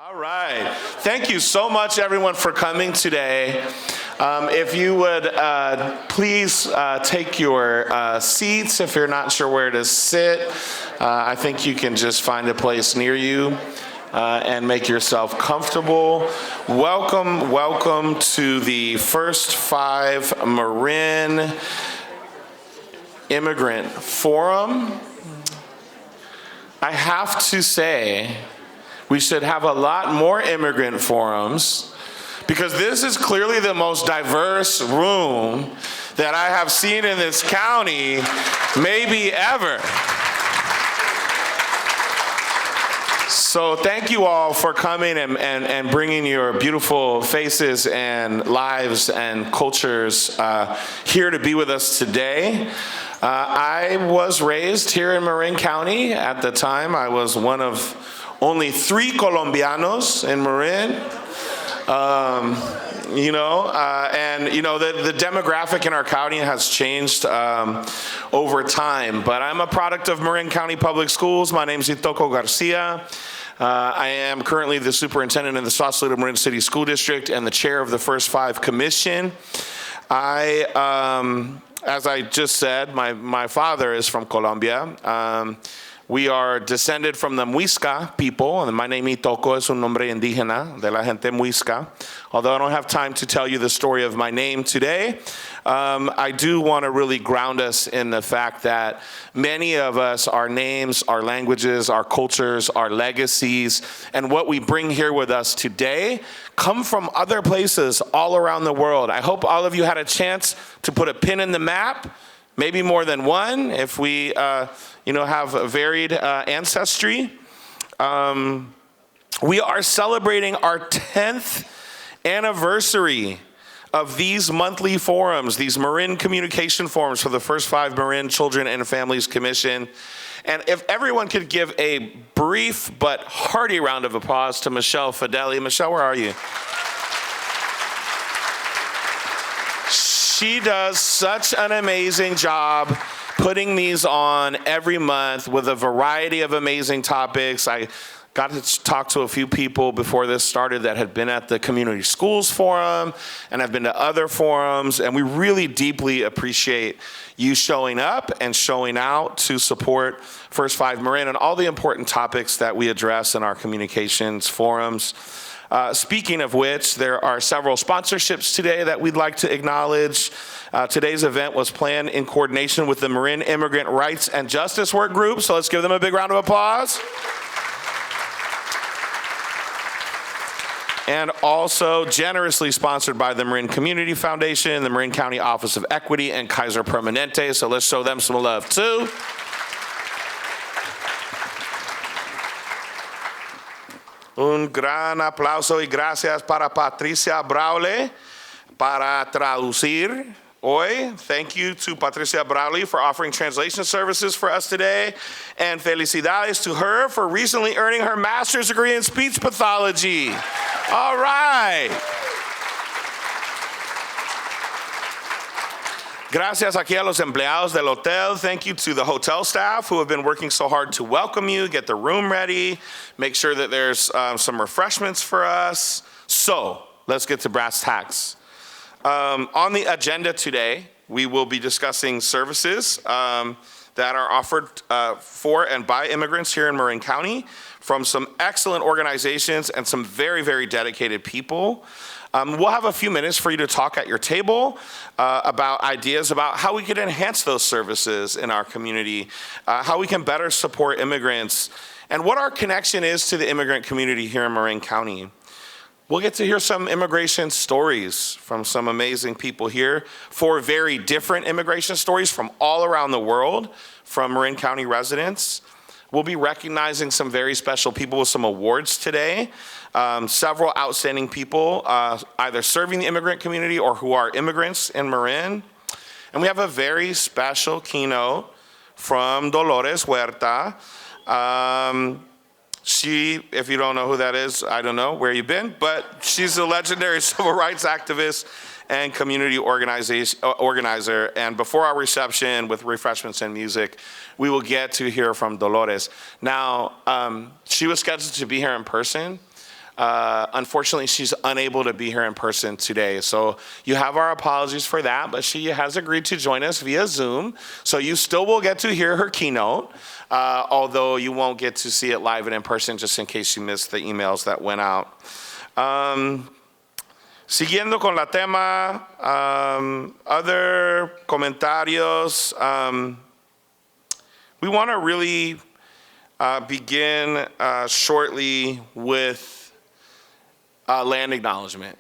All right. Thank you so much, everyone, for coming today. If you would please take your seats if you're not sure where to sit. I think you can just find a place near you and make yourself comfortable. Welcome to the First 5 Marin Immigrant Forum. I have to say, we should have a lot more immigrant forums because this is clearly the most diverse room that I have seen in this county, maybe ever. So thank you all for coming and bringing your beautiful faces and lives and cultures here to be with us today. I was raised here in Marin County. At the time, I was one of only 3 Colombianos in Marin, the demographic in our county has changed over time, but I'm a product of Marin County Public Schools. My name's Itoko Garcia. I am currently the superintendent in the Sausalito Marin City School District and the chair of the First 5 Commission. As I just said, my father is from Colombia. We are descended from the Muisca people, and my name Itoko es un nombre indígena de la gente Muisca. Although I don't have time to tell you the story of my name today, I do want to really ground us in the fact that many of us, our names, our languages, our cultures, our legacies, and what we bring here with us today come from other places all around the world. I hope all of you had a chance to put a pin in the map, maybe more than one, if we have a varied ancestry. We are celebrating our 10th anniversary of these monthly forums, these Marin communication forums for the First 5 Marin Children and Families Commission. And if everyone could give a brief but hearty round of applause to Michelle Fideli. Michelle, where are you? She does such an amazing job putting these on every month with a variety of amazing topics. I got to talk to a few people before this started that had been at the Community Schools Forum and have been to other forums, and we really deeply appreciate you showing up and showing out to support First 5 Marin and all the important topics that we address in our communications forums. Speaking of which, there are several sponsorships today that we'd like to acknowledge. Today's event was planned in coordination with the Marin Immigrant Rights and Justice Work Group, so let's give them a big round of applause. And also generously sponsored by the Marin Community Foundation, the Marin County Office of Equity, and Kaiser Permanente, so let's show them some love too. Un gran aplauso y gracias para Patricia Braule para traducir hoy. Thank you to Patricia Braule for offering translation services for us today. And felicidades to her for recently earning her master's degree in speech pathology. All right. Gracias aquí a los empleados del hotel. Thank you to the hotel staff who have been working so hard to welcome you, get the room ready, make sure that there's some refreshments for us. So let's get to brass tacks. On the agenda today, we will be discussing services that are offered for and by immigrants here in Marin County from some excellent organizations and some very, very dedicated people. We'll have a few minutes for you to talk at your table about ideas about how we could enhance those services in our community, how we can better support immigrants, and what our connection is to the immigrant community here in Marin County. We'll get to hear some immigration stories from some amazing people here, 4 very different immigration stories from all around the world from Marin County residents. We'll be recognizing some very special people with some awards today. Several outstanding people either serving the immigrant community or who are immigrants in Marin. And we have a very special keynote from Dolores Huerta. She, if you don't know who that is, I don't know where you've been, but she's a legendary civil rights activist and community organizer. And before our reception with refreshments and music, we will get to hear from Dolores. Now, she was scheduled to be here in person, Unfortunately, she's unable to be here in person today. So you have our apologies for that, but she has agreed to join us via Zoom. So you still will get to hear her keynote, although you won't get to see it live and in person, just in case you missed the emails that went out. Siguiendo con la tema, other comentarios. We want to really begin shortly with land acknowledgement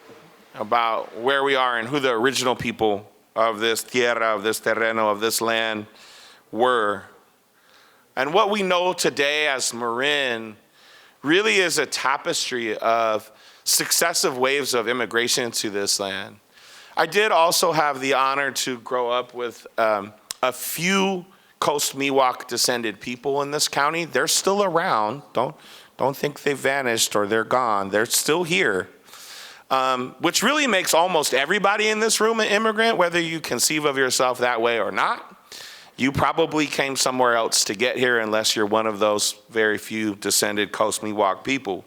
about where we are and who the original people of this tierra, of this terreno, of this land were. And what we know today as Marin really is a tapestry of successive waves of immigration to this land. I did also have the honor to grow up with a few Coast Miwok descended people in this county. They're still around. Don't think they've vanished or they're gone. They're still here, which really makes almost everybody in this room an immigrant, whether you conceive of yourself that way or not. You probably came somewhere else to get here unless you're one of those very few descended Coast Miwok people.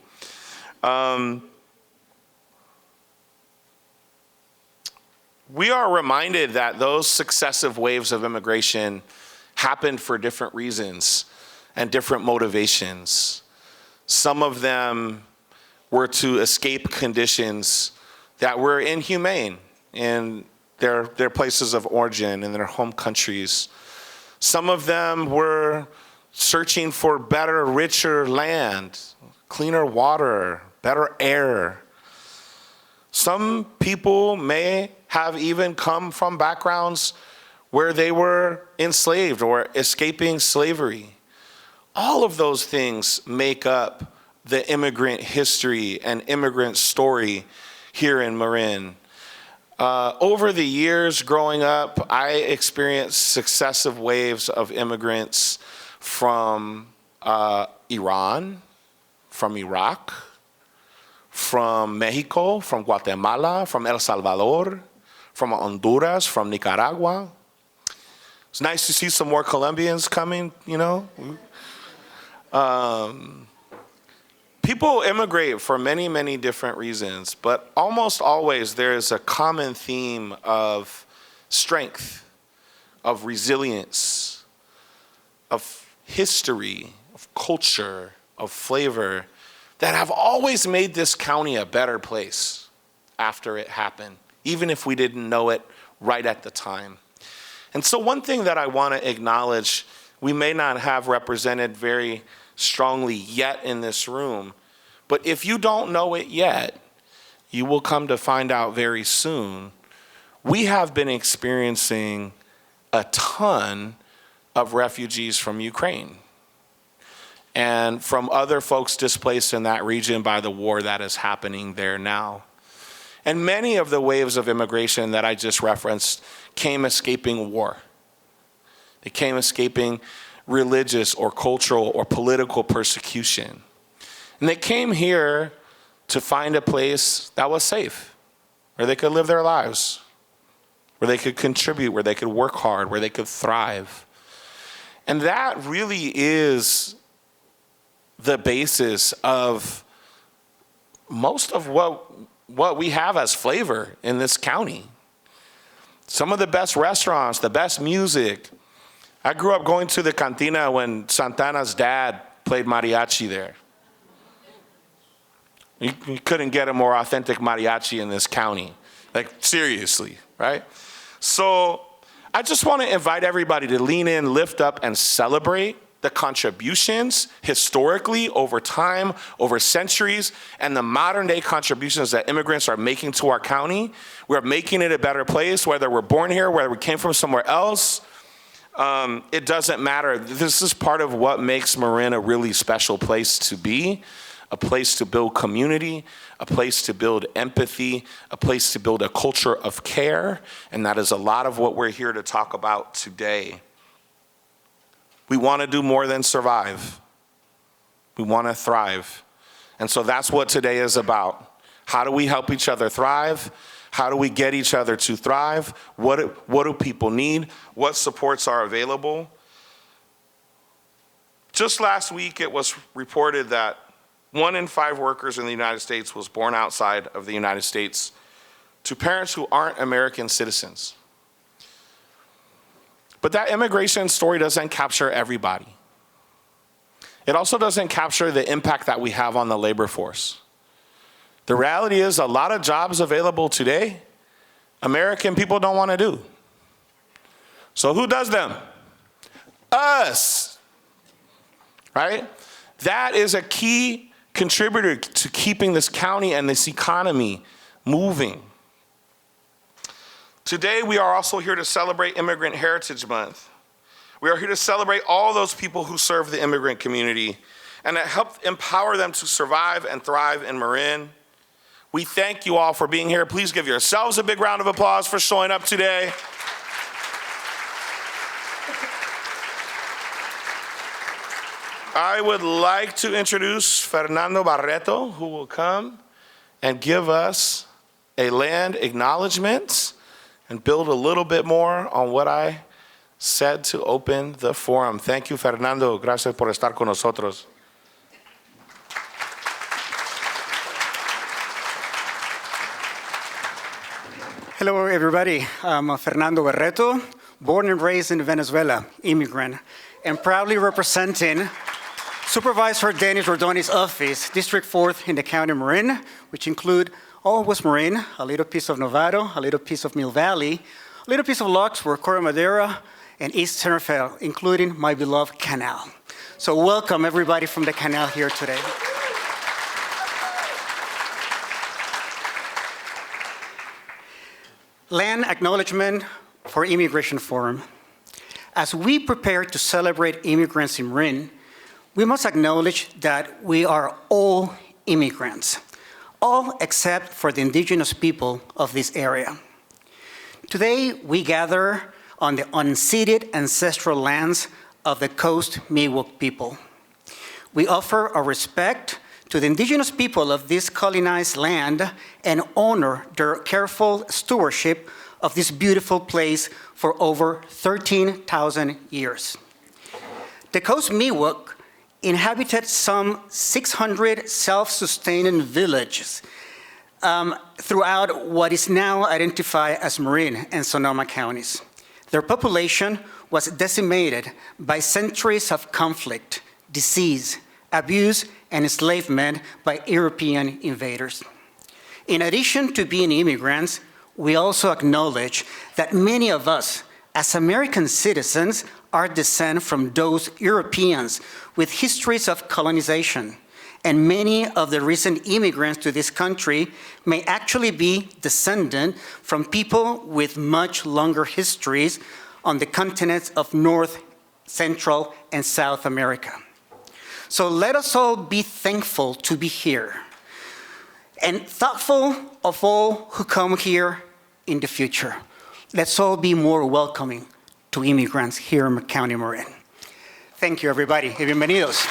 We are reminded that those successive waves of immigration happened for different reasons and different motivations. Some of them were to escape conditions that were inhumane in their places of origin, in their home countries. Some of them were searching for better, richer land, cleaner water, better air. Some people may have even come from backgrounds where they were enslaved or escaping slavery. All of those things make up the immigrant history and immigrant story here in Marin. Over the years growing up, I experienced successive waves of immigrants from Iran, from Iraq, from Mexico, from Guatemala, from El Salvador, from Honduras, from Nicaragua. It's nice to see some more Colombians coming, you know. People immigrate for many, many different reasons, but almost always there is a common theme of strength, of resilience, of history, of culture, of flavor that have always made this county a better place after it happened, even if we didn't know it right at the time. And so one thing that I want to acknowledge, we may not have represented very strongly yet in this room, but if you don't know it yet, you will come to find out very soon. We have been experiencing a ton of refugees from Ukraine and from other folks displaced in that region by the war that is happening there now. And many of the waves of immigration that I just referenced came escaping war. They came escaping religious or cultural or political persecution. And they came here to find a place that was safe, where they could live their lives, where they could contribute, where they could work hard, where they could thrive. And that really is the basis of most of what we have as flavor in this county. Some of the best restaurants, the best music. I grew up going to the cantina when Santana's dad played mariachi there. You couldn't get a more authentic mariachi in this county. Like, seriously, right? So I just want to invite everybody to lean in, lift up, and celebrate the contributions historically over time, over centuries, and the modern day contributions that immigrants are making to our county. We're making it a better place, whether we're born here, whether we came from somewhere else. It doesn't matter. This is part of what makes Marin a really special place to be, a place to build community, a place to build empathy, a place to build a culture of care, and that is a lot of what we're here to talk about today. We want to do more than survive. We want to thrive. And so that's what today is about. How do we help each other thrive? How do we get each other to thrive? What do people need? What supports are available? Just last week, it was reported that 1 in 5 workers in the United States was born outside of the United States to parents who aren't American citizens. But that immigration story doesn't capture everybody. It also doesn't capture the impact that we have on the labor force. The reality is a lot of jobs available today, American people don't want to do. So who does them? Us, right? That is a key contributor to keeping this county and this economy moving. Today, we are also here to celebrate Immigrant Heritage Month. We are here to celebrate all those people who serve the immigrant community and that help empower them to survive and thrive in Marin. We thank you all for being here. Please give yourselves a big round of applause for showing up today. I would like to introduce Fernando Barreto, who will come and give us a land acknowledgement and build a little bit more on what I said to open the forum. Thank you, Fernando. Gracias por estar con nosotros. Hello, everybody. I'm Fernando Barreto, born and raised in Venezuela, immigrant, and proudly representing Supervisor Dennis Rodoni's office, District 4th in the County of Marin, which include all West Marin, a little piece of Novato, a little piece of Mill Valley, a little piece of Larkspur, Corra Madera, and East Centerville, including my beloved Canal. So welcome everybody from the Canal here today. Land acknowledgement for Immigration Forum. As we prepare to celebrate immigrants in Marin, we must acknowledge that we are all immigrants, all except for the indigenous people of this area. Today, we gather on the unceded ancestral lands of the Coast Miwok people. We offer our respect to the indigenous people of this colonized land and honor their careful stewardship of this beautiful place for over 13,000 years. The Coast Miwok inhabited some 600 self-sustaining villages throughout what is now identified as Marin and Sonoma counties. Their population was decimated by centuries of conflict, disease, abuse, and enslavement by European invaders. In addition to being immigrants, we also acknowledge that many of us, as American citizens, are descent from those Europeans with histories of colonization, and many of the recent immigrants to this country may actually be descendant from people with much longer histories on the continents of North, Central, and South America. So let us all be thankful to be here and thoughtful of all who come here in the future. Let's all be more welcoming to immigrants here in County Marin. Thank you, everybody. Bienvenidos.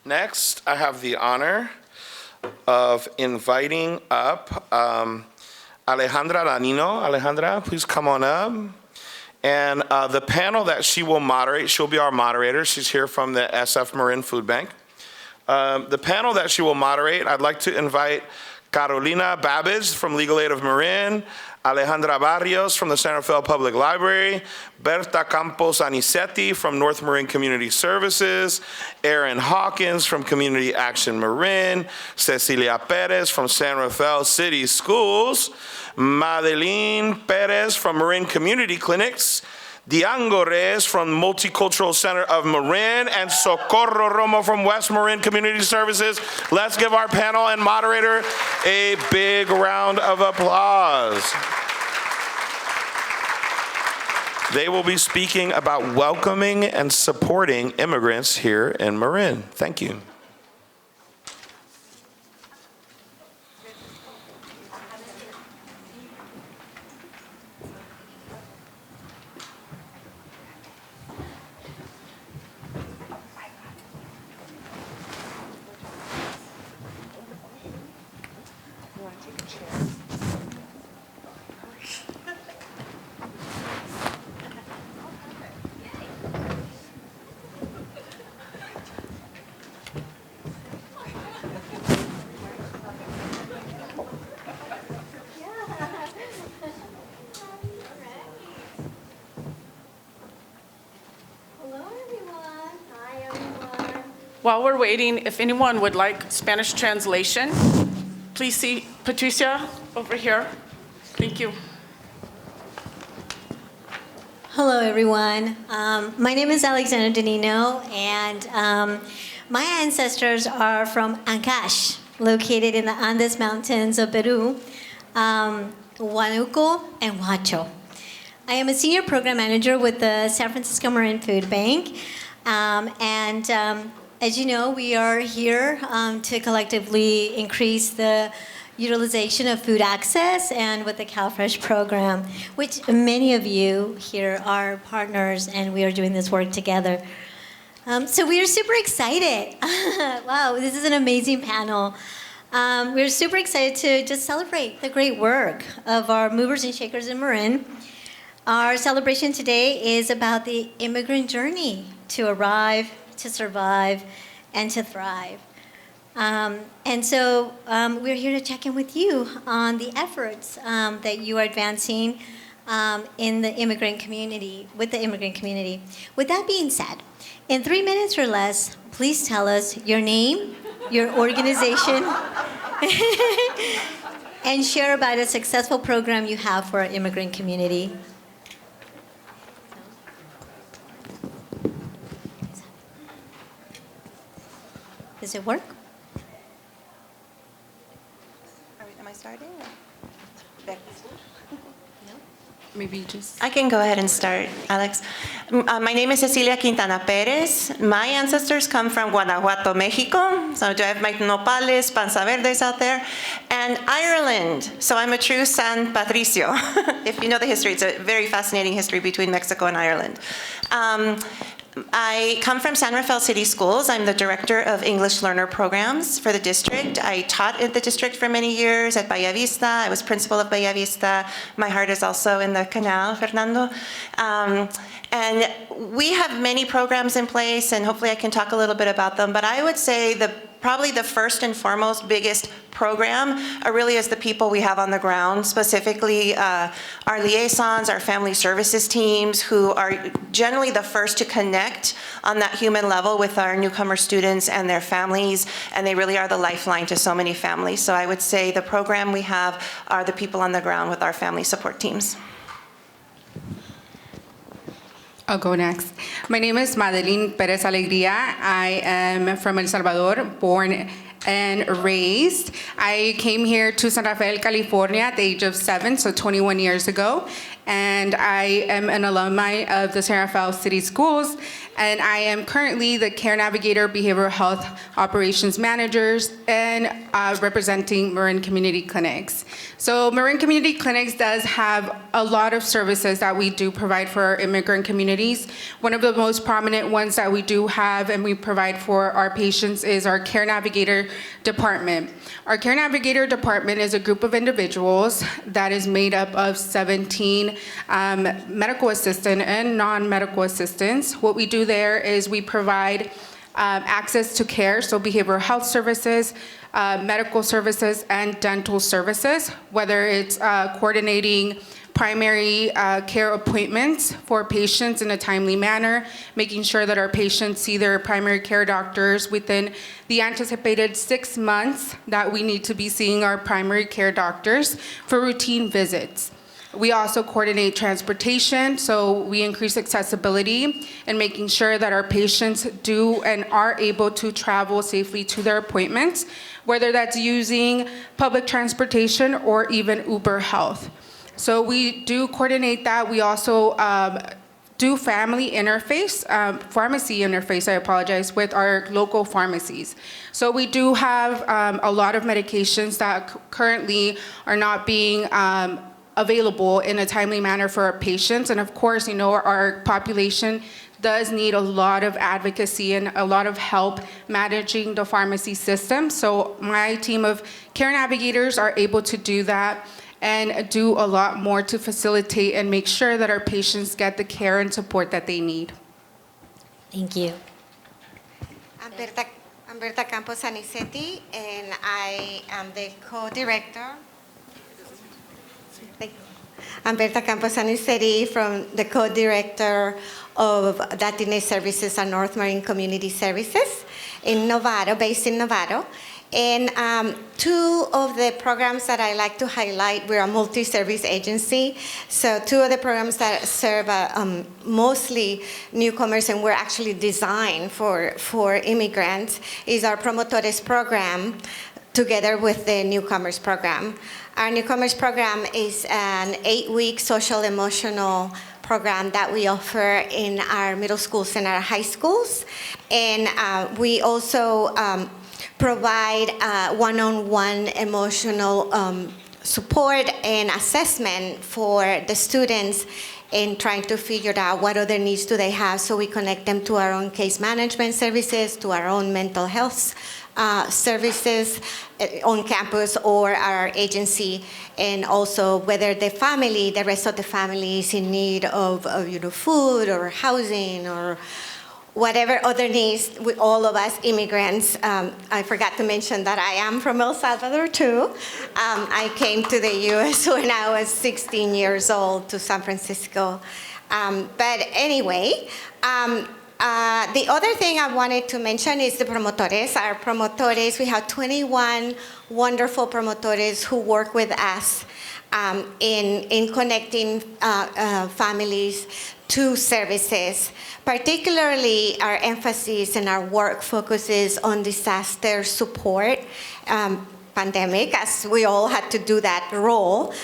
Next, I have the honor of inviting up Alejandra Lanino. Alejandra, please come on up. And the panel that she will moderate, she'll be our moderator. She's here from the SF Marin Food Bank. The panel that she will moderate, I'd like to invite Carolina Babbage from Legal Aid of Marin, Alejandra Barrios from the Centerville Public Library, Berta Campos Anicetti from North Marin Community Services, Aaron Hawkins from Community Action Marin, Cecilia Perez from San Rafael City Schools, Madeline Perez from Marin Community Clinics, Diango Reyes from Multicultural Center of Marin, and Socorro Romo from West Marin Community Services. Let's give our panel and moderator a big round of applause. They will be speaking about welcoming and supporting immigrants here in Marin. Thank you. While we're waiting, if anyone would like Spanish translation, please see Patricia over here. Thank you. Hello, everyone. My name is Alexandra Danino, and my ancestors are from Ancash, located in the Andes Mountains of Peru, Huánuco and Huacho. I am a senior program manager with the San Francisco Marin Food Bank, as you know, we are here to collectively increase the utilization of food access and with the CalFresh program, which many of you here are partners, and we are doing this work together. So we are super excited. Wow, this is an amazing panel. We're super excited to just celebrate the great work of our movers and shakers in Marin. Our celebration today is about the immigrant journey to arrive, to survive, and to thrive. We're here to check in with you on the efforts that you are advancing in the immigrant community, with the immigrant community. With that being said, in 3 minutes or less, please tell us your name, your organization, and share about a successful program you have for our immigrant community. Does it work? Am I starting? Maybe just... I can go ahead and start, Alex. My name is Cecilia Quintana Perez. My ancestors come from Guanajuato, Mexico. So I have my nopales, panza verdes out there. And Ireland. So I'm a true San Patricio. If you know the history, it's a very fascinating history between Mexico and Ireland. I come from San Rafael City Schools. I'm the director of English learner programs for the district. I taught at the district for many years at Bella Vista. I was principal of Bella Vista. My heart is also in the canal, Fernando. And we have many programs in place, and hopefully I can talk a little bit about them. But I would say probably the first and foremost biggest program really is the people we have on the ground, specifically our liaisons, our family services teams, who are generally the first to connect on that human level with our newcomer students and their families, and they really are the lifeline to so many families. So I would say the program we have are the people on the ground with our family support teams. I'll go next. My name is Madeline Perez Alegría. I am from El Salvador, born and raised. I came here to San Rafael, California at the age of 7, so 21 years ago. And I am an alumni of the San Rafael City Schools, and I am currently the Care Navigator Behavioral Health Operations Managers and representing Marin Community Clinics. So Marin Community Clinics does have a lot of services that we do provide for our immigrant communities. One of the most prominent ones that we do have and we provide for our patients is our Care Navigator Department. Our Care Navigator Department is a group of individuals that is made up of 17 medical assistant and non-medical assistants. What we do there is we provide access to care, so behavioral health services, medical services, and dental services, whether it's coordinating primary care appointments for patients in a timely manner, making sure that our patients see their primary care doctors within the anticipated 6 months that we need to be seeing our primary care doctors for routine visits. We also coordinate transportation, so we increase accessibility and making sure that our patients do and are able to travel safely to their appointments, whether that's using public transportation or even Uber Health. So we do coordinate that. We also do family interface, pharmacy interface, I apologize, with our local pharmacies. So we do have a lot of medications that currently are not being available in a timely manner for our patients. And of course, you know, our population does need a lot of advocacy and a lot of help managing the pharmacy system. So my team of care navigators are able to do that and do a lot more to facilitate and make sure that our patients get the care and support that they need. Thank you. Humberta Campos Anicetti, and I am the co-director. Humberta Campos Anicetti, from the co-director of Latinx Services and North Marin Community Services. in Novato, based in Novato. And two of the programs that I like to highlight, we're a multi-service agency. So two of the programs that serve mostly newcomers and were actually designed for immigrants is our Promotores program together with the Newcomers program. Our Newcomers program is an 8-week social emotional program that we offer in our middle schools and our high schools. And we also provide one-on-one emotional support and assessment for the students in trying to figure out what other needs do they have, so we connect them to our own case management services, to our own mental health services on campus or our agency, and also whether the family, the rest of the family is in need of food or housing or whatever other needs. With all of us immigrants, I forgot to mention that I am from El Salvador too. I came to the U.S. when I was 16 years old to San Francisco. But anyway, the other thing I wanted to mention is the promotores. Our promotores, we have 21 wonderful promotores who work with us in connecting families to services. Particularly, our emphasis and our work focuses on disaster support, pandemic, as we all had to do that role.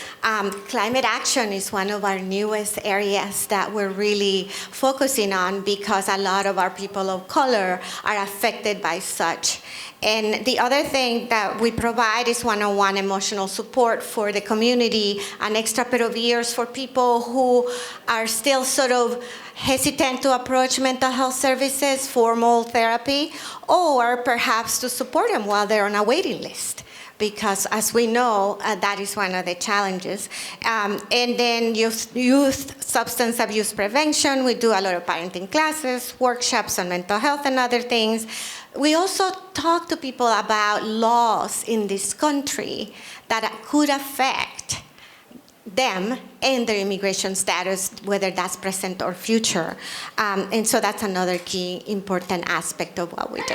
Climate action is one of our newest areas that we're really focusing on because a lot of our people of color are affected by such. And the other thing that we provide is one-on-one emotional support for the community, an extra pair of ears for people who are still sort of hesitant to approach mental health services, formal therapy, or perhaps to support them while they're on a waiting list. Because as we know, that is one of the challenges. And then youth substance abuse prevention. We do a lot of parenting classes, workshops on mental health and other things. We also talk to people about laws in this country that could affect them and their immigration status, whether that's present or future. And so that's another key important aspect of what we do.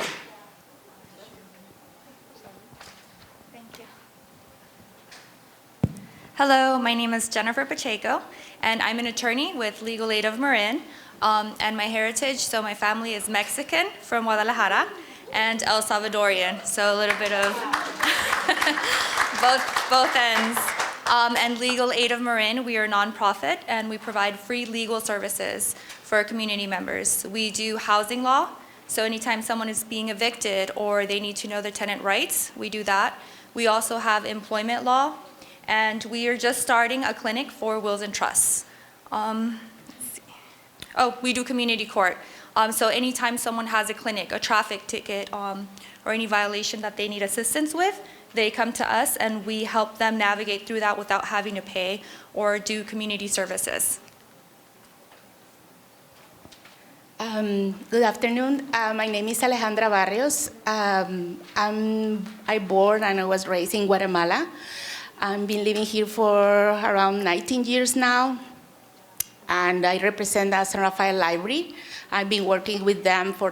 Hello, my name is Jennifer Pacheco, and I'm an attorney with Legal Aid of Marin. And my heritage, so my family is Mexican from Guadalajara and El Salvadorian, so a little bit of both ends. And Legal Aid of Marin, we are a nonprofit, and we provide free legal services for our community members. We do housing law, so anytime someone is being evicted or they need to know their tenant rights, we do that. We also have employment law, and we are just starting a clinic for wills and trusts. We do community court. So anytime someone has a clinic, a traffic ticket, or any violation that they need assistance with, they come to us and we help them navigate through that without having to pay or do community services. Good afternoon. My name is Alejandra Barrios. I born and I was raised in Guatemala. I've been living here for around 19 years now, and I represent the San Rafael Library. I've been working with them for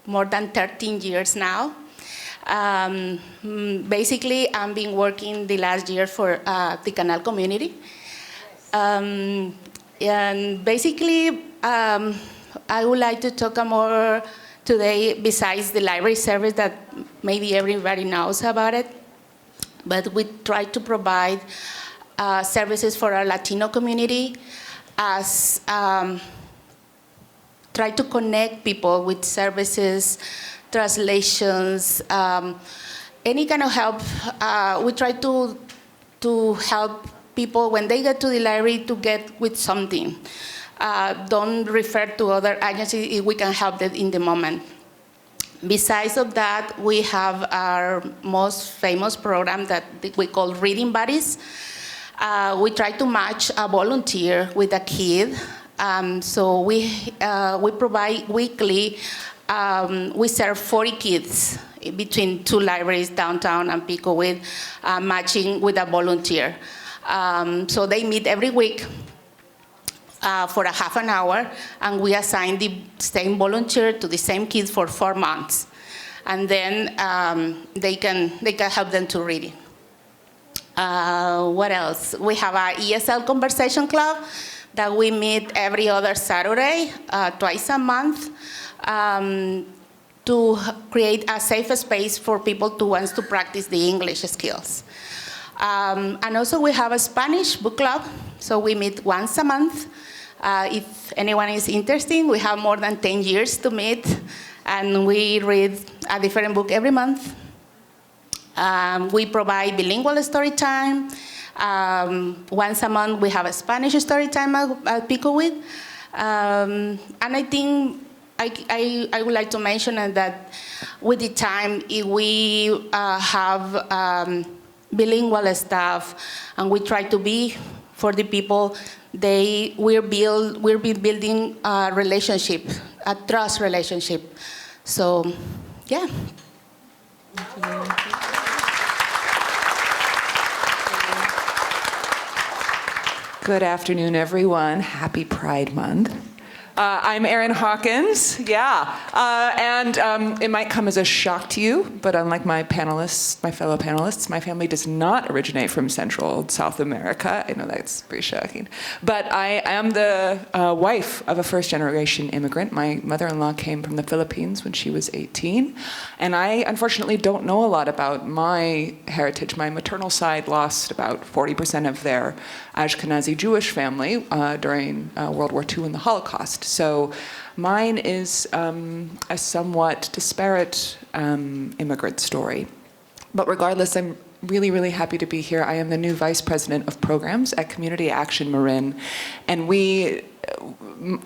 more than 13 years now. Basically, I've been working the last year for the Canal community. And basically, I would like to talk more today besides the library service that maybe everybody knows about it. But we try to provide services for our Latino community, as try to connect people with services, translations, any kind of help. We try to help people when they get to the library to get with something. Don't refer to other agencies if we can help them in the moment. Besides of that, we have our most famous program that we call Reading Buddies. We try to match a volunteer with a kid. So we provide weekly, we serve 40 kids between two libraries, downtown and Pico, with matching with a volunteer. So they meet every week for a half an hour, and we assign the same volunteer to the same kids for 4 months. and then they can help them to read it. What else? We have our ESL Conversation Club that we meet every other Saturday, twice a month, to create a safe space for people to want to practice the English skills. And also we have a Spanish book club, so we meet once a month. If anyone is interested, we have more than 10 years to meet, and we read a different book every month. We provide bilingual story time. Once a month, we have a Spanish story time at Pico with. And I think I would like to mention that with the time, if we have bilingual staff, and we try to be for the people, we're building a relationship, a trust relationship. So, yeah. Good afternoon, everyone. Happy Pride Month. I'm Erin Hawkins, and it might come as a shock to you, but unlike my fellow panelists, my family does not originate from Central and South America. I know that's pretty shocking. But I am the wife of a first-generation immigrant. My mother-in-law came from the Philippines when she was 18, and I unfortunately don't know a lot about my heritage. My maternal side lost about 40% of their Ashkenazi Jewish family during World War II and the Holocaust. So mine is a somewhat disparate immigrant story. But regardless, I'm really, really happy to be here. I am the new Vice President of Programs at Community Action Marin. And we,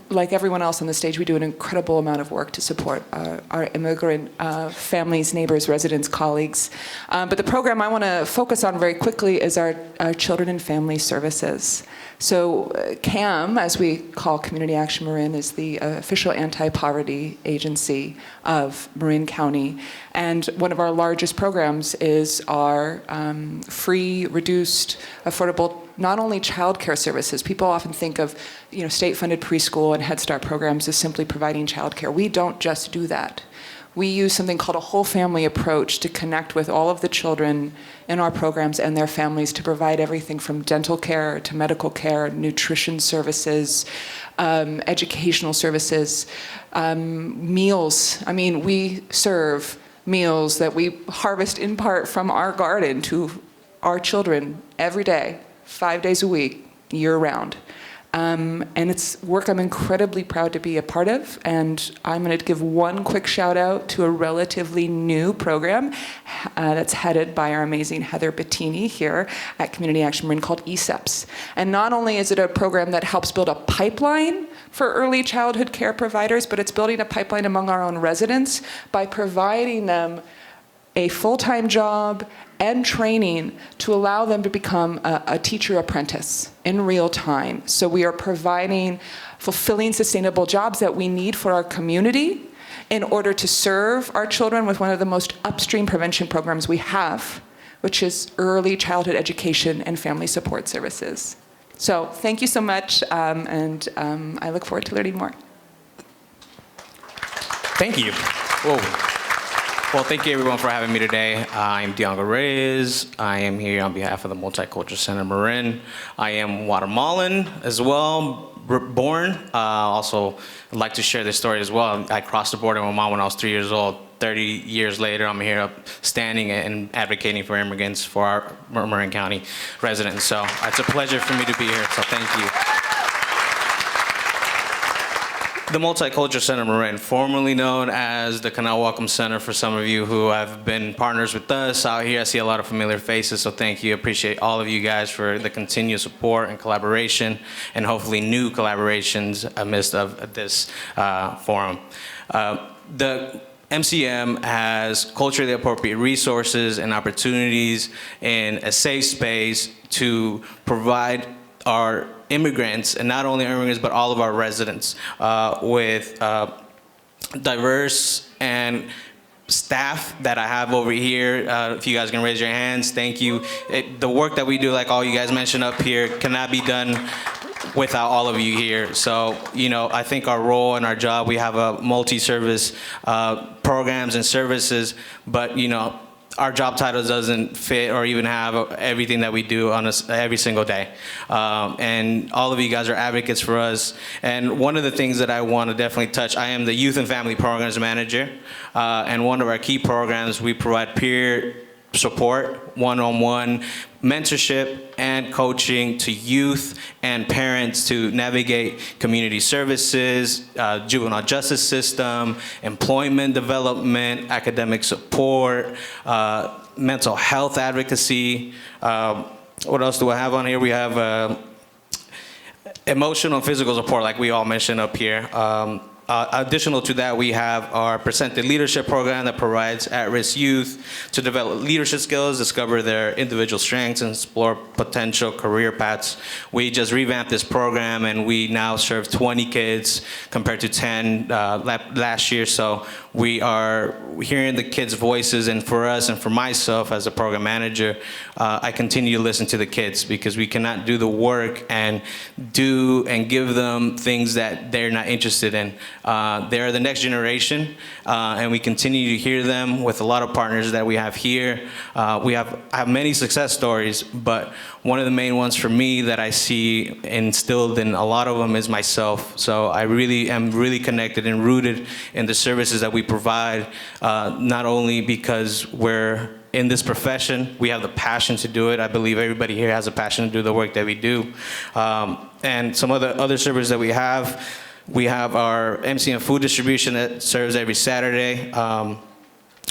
like everyone else on the stage, we do an incredible amount of work to support our immigrant families, neighbors, residents, colleagues. But the program I want to focus on very quickly is our Children and Family Services. So CAM, as we call Community Action Marin, is the official anti-poverty agency of Marin County. And one of our largest programs is our free, reduced, affordable, not only childcare services. People often think of state-funded preschool and Head Start programs as simply providing childcare. We don't just do that. We use something called a whole family approach to connect with all of the children in our programs and their families to provide everything from dental care to medical care, nutrition services, educational services, meals. I mean, we serve meals that we harvest in part from our garden to our children every day, 5 days a week, year-round. And it's work I'm incredibly proud to be a part of, and I'm going to give one quick shout out to a relatively new program that's headed by our amazing Heather Bettini here at Community Action Marin called ESEPS. And not only is it a program that helps build a pipeline for early childhood care providers, but it's building a pipeline among our own residents by providing them a full-time job and training to allow them to become a teacher apprentice in real time. So we are providing fulfilling, sustainable jobs that we need for our community in order to serve our children with one of the most upstream prevention programs we have, which is early childhood education and family support services. So thank you so much, and I look forward to learning more. Thank you. Whoa. Well, thank you everyone for having me today. I'm Diongo Reyes. I am here on behalf of the Multicultural Center Marin. I am Guatemalan as well, born. Also, I'd like to share this story as well. I crossed the border with my mom when I was 3 years old. 30 years later, I'm here standing and advocating for immigrants, for our Marin County residents. So it's a pleasure for me to be here, so thank you. The Multicultural Center Marin, formerly known as the Canal Welcome Center for some of you who have been partners with us out here. I see a lot of familiar faces, so thank you. I appreciate all of you guys for the continued support and collaboration, and hopefully new collaborations amidst of this forum. The MCM has culturally appropriate resources and opportunities in a safe space to provide our immigrants, and not only immigrants, but all of our residents with diverse and staff that I have over here. If you guys can raise your hands, thank you. The work that we do, like all you guys mentioned up here, cannot be done without all of you here. So, I think our role and our job, we have a multi-service programs and services, but, our job title doesn't fit or even have everything that we do on every single day. And all of you guys are advocates for us. And one of the things that I want to definitely touch, I am the Youth and Family Programs Manager. And one of our key programs, we provide peer support, one-on-one mentorship and coaching to youth and parents to navigate community services, juvenile justice system, employment development, academic support, mental health advocacy. What else do I have on here? We have emotional and physical support, like we all mentioned up here. Additional to that, we have our Presented Leadership Program that provides at-risk youth to develop leadership skills, discover their individual strengths, and explore potential career paths. We just revamped this program, and we now serve 20 kids compared to 10 last year. So we are hearing the kids' voices, and for us and for myself as a program manager, I continue to listen to the kids because we cannot do the work and give them things that they're not interested in. They're the next generation, and we continue to hear them with a lot of partners that we have here. I have many success stories, but one of the main ones for me that I see instilled in a lot of them is myself. So I really am connected and rooted in the services that we provide, not only because we're in this profession, we have the passion to do it. I believe everybody here has a passion to do the work that we do. And some other services that we have our MC and food distribution that serves every Saturday.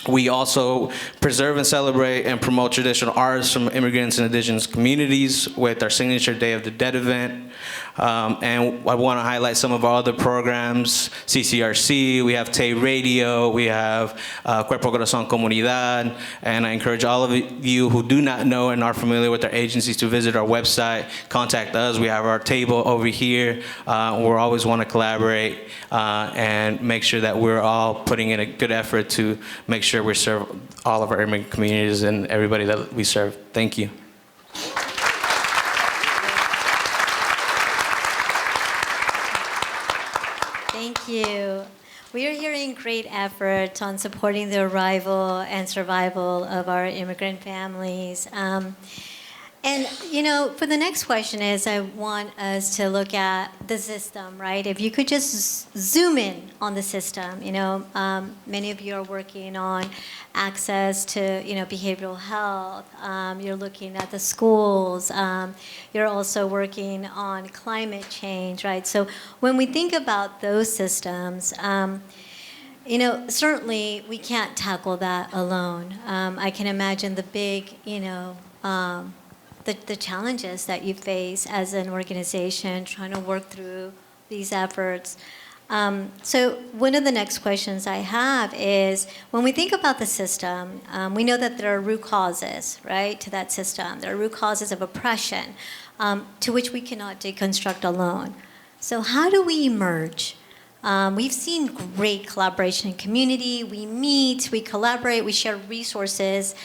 We also preserve and celebrate and promote traditional arts from immigrants and indigenous communities with our signature Day of the Dead event. And I want to highlight some of our other programs, CCRC, we have Tay Radio, we have Cuerpo Corazón Comunidad, and I encourage all of you who do not know and are familiar with our agencies to visit our website, contact us. We have our table over here. We always want to collaborate and make sure that we're all putting in a good effort to make sure we serve all of our immigrant communities and everybody that we serve. Thank you. Thank you. We are hearing great efforts on supporting the arrival and survival of our immigrant families. And, for the next question is, I want us to look at the system, right? If you could just zoom in on the system, many of you are working on access to, behavioral health. You're looking at the schools. You're also working on climate change, right? So when we think about those systems, certainly we can't tackle that alone. I can imagine the big, the challenges that you face as an organization trying to work through these efforts. So one of the next questions I have is, when we think about the system, we know that there are root causes, right, to that system. There are root causes of oppression to which we cannot deconstruct alone. So how do we emerge? We've seen great collaboration in community. We meet, we collaborate, we share resources.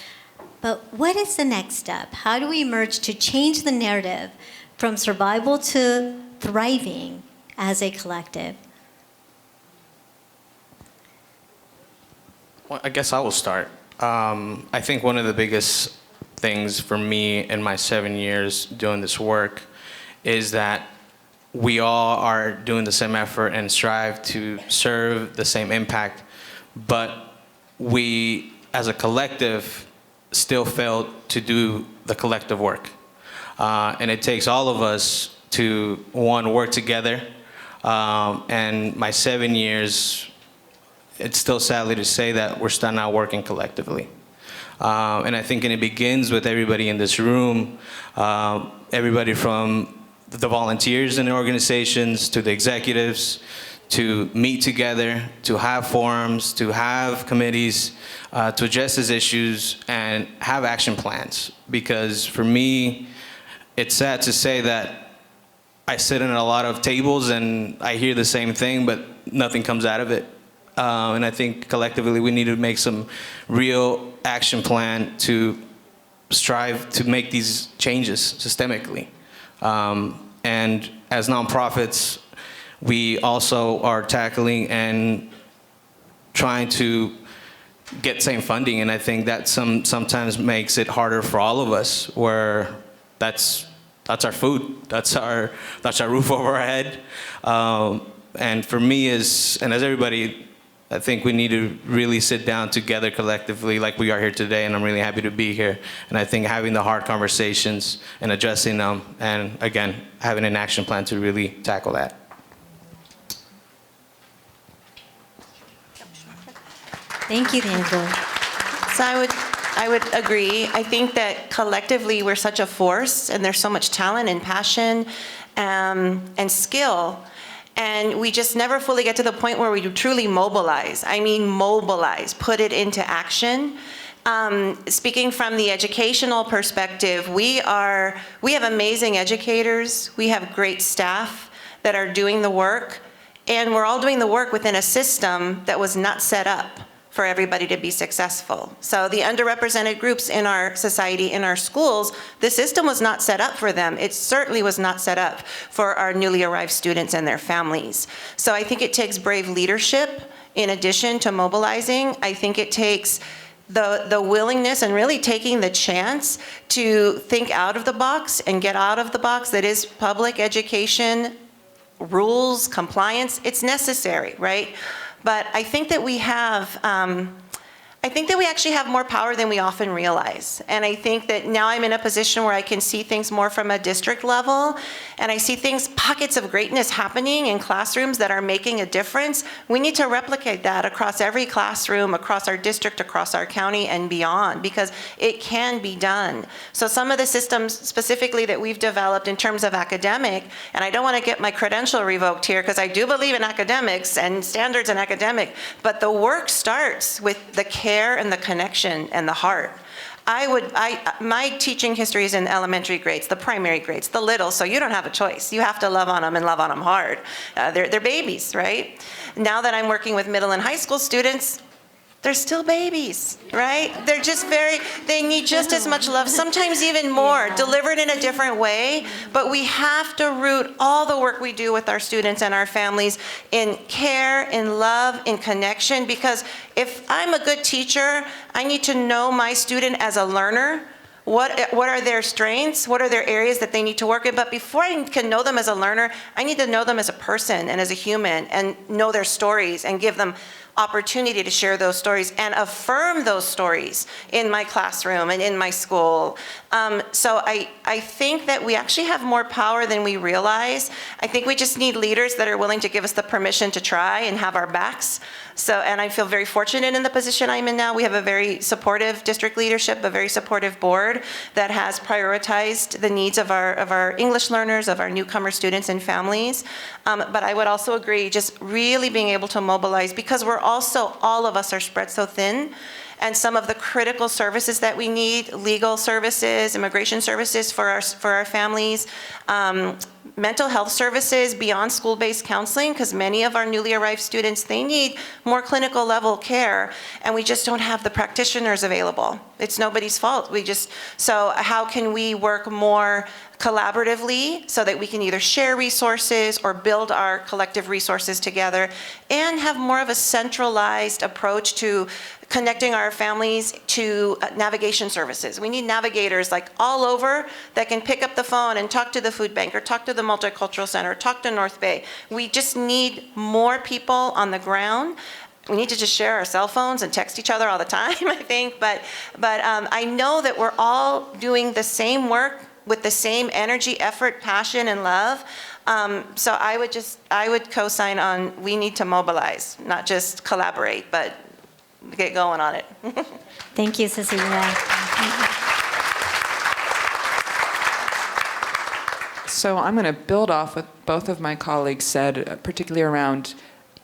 But what is the next step? How do we emerge to change the narrative from survival to thriving as a collective? Well, I guess I will start. I think one of the biggest things for me in my 7 years doing this work is that we all are doing the same effort and strive to serve the same impact, but we, as a collective, still failed to do the collective work. And it takes all of us to, one, work together. And my 7 years, it's still sadly to say that we're still not working collectively. And I think it begins with everybody in this room, everybody from the volunteers in the organizations to the executives, to meet together, to have forums, to have committees, to address these issues and have action plans. Because for me, it's sad to say that I sit in a lot of tables and I hear the same thing, but nothing comes out of it. And I think collectively we need to make some real action plan to strive to make these changes systemically. And as nonprofits, we also are tackling and trying to get same funding, and I think that sometimes makes it harder for all of us, where that's our food, that's our roof over our head. And for me, as everybody, I think we need to really sit down together collectively like we are here today, and I'm really happy to be here. And I think having the hard conversations and addressing them, and again, having an action plan to really tackle that. Thank you, Daniel. So I would agree. I think that collectively we're such a force, and there's so much talent and passion and skill, and we just never fully get to the point where we truly mobilize. I mean mobilize, put it into action. Speaking from the educational perspective, we have amazing educators, we have great staff that are doing the work, and we're all doing the work within a system that was not set up for everybody to be successful. So the underrepresented groups in our society, in our schools, the system was not set up for them. It certainly was not set up for our newly arrived students and their families. So I think it takes brave leadership in addition to mobilizing. I think it takes the willingness and really taking the chance to think out of the box and get out of the box that is public education, rules, compliance. It's necessary, right? But I think that we actually have more power than we often realize. And I think that now I'm in a position where I can see things more from a district level, and I see pockets of greatness happening in classrooms that are making a difference. We need to replicate that across every classroom, across our district, across our county, and beyond, because it can be done. So some of the systems specifically that we've developed in terms of academic, and I don't want to get my credential revoked here because I do believe in academics and standards in academic, but the work starts with the care and the connection and the heart. My teaching history is in elementary grades, the primary grades, the little, so you don't have a choice. You have to love on them and love on them hard. They're babies, right? Now that I'm working with middle and high school students, they're still babies, right? They need just as much love, sometimes even more, delivered in a different way. But we have to root all the work we do with our students and our families in care, in love, in connection. Because if I'm a good teacher, I need to know my student as a learner. What are their strengths? What are their areas that they need to work in? But before I can know them as a learner, I need to know them as a person and as a human, and know their stories and give them opportunity to share those stories and affirm those stories in my classroom and in my school. So I think that we actually have more power than we realize. I think we just need leaders that are willing to give us the permission to try and have our backs. And I feel very fortunate in the position I'm in now. We have a very supportive district leadership, a very supportive board that has prioritized the needs of our English learners, of our newcomer students and families. But I would also agree, just really being able to mobilize, because all of us are spread so thin. And some of the critical services that we need, legal services, immigration services for our families, mental health services beyond school-based counseling, because many of our newly arrived students, they need more clinical level care, and we just don't have the practitioners available. It's nobody's fault. So how can we work more collaboratively so that we can either share resources or build our collective resources together, and have more of a centralized approach to connecting our families to navigation services. We need navigators like all over that can pick up the phone and talk to the food bank or talk to the multicultural center, or talk to North Bay. We just need more people on the ground. We need to just share our cell phones and text each other all the time, I think. But I know that we're all doing the same work with the same energy, effort, passion, and love. So I would co-sign on, we need to mobilize, not just collaborate, but get going on it. Thank you, Cecilia. So I'm going to build off what both of my colleagues said, particularly around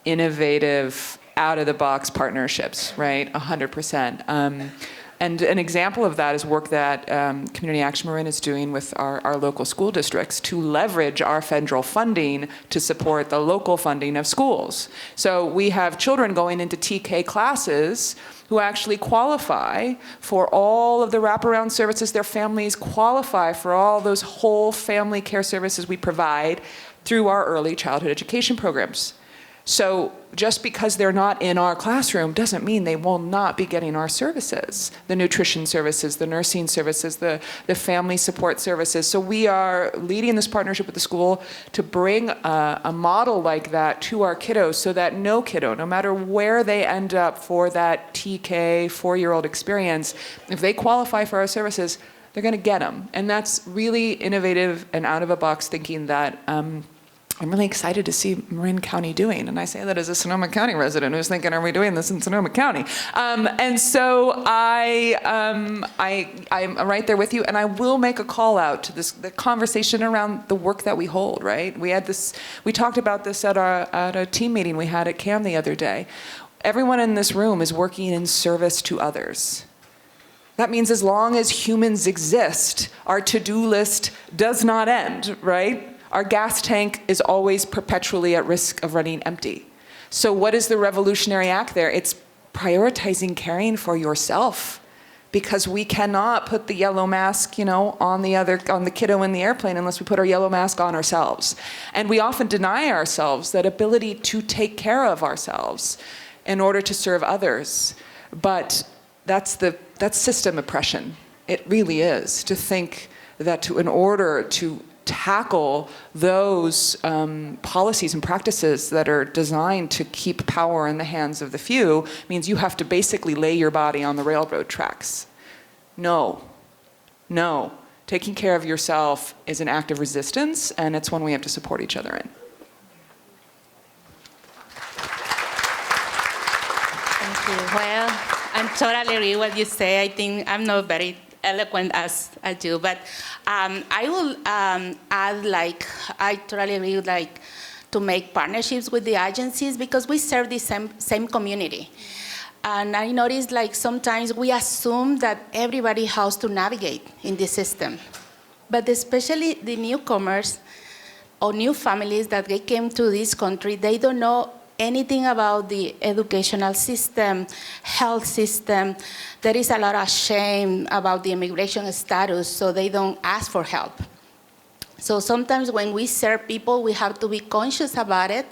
innovative, out-of-the-box partnerships, right? 100%. And an example of that is work that Community Action Marin is doing with our local school districts to leverage our federal funding to support the local funding of schools. So we have children going into TK classes who actually qualify for all of the wraparound services. Their families qualify for all those whole family care services we provide. through our early childhood education programs. So just because they're not in our classroom doesn't mean they will not be getting our services, the nutrition services, the nursing services, the family support services. So we are leading this partnership with the school to bring a model like that to our kiddos so that no kiddo, no matter where they end up for that TK 4-year-old experience, if they qualify for our services, they're going to get them. And that's really innovative and out-of-the-box thinking that I'm really excited to see Marin County doing. And I say that as a Sonoma County resident who's thinking, are we doing this in Sonoma County? And so I'm right there with you. And I will make a call out to the conversation around the work that we hold, right? We talked about this at a team meeting we had at CAM the other day. Everyone in this room is working in service to others. That means as long as humans exist, our to-do list does not end, right? Our gas tank is always perpetually at risk of running empty. So what is the revolutionary act there? It's prioritizing caring for yourself, because we cannot put the yellow mask, on the kiddo in the airplane unless we put our yellow mask on ourselves. And we often deny ourselves that ability to take care of ourselves in order to serve others. But that's system oppression. It really is, to think that in order to tackle those policies and practices that are designed to keep power in the hands of the few means you have to basically lay your body on the railroad tracks. No. Taking care of yourself is an act of resistance, and it's one we have to support each other in. Thank you. Well, I totally agree with what you say. I think I'm not very eloquent as you, but I will add, I totally agree with, to make partnerships with the agencies, because we serve the same community. And I noticed, sometimes we assume that everybody has to navigate in this system, but especially the newcomers or new families that they came to this country, they don't know anything about the educational system, health system. There is a lot of shame about the immigration status, so they don't ask for help. So sometimes when we serve people, we have to be conscious about it.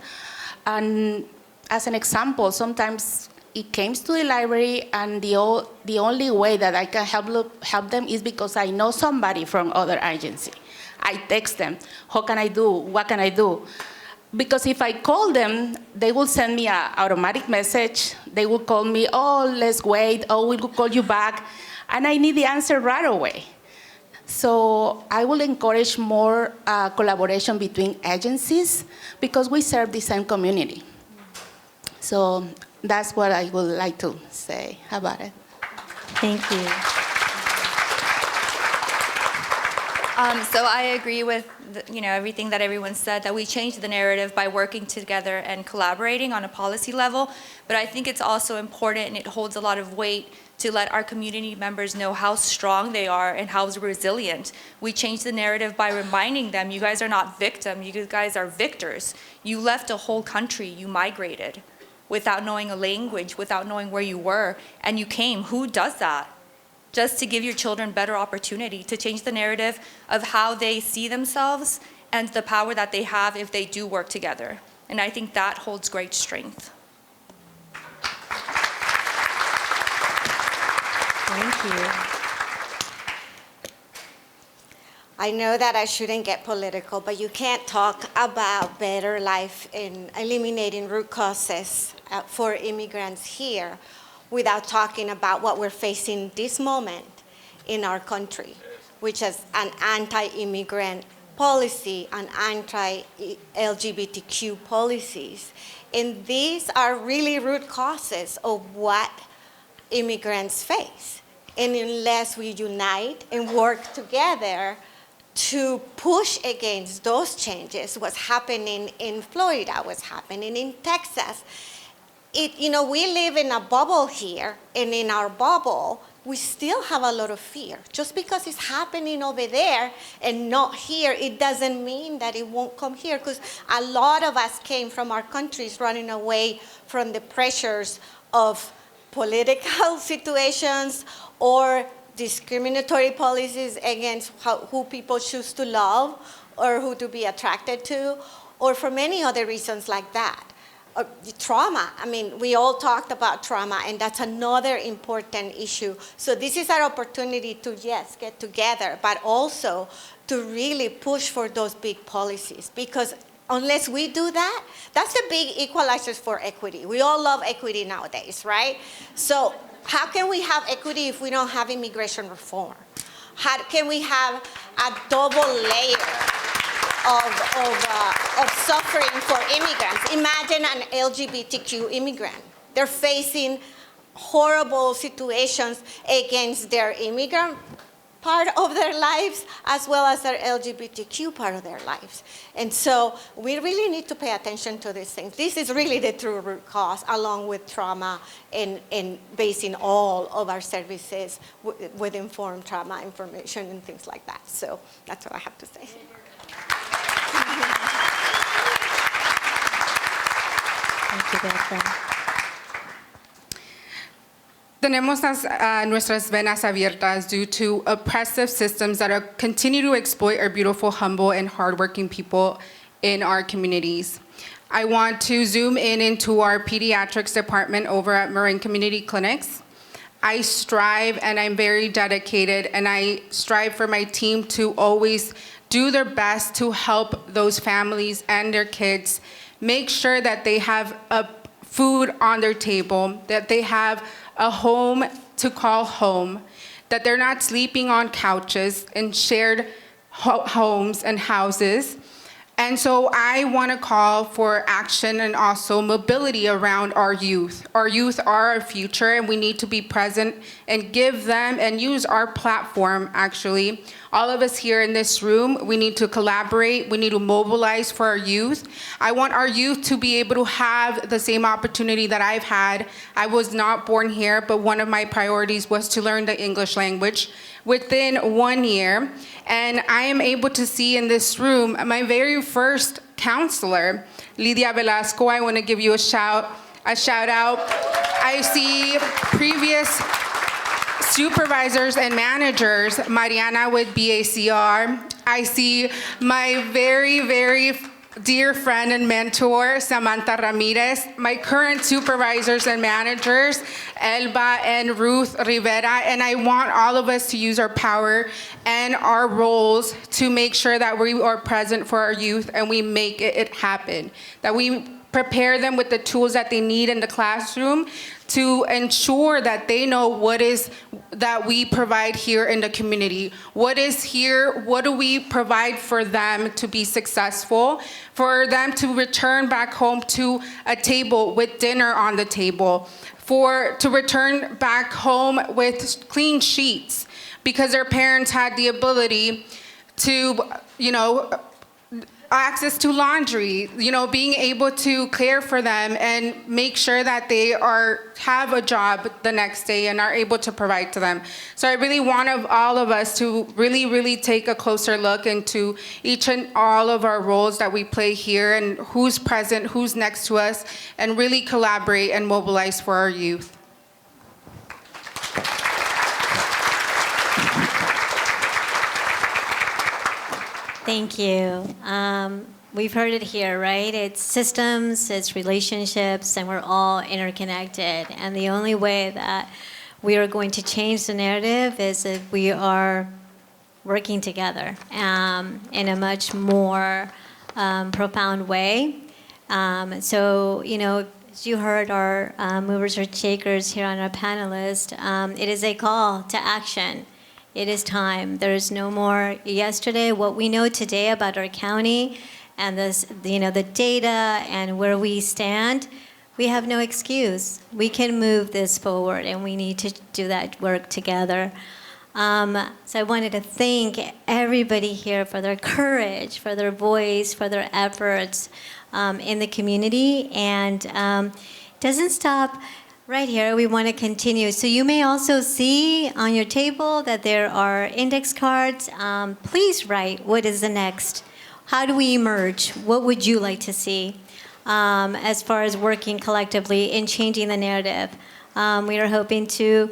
And as an example, sometimes it comes to the library, and the only way that I can help them is because I know somebody from other agency. I text them, how can I do, what can I do? Because if I call them, they will send me an automatic message. They will call me, oh, let's wait, oh, we'll call you back. And I need the answer right away. So I will encourage more collaboration between agencies, because we serve the same community. So that's what I would like to say about it. Thank you. So I agree with everything that everyone said, that we changed the narrative by working together and collaborating on a policy level. But I think it's also important, and it holds a lot of weight, to let our community members know how strong they are and how resilient. We changed the narrative by reminding them, you guys are not victims, you guys are victors. You left a whole country, you migrated without knowing a language, without knowing where you were, and you came. Who does that? Just to give your children better opportunity, to change the narrative of how they see themselves and the power that they have if they do work together. And I think that holds great strength. Thank you. I know that I shouldn't get political, but you can't talk about better life in eliminating root causes for immigrants here without talking about what we're facing this moment in our country, which is an anti-immigrant policy and anti-LGBTQ policies. And these are really root causes of what immigrants face. And unless we unite and work together to push against those changes, what's happening in Florida, what's happening in Texas, we live in a bubble here, and in our bubble, we still have a lot of fear. Just because it's happening over there and not here, it doesn't mean that it won't come here, because a lot of us came from our countries running away from the pressures of political situations or discriminatory policies against who people choose to love or who to be attracted to, or for many other reasons like that. Trauma, I mean, we all talked about trauma, and that's another important issue. So this is our opportunity to, yes, get together, but also to really push for those big policies, because unless we do that, that's the big equalizers for equity. We all love equity nowadays, right? So how can we have equity if we don't have immigration reform? How can we have a double layer of suffering for immigrants? Imagine an LGBTQ immigrant. They're facing horrible situations against their immigrant part of their lives as well as their LGBTQ part of their lives. And so we really need to pay attention to these things. This is really the true root cause, along with trauma and basing all of our services with informed trauma information and things like that. So that's what I have to say. Thank you, Bertha. Tenemos nuestras venas abiertas due to oppressive systems that continue to exploit our beautiful, humble, and hardworking people in our communities. I want to zoom into our pediatrics department over at Marin Community Clinics. I strive, and I'm very dedicated, and I strive for my team to always do their best to help those families and their kids make sure that they have food on their table, that they have a home to call home, that they're not sleeping on couches in shared homes and houses. And so I want to call for action and also mobility around our youth. Our youth are our future, and we need to be present and give them and use our platform, actually. All of us here in this room, we need to collaborate. We need to mobilize for our youth. I want our youth to be able to have the same opportunity that I've had. I was not born here, but one of my priorities was to learn the English language within 1 year. And I am able to see in this room my very first counselor, Lidia Velasco. I want to give you a shout out. I see previous supervisors and managers, Mariana with BACR. I see my very, very dear friend and mentor, Samantha Ramirez, my current supervisors and managers, Elba and Ruth Rivera, and I want all of us to use our power and our roles to make sure that we are present for our youth and we make it happen, that we prepare them with the tools that they need in the classroom to ensure that they know what is that we provide here in the community. What is here? What do we provide for them to be successful? For them to return back home to a table with dinner on the table. To return back home with clean sheets because their parents had the ability to, access to laundry, being able to care for them and make sure that they have a job the next day and are able to provide to them. So I really want all of us to really, really take a closer look into each and all of our roles that we play here and who's present, who's next to us, and really collaborate and mobilize for our youth. Thank you. We've heard it here, right? It's systems, it's relationships, and we're all interconnected. And the only way that we are going to change the narrative is if we are working together in a much more profound way. So, as you heard our movers or shakers here on our panelists, it is a call to action. It is time. There is no more yesterday. What we know today about our county and this, the data and where we stand, we have no excuse. We can move this forward, and we need to do that work together. So I wanted to thank everybody here for their courage, for their voice, for their efforts in the community, and it doesn't stop. Right here, we want to continue. So you may also see on your table that there are index cards. Please write, what is the next? How do we emerge? What would you like to see as far as working collectively in changing the narrative? We are hoping to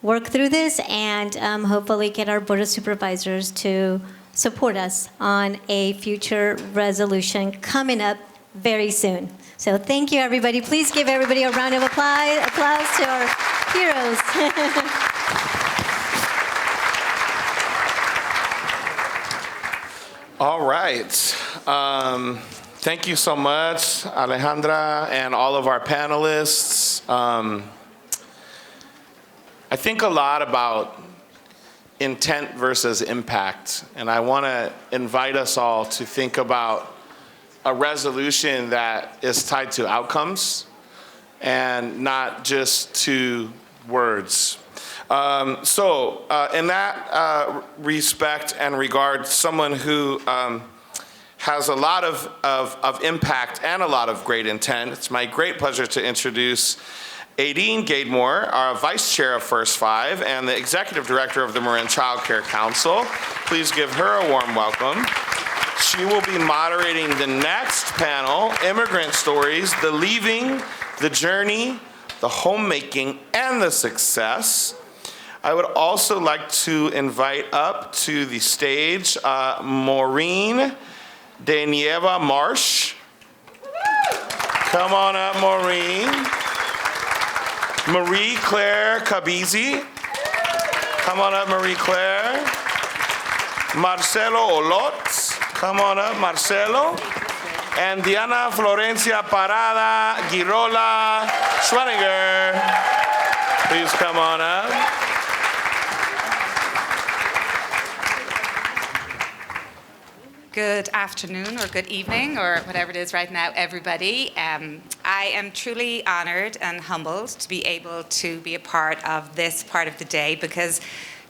work through this and hopefully get our Board of Supervisors to support us on a future resolution coming up very soon. So thank you, everybody. Please give everybody a round of applause to our heroes. All right. Thank you so much, Alejandra, and all of our panelists. I think a lot about intent versus impact, and I want to invite us all to think about a resolution that is tied to outcomes and not just to words. In that respect and regard, someone who has a lot of impact and a lot of great intent, it's my great pleasure to introduce Aideen Gademore, our Vice Chair of First Five and the Executive Director of the Marin Child Care Council. Please give her a warm welcome. She will be moderating the next panel, Immigrant Stories, the Leaving, the Journey, the Homemaking, and the Success. I would also like to invite up to the stage Maureen De Nieva Marsh. Come on up, Maureen. Marie Claire Cabizi. Come on up, Marie Claire. Marcelo Olot. Come on up, Marcelo. And Diana Florencia Parada Girola Schwenninger. Please come on up. Good afternoon or good evening or whatever it is right now, everybody. I am truly honored and humbled to be able to be a part of this part of the day, because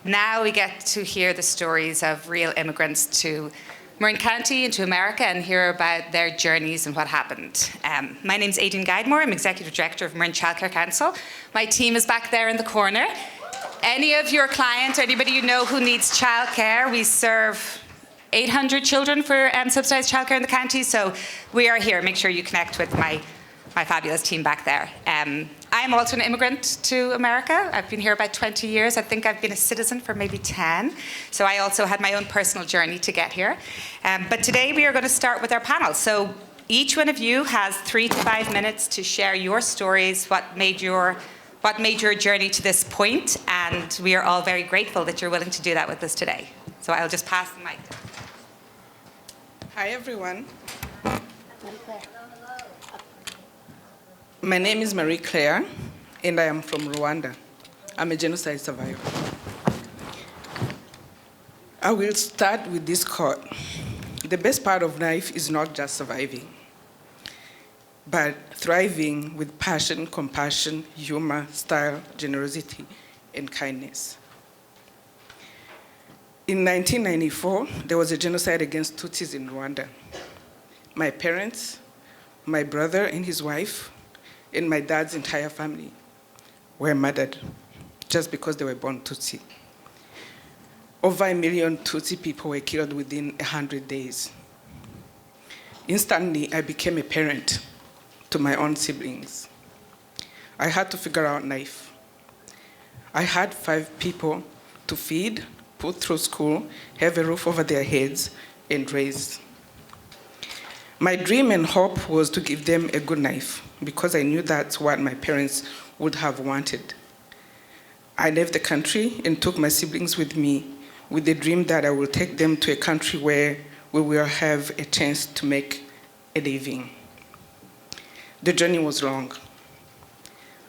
now we get to hear the stories of real immigrants to Marin County and to America and hear about their journeys and what happened. My name's Aideen Gademore. I'm Executive Director of Marin Child Care Council. My team is back there in the corner. Any of your clients, or anybody you know who needs childcare, we serve 800 children for subsidized childcare in the county, so we are here. Make sure you connect with my fabulous team back there. I'm also an immigrant to America. I've been here about 20 years. I think I've been a citizen for maybe 10. So I also had my own personal journey to get here. But today we are going to start with our panel. So each one of you has 3 to 5 minutes to share your stories, what made your journey to this point, and we are all very grateful that you're willing to do that with us today. So I'll just pass the mic. Hi, everyone. My name is Marie Claire, and I am from Rwanda. I'm a genocide survivor. I will start with this quote. The best part of life is not just surviving, but thriving with passion, compassion, humor, style, generosity, and kindness. In 1994, there was a genocide against Tutsis in Rwanda. My parents, my brother and his wife, and my dad's entire family were murdered just because they were born Tutsi. Over 1 million Tutsi people were killed within 100 days. Instantly, I became a parent to my own siblings. I had to figure out life. I had 5 people to feed, put through school, have a roof over their heads, and raise. My dream and hope was to give them a good life, because I knew that's what my parents would have wanted. I left the country and took my siblings with me, with the dream that I will take them to a country where we will have a chance to make a living. The journey was long.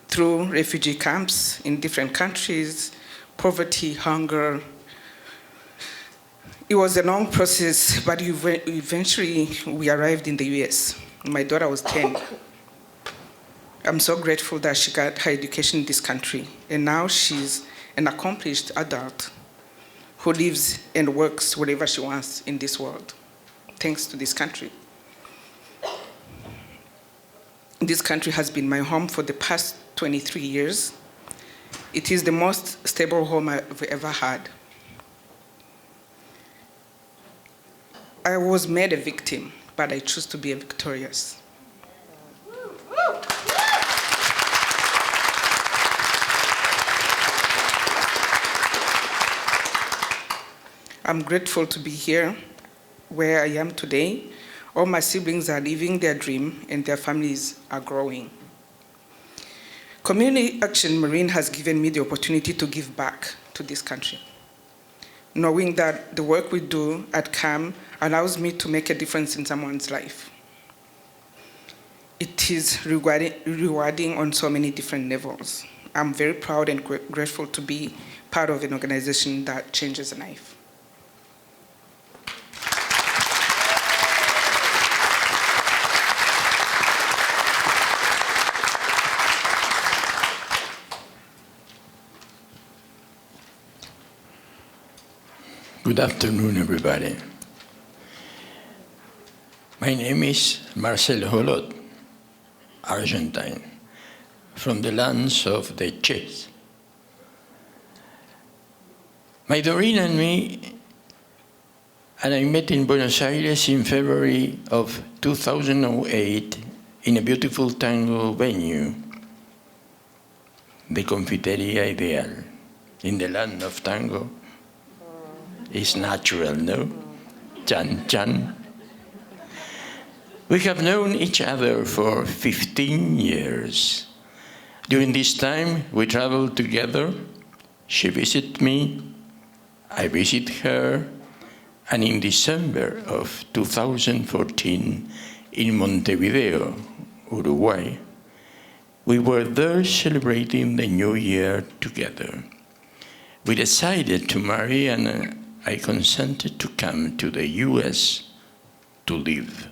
Through refugee camps in different countries, poverty, hunger. It was a long process, but eventually we arrived in the US. My daughter was 10. I'm so grateful that she got her education in this country, and now she's an accomplished adult who lives and works wherever she wants in this world, thanks to this country. This country has been my home for the past 23 years. It is the most stable home I've ever had. I was made a victim, but I choose to be a victorious. I'm grateful to be here where I am today. All my siblings are living their dream and their families are growing. Community Action Marin has given me the opportunity to give back to this country, knowing that the work we do at CAM allows me to make a difference in someone's life. It is rewarding on so many different levels. I'm very proud and grateful to be part of an organization that changes a life. Good afternoon, everybody. My name is Marcelo Holot, Argentine, from the lands of the Ches. My Doreen and me, and I met in Buenos Aires in February of 2008 in a beautiful tango venue, the Confiteria Ideal, in the land of tango. It's natural, no? Chan Chan. We have known each other for 15 years. During this time, we traveled together. She visited me, I visit her, and in December of 2014, in Montevideo, Uruguay, we were there celebrating the New Year together. We decided to marry, and I consented to come to the US to live.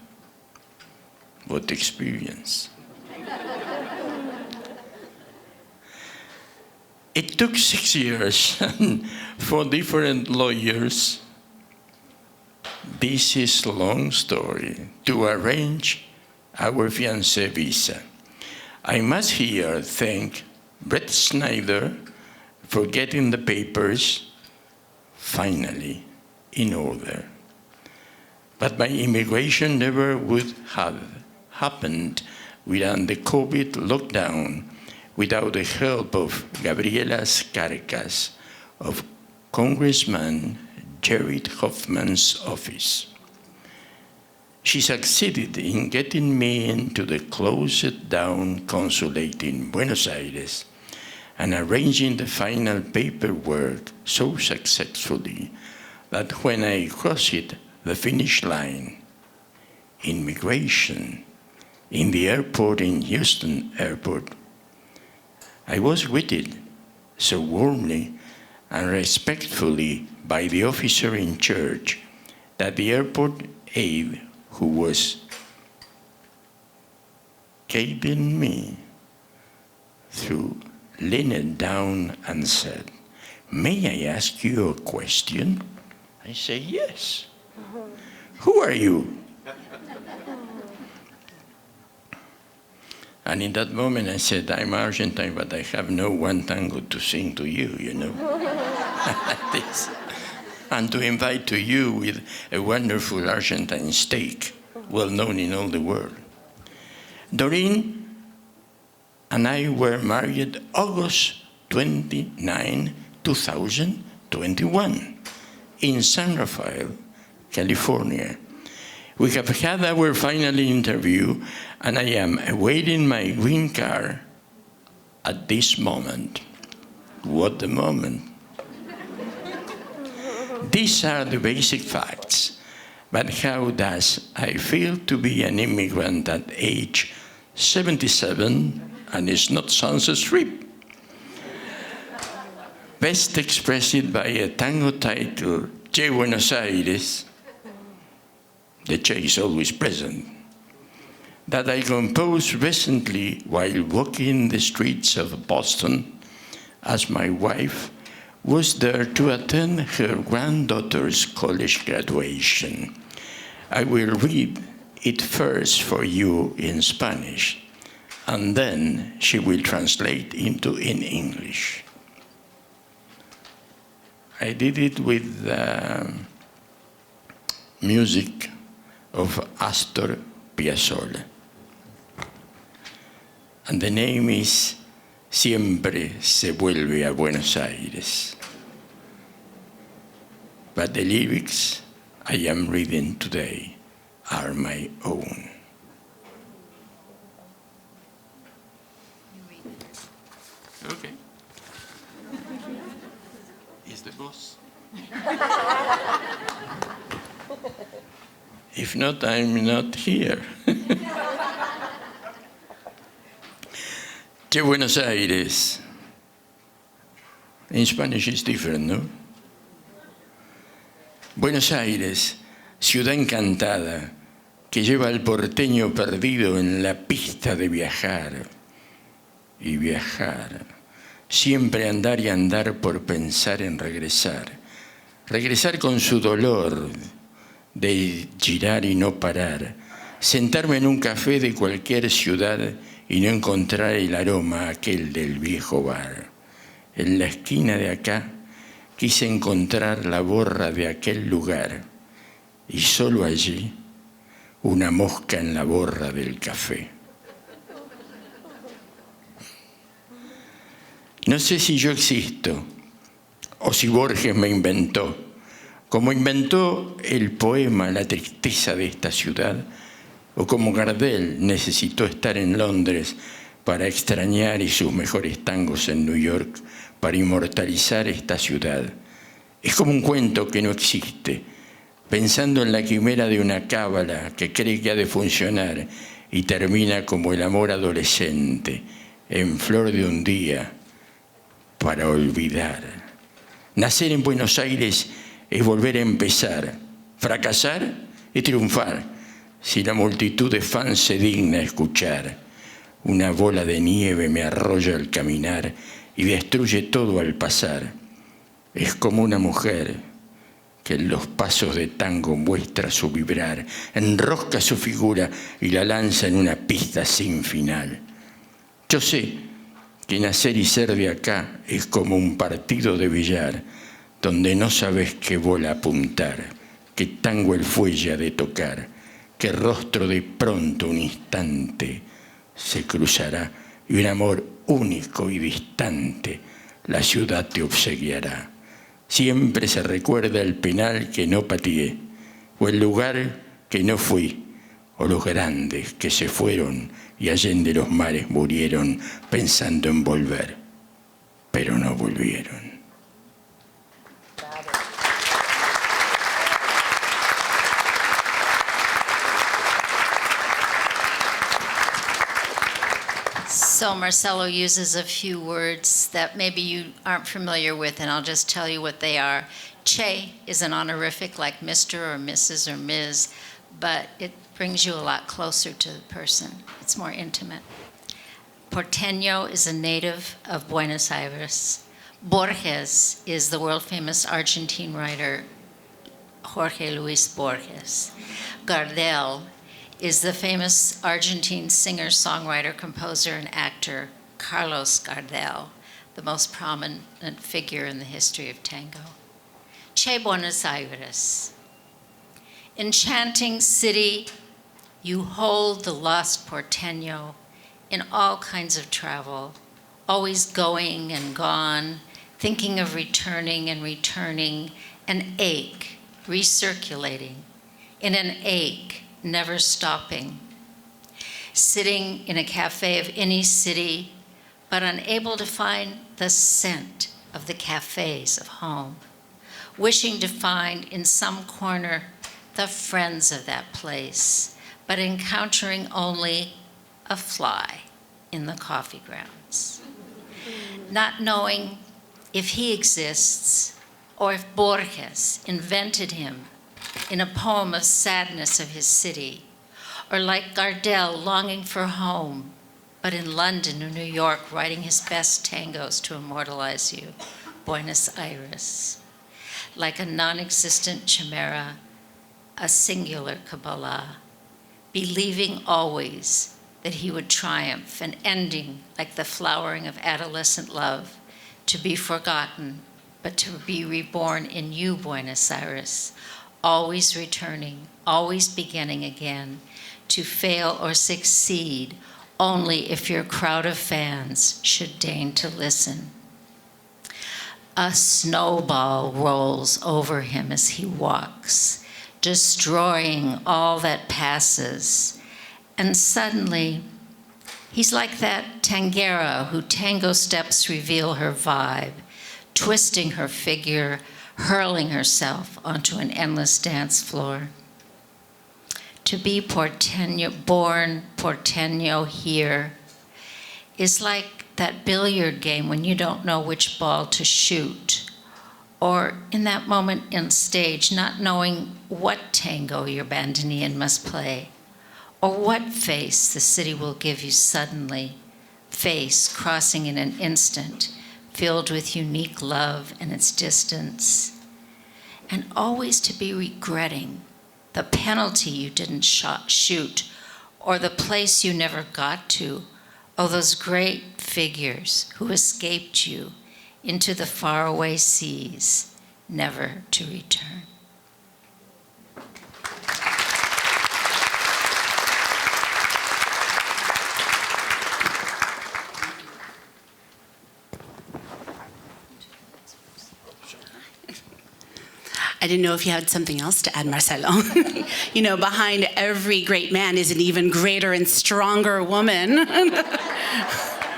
What experience. It took 6 years and 4 different lawyers. This is a long story to arrange our fiancé visa. I must here thank Brett Snyder for getting the papers finally in order. But my immigration never would have happened without the COVID lockdown, without the help of Gabriela Scarcas of Congressman Jared Hoffman's office. She succeeded in getting me into the closed-down consulate in Buenos Aires and arranging the final paperwork so successfully that when I crossed the finish line, immigration, in the airport in Houston Airport, I was greeted so warmly and respectfully by the officer in charge that the airport aide who was guiding me through leaned down and said, "May I ask you a question?" I said, "Yes." "Who are you?" And in that moment I said, "I'm Argentine, but I have no one tango to sing to you, you know." This. And to invite to you with a wonderful Argentine steak, well known in all the world. Doreen and I were married August 29, 2021 in San Rafael, California. We have had our final interview, and I am awaiting my green card at this moment. What a moment. These are the basic facts, but how does I feel to be an immigrant at age 77 and it's not Sunset Strip? Best expressed by a tango title, Che Buenos Aires, the Che is always present, that I composed recently while walking the streets of Boston as my wife was there to attend her granddaughter's college graduation. I will read it first for you in Spanish, and then she will translate in English. I did it with music of Astor Piazzolla. And the name is Siempre se vuelve a Buenos Aires. but the lyrics I am reading today are my own. Okay. Is the boss? If not, I'm not here. Che Buenos Aires. In Spanish it's different, no? Buenos Aires, ciudad encantada, que lleva al porteño perdido en la pista de viajar. Y viajar. Siempre andar y andar por pensar en regresar. Regresar con su dolor de girar y no parar. Sentarme en un café de cualquier ciudad y no encontrar el aroma aquel del viejo bar. En la esquina de acá quise encontrar la borra de aquel lugar y solo allí una mosca en la borra del café. No sé si yo existo o si Borges me inventó, como inventó el poema La tristeza de esta ciudad, o como Gardel necesitó estar en Londres para extrañar y sus mejores tangos en New York para inmortalizar esta ciudad. Es como un cuento que no existe, pensando en la quimera de una cábala que cree que ha de funcionar y termina como el amor adolescente, en flor de un día, para olvidar. Nacer en Buenos Aires es volver a empezar, fracasar y triunfar, si la multitud de fans se digna escuchar. Una bola de nieve me arrolla al caminar y destruye todo al pasar. Es como una mujer que en los pasos de tango muestra su vibrar, enrosca su figura y la lanza en una pista sin final. Yo sé que nacer y ser de acá es como un partido de billar, donde no sabes qué bola apuntar, qué tango el fuelle ha de tocar, qué rostro de pronto un instante se cruzará y un amor único y distante la ciudad te obsequiará. Siempre se recuerda el penal que no pateé, o el lugar que no fui, o los grandes que se fueron y allende los mares murieron pensando en volver, pero no volvieron. So Marcelo uses a few words that maybe you aren't familiar with, and I'll just tell you what they are. Che is an honorific like Mr. or Mrs. or Ms., but it brings you a lot closer to the person. It's more intimate. Porteño is a native of Buenos Aires. Borges is the world-famous Argentine writer Jorge Luis Borges. Gardel is the famous Argentine singer, songwriter, composer, and actor Carlos Gardel, the most prominent figure in the history of tango. Che Buenos Aires. Enchanting city, you hold the lost porteño in all kinds of travel, always going and gone, thinking of returning and returning, an ache, recirculating, in an ache, never stopping. Sitting in a cafe of any city, but unable to find the scent of the cafes of home. Wishing to find in some corner the friends of that place, but encountering only a fly in the coffee grounds. Not knowing if he exists or if Borges invented him in a poem of sadness of his city, or like Gardel longing for home, but in London or New York writing his best tangos to immortalize you, Buenos Aires. Like a non-existent chimera, a singular Kabbalah, believing always that he would triumph, and ending like the flowering of adolescent love, to be forgotten, but to be reborn in you, Buenos Aires, always returning, always beginning again, to fail or succeed only if your crowd of fans should deign to listen. A snowball rolls over him as he walks, destroying all that passes. And suddenly, he's like that tangera who tango steps reveal her vibe, twisting her figure, hurling herself onto an endless dance floor. To be born porteño here is like that billiard game when you don't know which ball to shoot, or in that moment on stage, not knowing what tango your bandoneon must play, or what face the city will give you suddenly, face crossing in an instant, filled with unique love and its distance, and always to be regretting the penalty you didn't shoot, or the place you never got to, or those great figures who escaped you into the faraway seas, never to return. I didn't know if you had something else to add, Marcelo. You know, behind every great man is an even greater and stronger woman.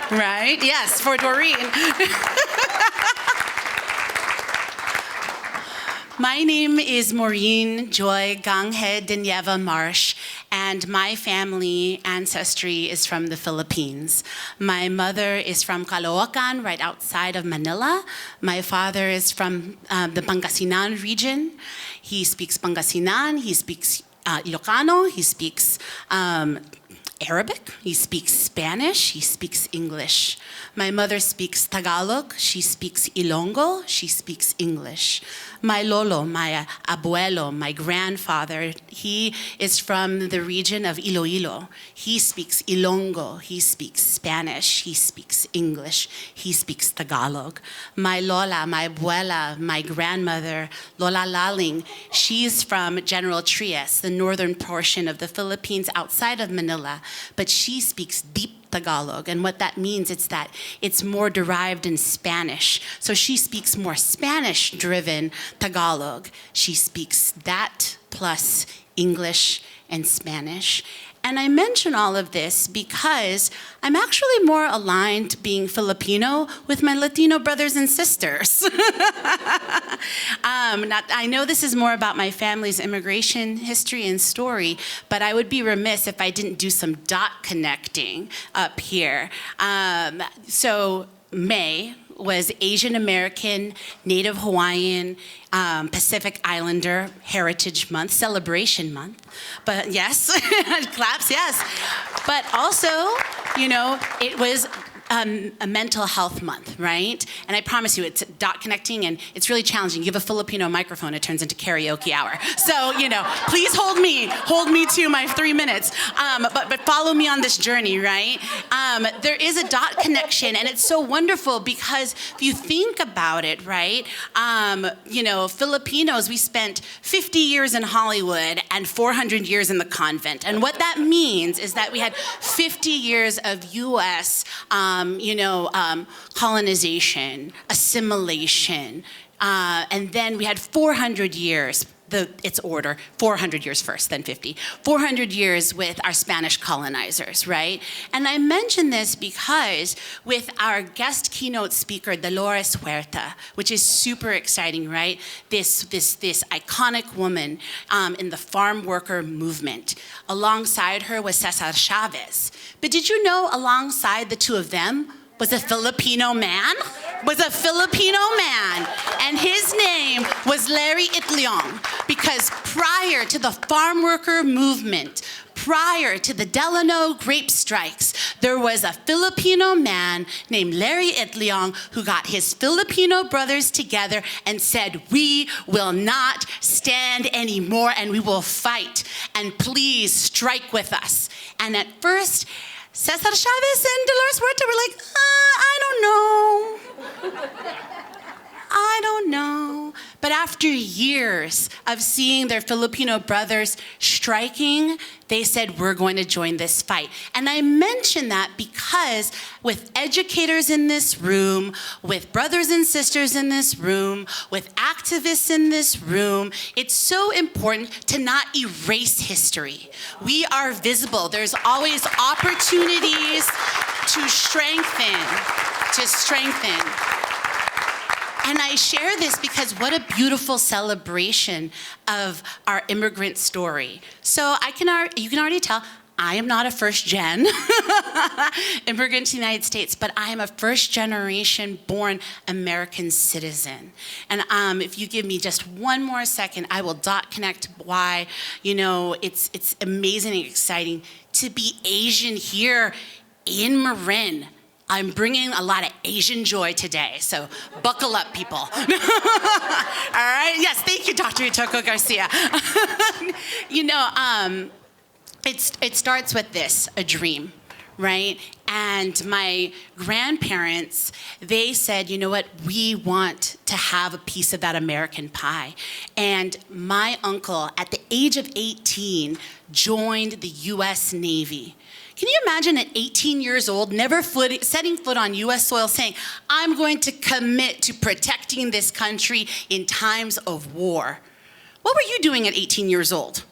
Right? Yes, for Doreen. My name is Marin Joy Ganghe Dinyeva Marsh, and my family ancestry is from the Philippines. My mother is from Caloocan, right outside of Manila. My father is from the Pangasinan region. He speaks Pangasinan, he speaks Ilocano, he speaks Arabic, he speaks Spanish, he speaks English. My mother speaks Tagalog, she speaks Ilonggo, she speaks English. My lolo, my abuelo, my grandfather, he is from the region of Iloilo. He speaks Ilonggo, he speaks Spanish, he speaks English, he speaks Tagalog. My lola, my abuela, my grandmother, Lola Laling, she's from General Trias, the northern portion of the Philippines outside of Manila, but she speaks deep Tagalog, and what that means is that it's more derived in Spanish. So she speaks more Spanish-driven Tagalog. She speaks that plus English and Spanish. And I mention all of this because I'm actually more aligned being Filipino with my Latino brothers and sisters. I know this is more about my family's immigration history and story, but I would be remiss if I didn't do some dot connecting up here. So May was Asian American, Native Hawaiian, Pacific Islander Heritage Month, Celebration Month. But yes, claps, yes. But also, you know, it was a mental health month, right? And I promise you, it's dot connecting, and it's really challenging. You give a Filipino microphone, it turns into karaoke hour. So, you know, please hold me to my 3 minutes. But follow me on this journey, right? There is a dot connection, and it's so wonderful because if you think about it, right? You know, Filipinos, we spent 50 years in Hollywood and 400 years in the convent. And what that means is that we had 50 years of U.S. Colonization, assimilation, and then we had 400 years, its order, 400 years first, then 50, 400 years with our Spanish colonizers, right? And I mention this because with our guest keynote speaker, Dolores Huerta, which is super exciting, right? This iconic woman in the farm worker movement. Alongside her was Cesar Chavez. But did you know alongside the two of them was a Filipino man? And his name was Larry Itliong, because prior to the farm worker movement, prior to the Delano grape strikes, there was a Filipino man named Larry Itliong who got his Filipino brothers together and said, we will not stand anymore and we will fight, and please strike with us. And at first, Cesar Chavez and Dolores Huerta were like, I don't know. But after years of seeing their Filipino brothers striking, they said, we're going to join this fight. And I mention that because with educators in this room, with brothers and sisters in this room, with activists in this room, it's so important to not erase history. We are visible. There's always opportunities to strengthen. And I share this because what a beautiful celebration of our immigrant story. So you can already tell I am not a first gen immigrant to the United States, but I am a first generation born American citizen. And if you give me just one more second, I will dot connect why, it's amazing and exciting to be Asian here in Marin. I'm bringing a lot of Asian joy today, so buckle up, people. All right? Yes, thank you, Dr. Itoko Garcia. It starts with this, a dream, right? And my grandparents, they said, you know what, we want to have a piece of that American pie. And my uncle, at the age of 18, joined the US Navy. Can you imagine at 18 years old, never setting foot on US soil, saying, I'm going to commit to protecting this country in times of war? What were you doing at 18 years old?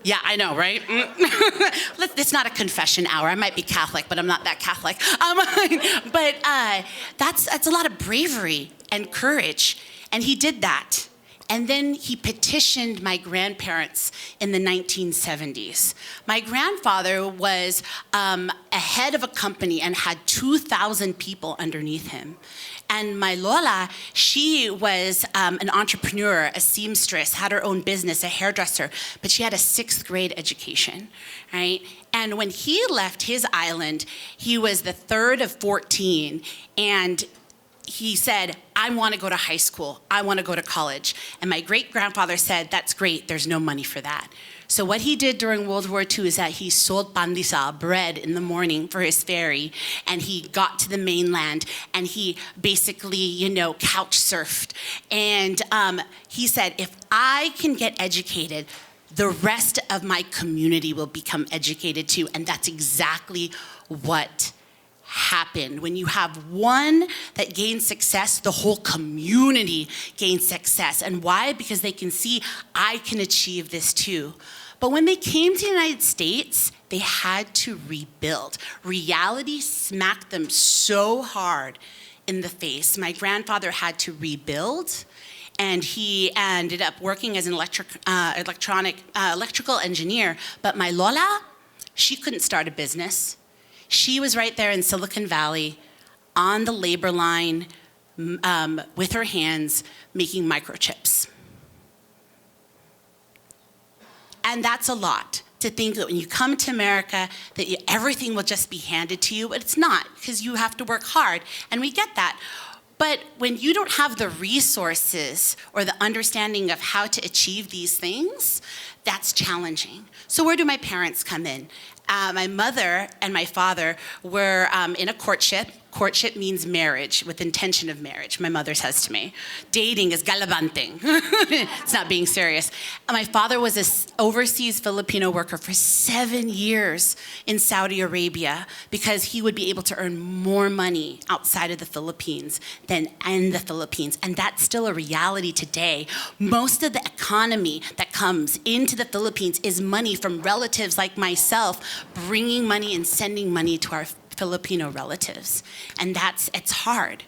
Yeah, I know, right? It's not a confession hour. I might be Catholic, but I'm not that Catholic. But that's a lot of bravery and courage. And he did that. And then he petitioned my grandparents in the 1970s. My grandfather was a head of a company and had 2,000 people underneath him. And my Lola, she was an entrepreneur, a seamstress, had her own business, a hairdresser, but she had a 6th grade education, right? And when he left his island, he was the 3rd of 14, and he said, I want to go to high school. I want to go to college. And my great-grandfather said, that's great, there's no money for that. So what he did during World War II is that he sold pandesal, bread, in the morning for his ferry, and he got to the mainland, and he basically, couch surfed. And he said, if I can get educated, the rest of my community will become educated too. And that's exactly what happened. When you have one that gains success, the whole community gains success. And why? Because they can see, I can achieve this too. But when they came to the United States, they had to rebuild. Reality smacked them so hard in the face. My grandfather had to rebuild, and he ended up working as an electrical engineer. But my Lola, she couldn't start a business. She was right there in Silicon Valley on the labor line with her hands making microchips. And that's a lot, to think that when you come to America that everything will just be handed to you, but it's not, because you have to work hard, and we get that. But when you don't have the resources or the understanding of how to achieve these things, that's challenging. So where do my parents come in? My mother and my father were in a courtship. Courtship means marriage, with intention of marriage, my mother says to me. Dating is galabanting. It's not being serious. My father was an overseas Filipino worker for 7 years in Saudi Arabia because he would be able to earn more money outside of the Philippines than in the Philippines. And that's still a reality today. Most of the economy that comes into the Philippines is money from relatives like myself bringing money and sending money to our Filipino relatives, and it's hard.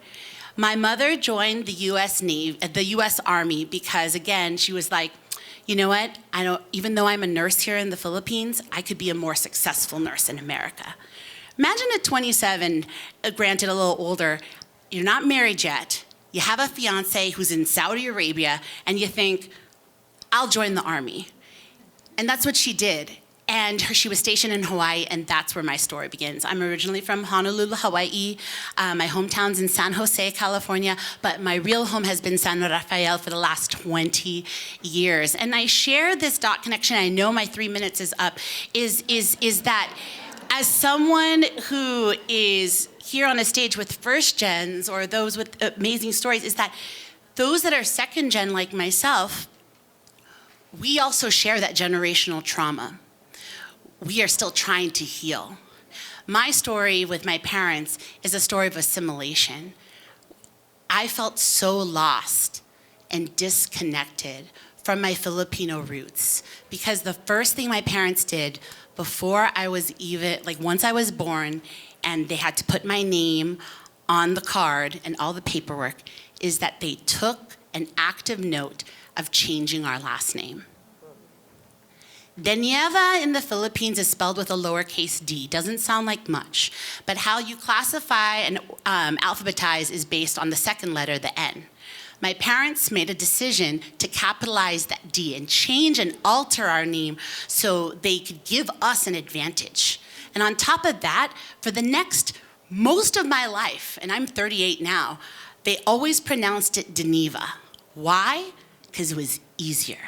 My mother joined the U.S. Navy, the U.S. Army, because again, she was like, you know what? Even though I'm a nurse here in the Philippines, I could be a more successful nurse in America. Imagine at 27, granted a little older, you're not married yet, you have a fiance who's in Saudi Arabia, and you think, I'll join the Army. And that's what she did. And she was stationed in Hawaii, and that's where my story begins. I'm originally from Honolulu, Hawaii. My hometown's in San Jose, California, but my real home has been San Rafael for the last 20 years. And I share this dot connection, I know my 3 minutes is up, is that as someone who is here on a stage with first gens or those with amazing stories, is that those that are second gen like myself, we also share that generational trauma. We are still trying to heal. My story with my parents is a story of assimilation. I felt so lost and disconnected from my Filipino roots because the first thing my parents did before I was even, like once I was born and they had to put my name on the card and all the paperwork, is that they took an active note of changing our last name. De Nieva in the Philippines is spelled with a lowercase d. Doesn't sound like much, but how you classify and alphabetize is based on the second letter, the N. My parents made a decision to capitalize that D and change and alter our name so they could give us an advantage. And on top of that, for the next most of my life, and I'm 38 now, they always pronounced it Deneva. Why? Because it was easier.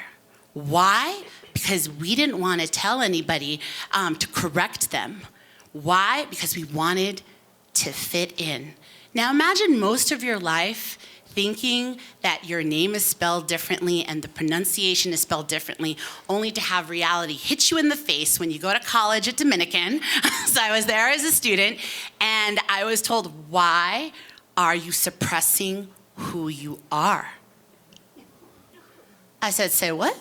Why? Because we didn't want to tell anybody to correct them. Why? Because we wanted to fit in. Now imagine most of your life thinking that your name is spelled differently and the pronunciation is spelled differently, only to have reality hit you in the face when you go to college at Dominican. So I was there as a student, and I was told, why are you suppressing who you are? I said, say what?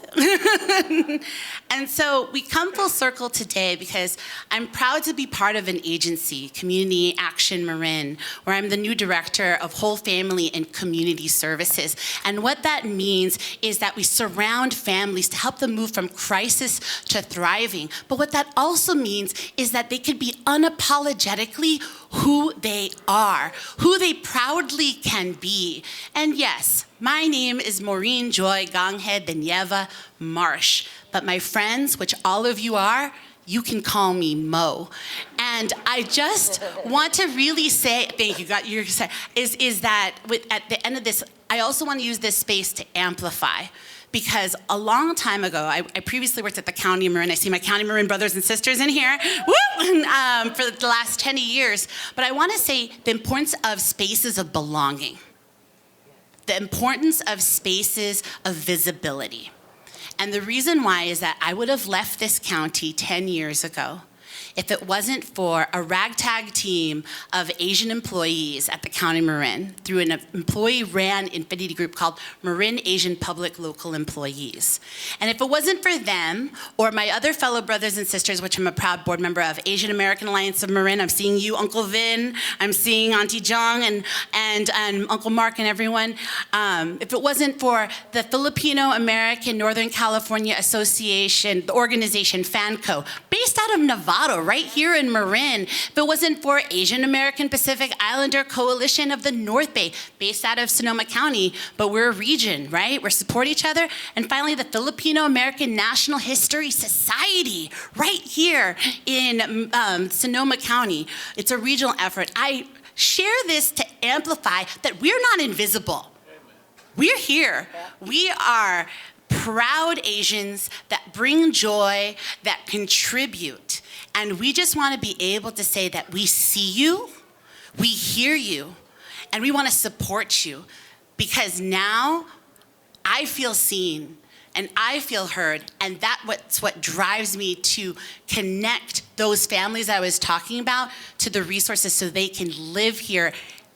And so we come full circle today because I'm proud to be part of an agency, Community Action Marin, where I'm the new director of whole family and community services. And what that means is that we surround families to help them move from crisis to thriving. But what that also means is that they could be unapologetically who they are, who they proudly can be. And yes, my name is Marin Joy Ganghe de Nieva Marsh, but my friends, which all of you are, you can call me Mo. And I just want to really say, thank you, is that at the end of this, I also want to use this space to amplify. Because a long time ago, I previously worked at the County of Marin. I see my County Marin brothers and sisters in here, woo! For the last 10 years. But I want to say the importance of spaces of belonging. The importance of spaces of visibility. And the reason why is that I would have left this county 10 years ago if it wasn't for a ragtag team of Asian employees at the County Marin through an employee-ran infinity group called Marin Asian Public Local Employees. And if it wasn't for them or my other fellow brothers and sisters, which I'm a proud board member of, Asian American Alliance of Marin, I'm seeing you, Uncle Vin, I'm seeing Auntie Jong and Uncle Mark and everyone. If it wasn't for the Filipino American Northern California Association, the organization FANCO, based out of Novato, right here in Marin, if it wasn't for Asian American Pacific Islander Coalition of the North Bay, based out of Sonoma County, but we're a region, right? We support each other. And finally, the Filipino American National History Society, right here in Sonoma County. It's a regional effort. I share this to amplify that we're not invisible. We're here. We are proud Asians that bring joy, that contribute. And we just want to be able to say that we see you, we hear you, and we want to support you. Because now I feel seen and I feel heard, and that's what drives me to connect those families I was talking about to the resources so they can live here,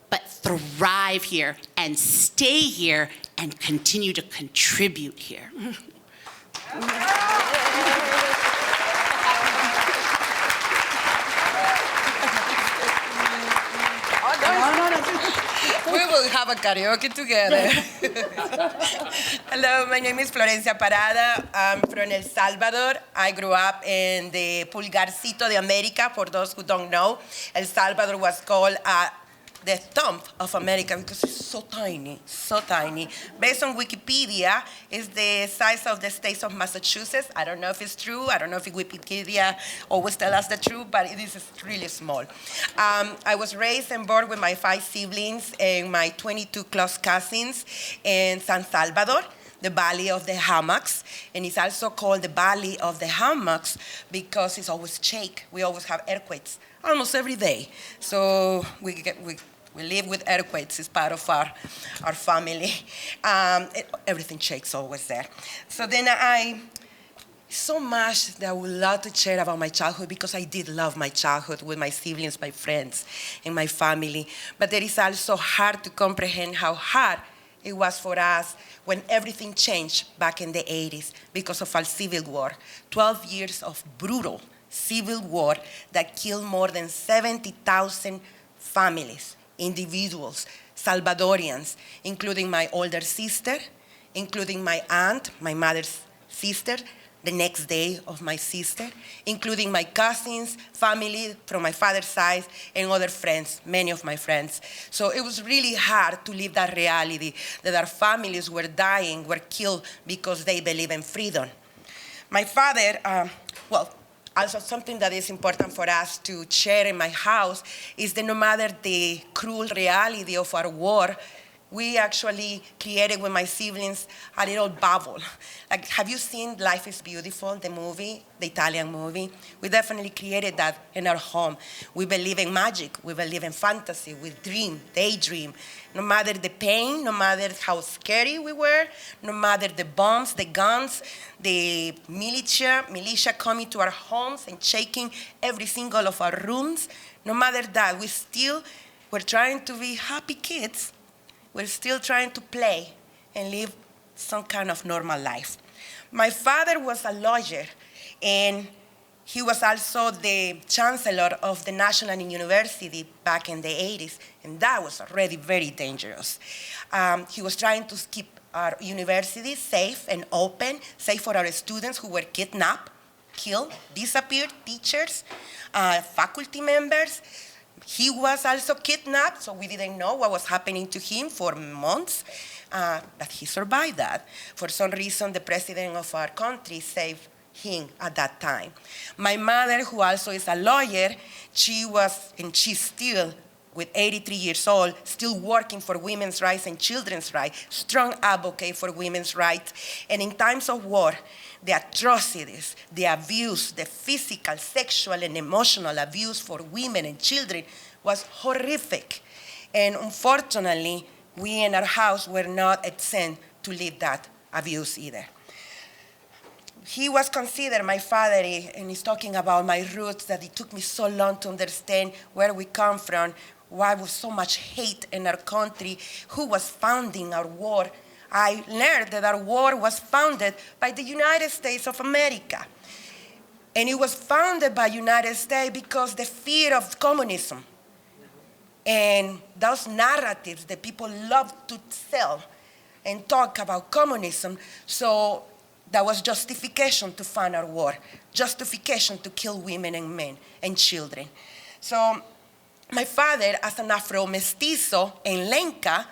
but thrive here and stay here and continue to contribute here. We will have a karaoke together. Hello, my name is Florencia Parada. I'm from El Salvador. I grew up in the Pulgarcito de America. For those who don't know, El Salvador was called the thumb of America because it's so tiny, so tiny. Based on Wikipedia, it's the size of the state of Massachusetts. I don't know if it's true. I don't know if Wikipedia always tells us the truth, but it is really small. I was raised and born with my 5 siblings and my 22 close cousins in San Salvador, the Valley of the Hammocks. And it's also called the Valley of the Hammocks because it's always shake. We always have earthquakes almost every day. So we We live with earthquakes. It's part of our family. Everything shakes always there. So then so much that I would love to share about my childhood, because I did love my childhood with my siblings, my friends, and my family. But there is also hard to comprehend how hard it was for us when everything changed back in the 80s because of our civil war. 12 years of brutal civil war that killed more than 70,000 families, individuals, Salvadorians, including my older sister, including my aunt, my mother's sister, the next day of my sister, including my cousins, family from my father's side, and other friends, many of my friends. So it was really hard to live that reality, that our families were dying, were killed because they believe in freedom. My father, also something that is important for us to share in my house is that no matter the cruel reality of our war, we actually created with my siblings a little bubble. Like, have you seen Life is Beautiful, the movie, the Italian movie? We definitely created that in our home. We believe in magic, we believe in fantasy, we dream, daydream. No matter the pain, no matter how scary we were, no matter the bombs, the guns, the militia coming to our homes and shaking every single of our rooms, no matter that, we still were trying to be happy kids. We're still trying to play and live some kind of normal life. My father was a lawyer, and he was also the chancellor of the National University back in the 80s, and that was already very dangerous. He was trying to keep our university safe and open, safe for our students who were kidnapped, killed, disappeared, teachers, faculty members. He was also kidnapped, so we didn't know what was happening to him for months, but he survived that. For some reason, the president of our country saved him at that time. My mother, who also is a lawyer, she was, and she's still, with 83 years old, still working for women's rights and children's rights, strong advocate for women's rights. And in times of war, the atrocities, the abuse, the physical, sexual, and emotional abuse for women and children was horrific. And unfortunately, we in our house were not exempt to live that abuse either. He was considered my father, and he's talking about my roots, that it took me so long to understand where we come from, why was so much hate in our country, who was founding our war. I learned that our war was founded by the United States of America. And it was founded by United States because the fear of communism and those narratives that people love to sell and talk about communism. So that was justification to fund our war, justification to kill women and men and children. So my father, as an Afro-mestizo in Lenca,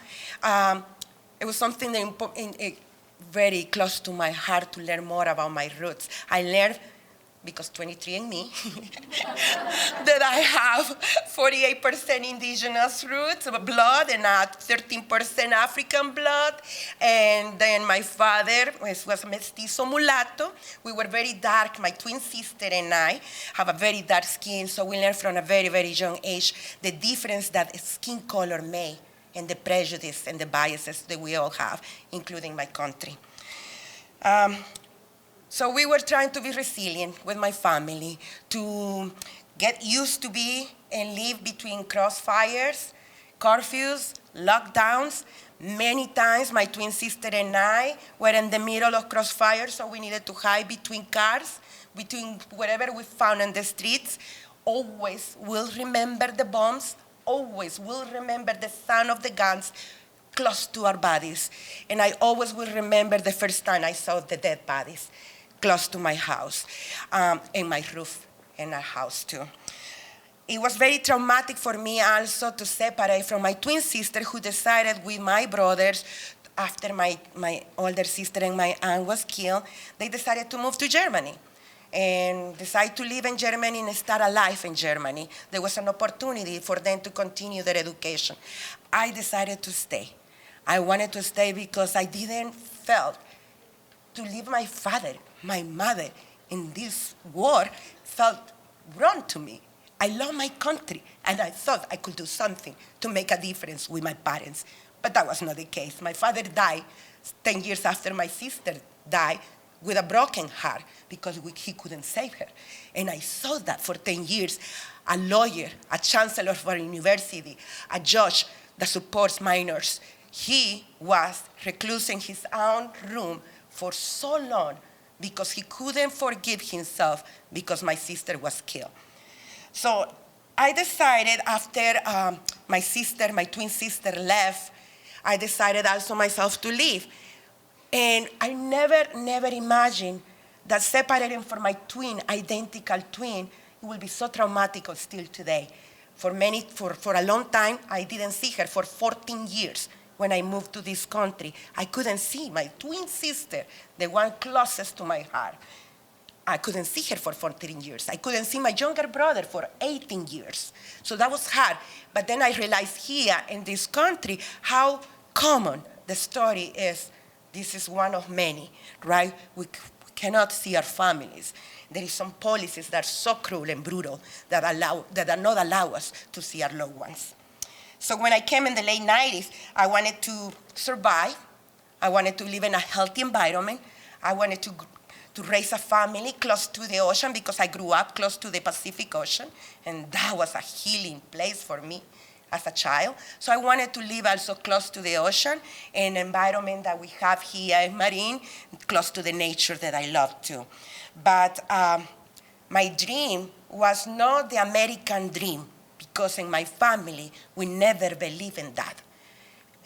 it was something that very close to my heart to learn more about my roots. I learned, because 23andMe, that I have 48% indigenous roots, blood, and 13% African blood. And then my father was mestizo mulatto. We were very dark. My twin sister and I have a very dark skin, so we learned from a very, very young age the difference that skin color made, and the prejudice and the biases that we all have, including my country. So we were trying to be resilient with my family, to get used to be and live between crossfires, curfews, lockdowns. Many times my twin sister and I were in the middle of crossfires, so we needed to hide between cars, between whatever we found on the streets. Always will remember the bombs, always will remember the sound of the guns close to our bodies. And I always will remember the first time I saw the dead bodies close to my house, and my roof in our house too. It was very traumatic for me also to separate from my twin sister, who decided with my brothers, after my older sister and my aunt was killed, they decided to move to Germany and decided to live in Germany and start a life in Germany. There was an opportunity for them to continue their education. I decided to stay. I wanted to stay because I didn't feel to leave my father, my mother in this war felt wrong to me. I love my country, and I thought I could do something to make a difference with my parents. But that was not the case. My father died 10 years after my sister died with a broken heart because he couldn't save her. And I saw that for 10 years. A lawyer, a chancellor for a university, a judge that supports minors. He was recluse in his own room for so long because he couldn't forgive himself because my sister was killed. So I decided after my twin sister left, I decided also myself to leave. And I never imagined that separating from my identical twin, it will be so traumatic still today. For a long time, I didn't see her for 14 years. When I moved to this country, I couldn't see my twin sister, the one closest to my heart. I couldn't see her for 14 years. I couldn't see my younger brother for 18 years. So that was hard. But then I realized here in this country how common the story is. This is one of many, right? We cannot see our families. There is some policies that are so cruel and brutal that not allow us to see our loved ones. So when I came in the late 90s, I wanted to survive. I wanted to live in a healthy environment. I wanted to raise a family close to the ocean because I grew up close to the Pacific Ocean, and that was a healing place for me as a child. So I wanted to live also close to the ocean, an environment that we have here in Marin, close to the nature that I love too. But my dream was not the American dream, because in my family, we never believed in that.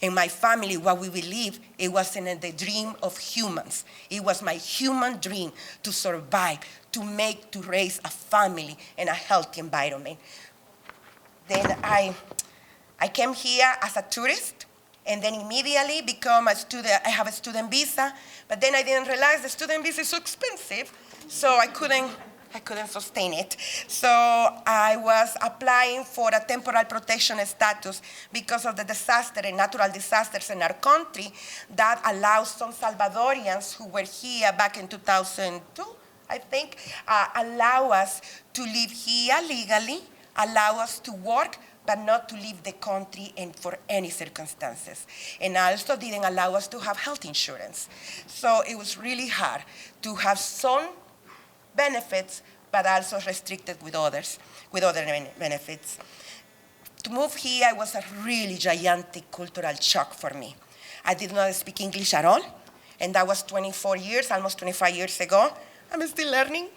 In my family, what we believed, it wasn't in the dream of humans. It was my human dream to survive, to raise a family in a healthy environment. Then I came here as a tourist, and then immediately become a student. I have a student visa, but then I didn't realize the student visa is so expensive, so I couldn't sustain it. So I was applying for a temporal protection status because of the disaster and natural disasters in our country that allows some Salvadorians who were here back in 2002, I think, allow us to live here legally, allow us to work, but not to leave the country and for any circumstances. And also didn't allow us to have health insurance. So it was really hard to have some benefits, but also restricted with other benefits. To move here was a really gigantic cultural shock for me. I did not speak English at all, and that was 24 years, almost 25 years ago. I'm still learning,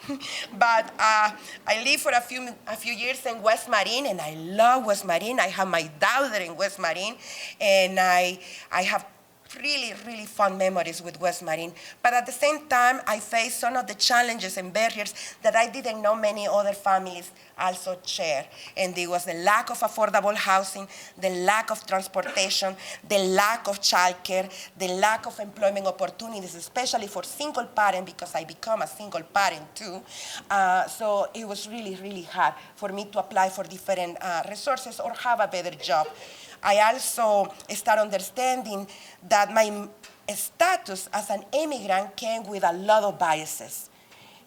but I lived for a few years in West Marin, and I love West Marin. I have my daughter in West Marin, and I have really, really fond memories with West Marin. But at the same time, I faced some of the challenges and barriers that I didn't know many other families also share. And there was the lack of affordable housing, the lack of transportation, the lack of childcare, the lack of employment opportunities, especially for single parents, because I become a single parent too. So it was really, really hard for me to apply for different resources or have a better job. I also start understanding that my status as an immigrant came with a lot of biases.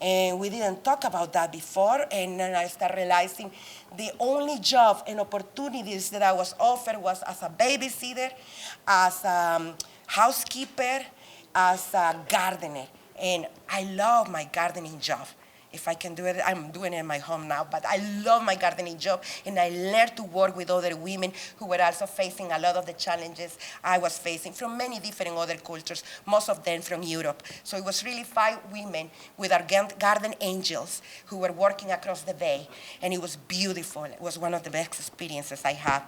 And we didn't talk about that before, and then I started realizing the only job and opportunities that I was offered was as a babysitter, as a housekeeper, as a gardener. And I love my gardening job. If I can do it, I'm doing it in my home now, but I love my gardening job, and I learned to work with other women who were also facing a lot of the challenges I was facing from many different other cultures, most of them from Europe. So it was really 5 women with our garden angels who were working across the bay, and it was beautiful. It was one of the best experiences I had.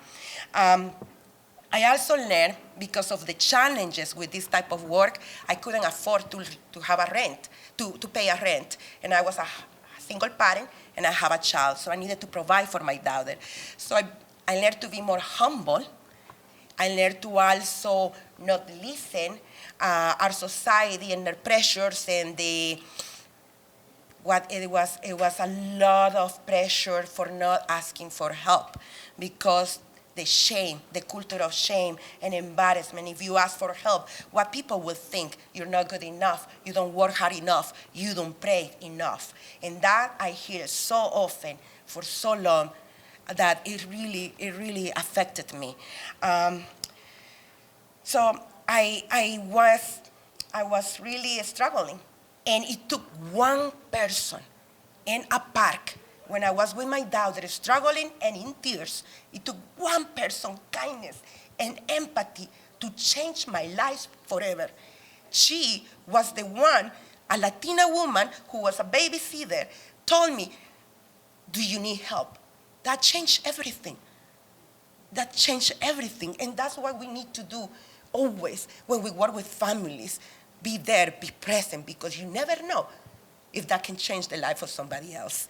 I also learned, because of the challenges with this type of work, I couldn't afford to have a rent, to pay a rent. And I was a single parent, and I have a child, so I needed to provide for my daughter. So I learned to be more humble. I learned to also not listen our society and their pressures and it was a lot of pressure for not asking for help, because the shame, the culture of shame and embarrassment. If you ask for help, what people will think, you're not good enough, you don't work hard enough, you don't pray enough. And that I hear so often for so long that it really affected me. So I was really struggling, and it took one person in a park when I was with my daughter struggling and in tears. It took one person, kindness and empathy, to change my life forever. She was the one, a Latina woman who was a babysitter, told me, "Do you need help?" That changed everything. That changed everything. And that's what we need to do always when we work with families. Be there, be present, because you never know if that can change the life of somebody else.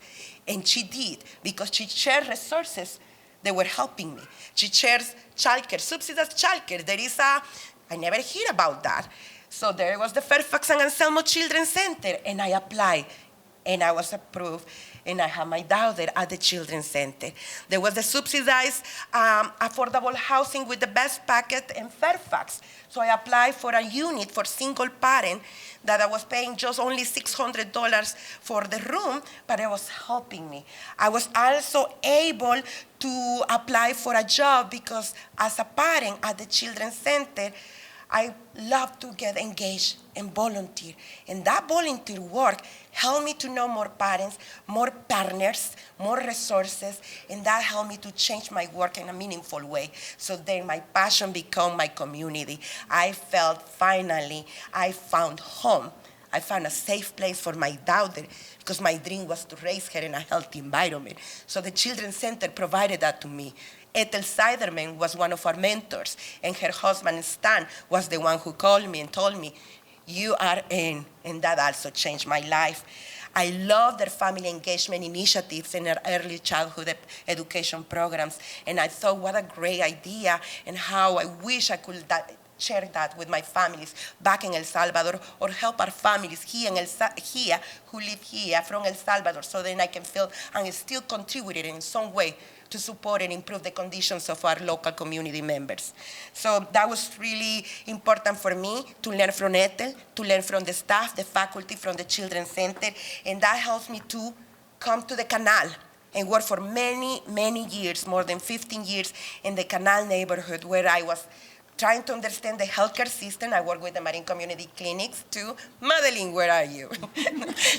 And she did, because she shared resources that were helping me. She shares childcare, subsidized childcare. I never hear about that. So there was the Fairfax and Anselmo Children's Center, and I applied, and I was approved, and I had my daughter at the Children's Center. There was the subsidized affordable housing with the best packet in Fairfax. So I applied for a unit for single parent that I was paying just only $600 for the room, but it was helping me. I was also able to apply for a job because as a parent at the Children's Center, I love to get engaged and volunteer. And that volunteer work helped me to know more parents, more partners, more resources, and that helped me to change my work in a meaningful way. So then my passion became my community. I felt finally I found home. I found a safe place for my daughter because my dream was to raise her in a healthy environment. So the Children's Center provided that to me. Ethel Siderman was one of our mentors, and her husband, Stan, was the one who called me and told me, "You are in," and that also changed my life. I love their family engagement initiatives and their early childhood education programs, and I thought, what a great idea, and how I wish I could share that with my families back in El Salvador, or help our families here who live here from El Salvador, so then I can feel I'm still contributing in some way to support and improve the conditions of our local community members. So that was really important for me to learn from Ethel, to learn from the staff, the faculty, from the Children's Center, and that helps me to come to the Canal and work for many, many years, more than 15 years, in the Canal neighborhood, where I was trying to understand the healthcare system. I work with the Marin Community Clinics too. Madeline, where are you?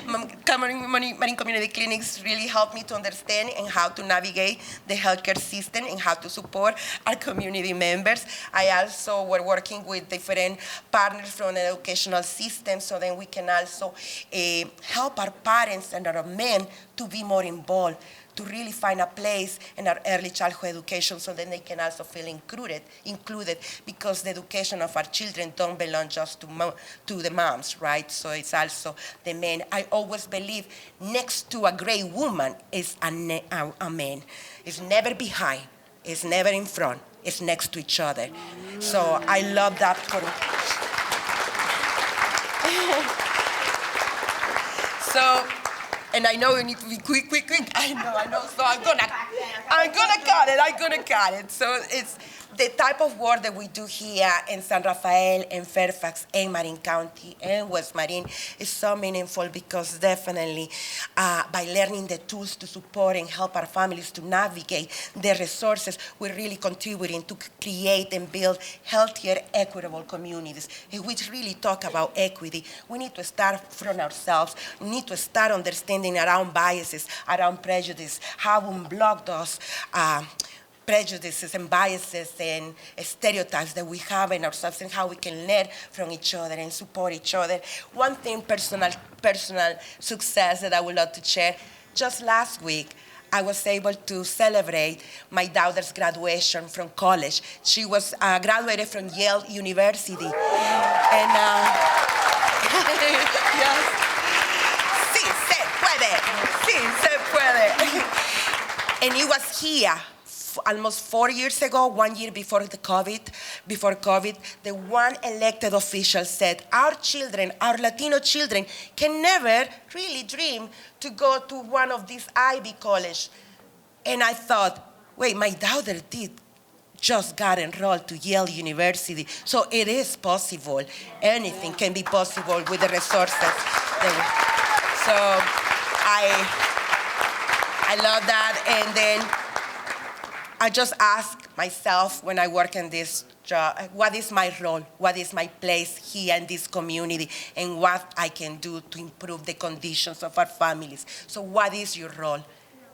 Marin Community Clinics really helped me to understand and how to navigate the healthcare system and how to support our community members. I also were working with different partners from the educational system, so then we can also help our parents and our men to be more involved, to really find a place in our early childhood education, so then they can also feel included, because the education of our children don't belong just to the moms, right? So it's also the men. I always believe next to a great woman is a man. It's never behind, it's never in front, it's next to each other. So I love that for So, and I know we need to be quick. I know. So I'm gonna cut it. So it's the type of work that we do here in San Rafael, and Fairfax, and Marin County, and West Marin is so meaningful, because definitely by learning the tools to support and help our families to navigate the resources, we're really contributing to create and build healthier, equitable communities. If we really talk about equity, we need to start from ourselves. We need to start understanding around biases, around prejudice, how we block those prejudices and biases and stereotypes that we have in ourselves, and how we can learn from each other and support each other. One thing, personal success that I would love to share. Just last week, I was able to celebrate my daughter's graduation from college. She was graduated from Yale University. And yes. Sí se puede. And it was here almost 4 years ago, 1 year before COVID, the one elected official said, our children, our Latino children, can never really dream to go to one of these Ivy colleges. And I thought, wait, my daughter just got enrolled to Yale University, so it is possible. Anything can be possible with the resources. So I I love that. And then I just ask myself when I work in this job, what is my role? What is my place here in this community? And what I can do to improve the conditions of our families. So what is your role?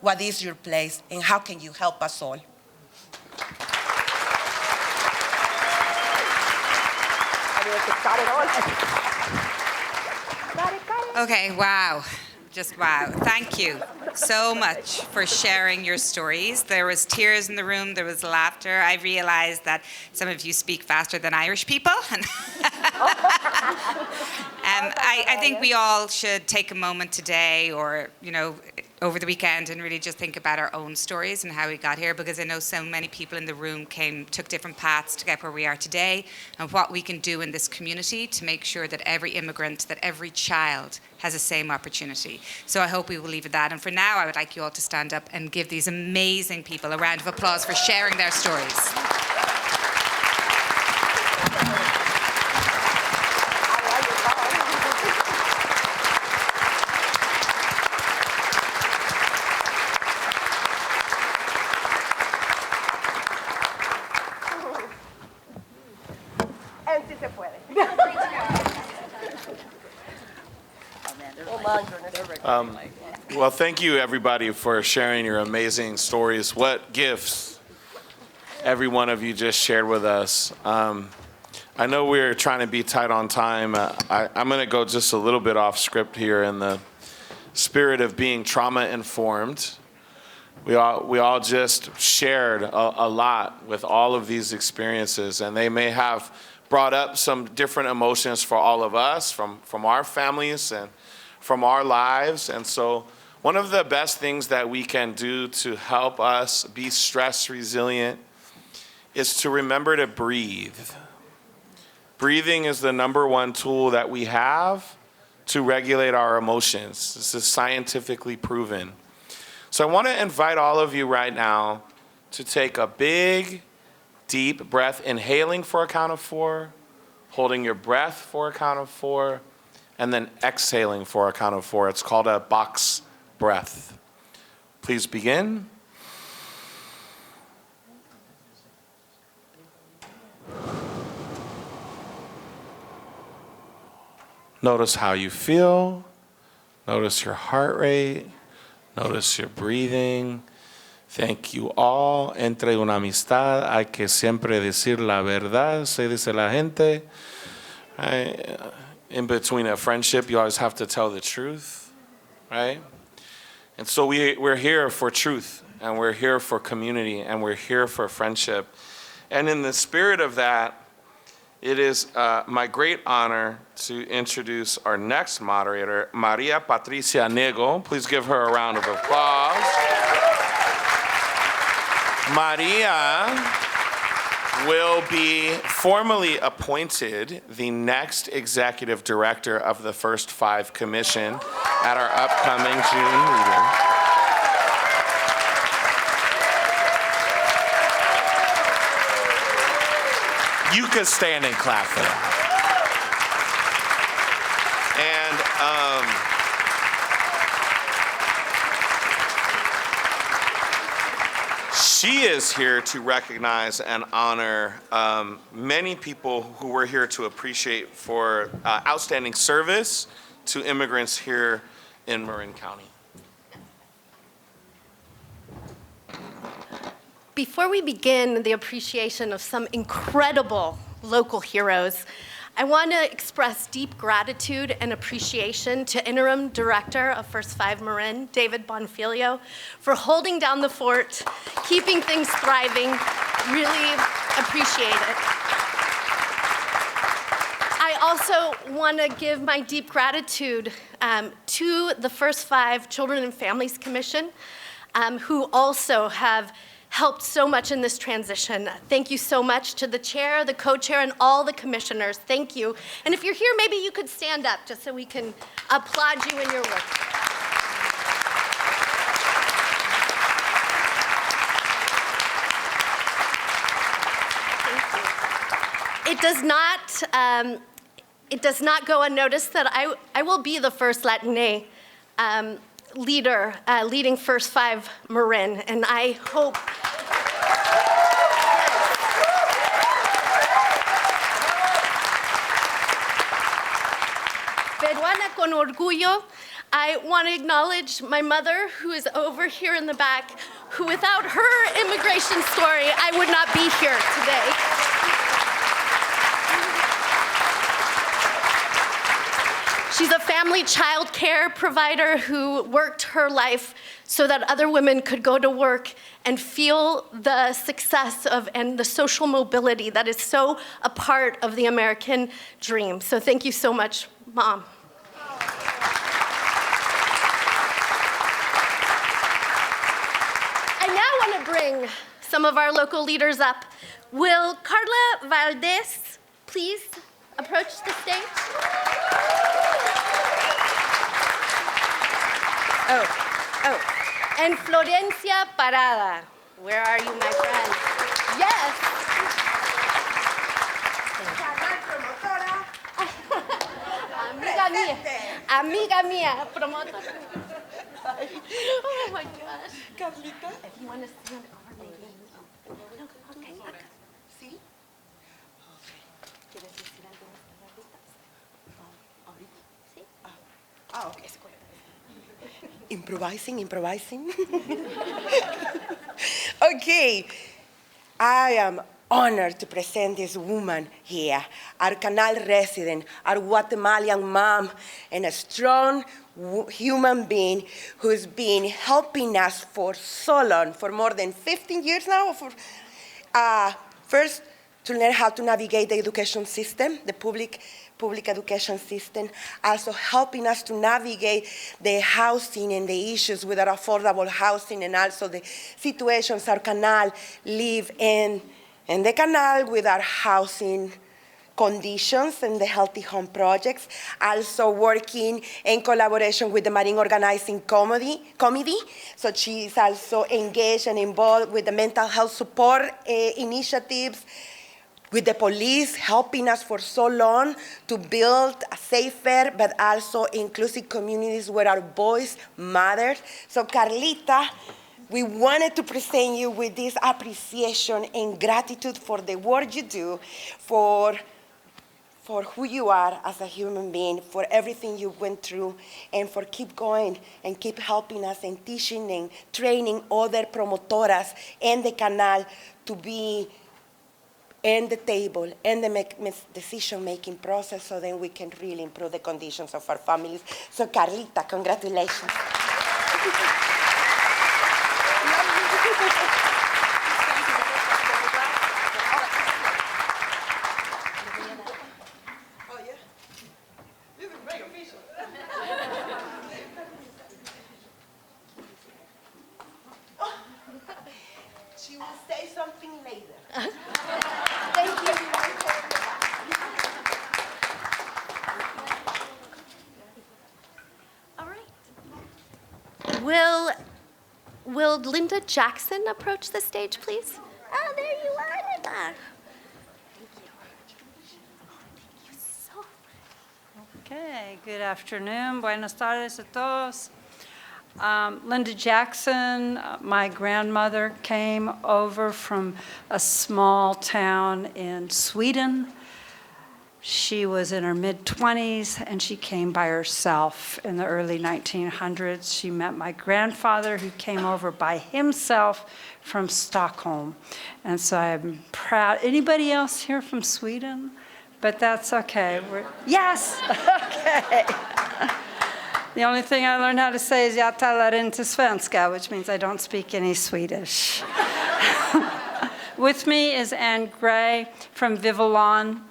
What is your place? And how can you help us all? Okay, wow. Just wow. Thank you so much for sharing your stories. There was tears in the room, there was laughter. I realized that some of you speak faster than Irish people. I think we all should take a moment today or, over the weekend and really just think about our own stories and how we got here, because I know so many people in the room took different paths to get where we are today, and what we can do in this community to make sure that every immigrant, that every child has the same opportunity. So I hope we will leave it that. And for now, I would like you all to stand up and give these amazing people a round of applause for sharing their stories. Well, thank you, everybody, for sharing your amazing stories. What gifts every one of you just shared with us. I know we're trying to be tight on time. I'm going to go just a little bit off script here in the spirit of being trauma-informed. We all just shared a lot with all of these experiences, and they may have brought up some different emotions for all of us from our families and from our lives. And so one of the best things that we can do to help us be stress resilient is to remember to breathe. Breathing is the number one tool that we have to regulate our emotions. This is scientifically proven. So I want to invite all of you right now to take a big, deep breath, inhaling for a count of 4, holding your breath for a count of 4, and then exhaling for a count of 4. It's called a box breath. Please begin. Notice how you feel. Notice your heart rate. Notice your breathing. Thank you all. Entre una amistad hay que siempre decir la verdad, se dice la gente. Right? In between a friendship, you always have to tell the truth, right? And so we're here for truth, and we're here for community, and we're here for friendship. And in the spirit of that, it is my great honor to introduce our next moderator, Maria Patricia Nego. Please give her a round of applause. Maria will be formally appointed the next executive director of the First Five Commission at our upcoming June meeting. You could stand and clap for that. She is here to recognize and honor many people who we're here to appreciate for outstanding service to immigrants here in Marin County. Before we begin the appreciation of some incredible local heroes, I want to express deep gratitude and appreciation to Interim Director of First Five Marin, David Bonfilio, for holding down the fort, keeping things thriving. Really appreciate it. I also want to give my deep gratitude to the First Five Children and Families Commission, who also have helped so much in this transition. Thank you so much to the chair, the co-chair, and all the commissioners. Thank you. And if you're here, maybe you could stand up just so we can applaud you in your work. Thank you. It does not go unnoticed that I will be the first Latina leader leading First Five Marin, and I hope. Peruana con orgullo. I want to acknowledge my mother, who is over here in the back, who without her immigration story, I would not be here today. She's a family child care provider who worked her life so that other women could go to work and feel the success of and the social mobility that is so a part of the American dream. So thank you so much, Mom. I now want to bring some of our local leaders up. Will Carla Valdez please approach the stage? Oh. And Florencia Parada. Where are you, my friend? Yes. Amiga mía, promotora. Oh my gosh. Carlita. If you want to see him over maybe. No, okay, acá. ¿Sí? ¿Quieres decir algunas palabritas? ¿Ahorita? ¿Sí? Okay. Improvising. Okay, I am honored to present this woman here, our Canal resident, our Guatemalan mom, and a strong human being who's been helping us for so long, for more than 15 years now. First, to learn how to navigate the education system, the public education system, also helping us to navigate the housing and the issues with our affordable housing and also the situations our Canal live in the Canal with our housing conditions and the Healthy Home projects, also working in collaboration with the Marin Organizing Committee. So she's also engaged and involved with the mental health support initiatives, with the police helping us for so long to build a safer but also inclusive communities where our voice matters. So Carlita, we wanted to present you with this appreciation and gratitude for the work you do, for who you are as a human being, for everything you went through, and for keep going and keep helping us and teaching and training other promotoras in the Canal to be in the table, in the decision-making process, so then we can really improve the conditions of our families. So Carlita, congratulations. She will say something later. Thank you. All right. Will Linda Jackson approach the stage, please? Oh, there you are, Linda. Okay, good afternoon. Buenas tardes a todos. Linda Jackson, my grandmother came over from a small town in Sweden. She was in her mid-20s and she came by herself in the early 1900s. She met my grandfather, who came over by himself from Stockholm. And so I'm proud. Anybody else here from Sweden? But that's okay. Yes, okay. The only thing I learned how to say is jag talar inte svenska, which means I don't speak any Swedish. With me is Anne Gray from Vivalon.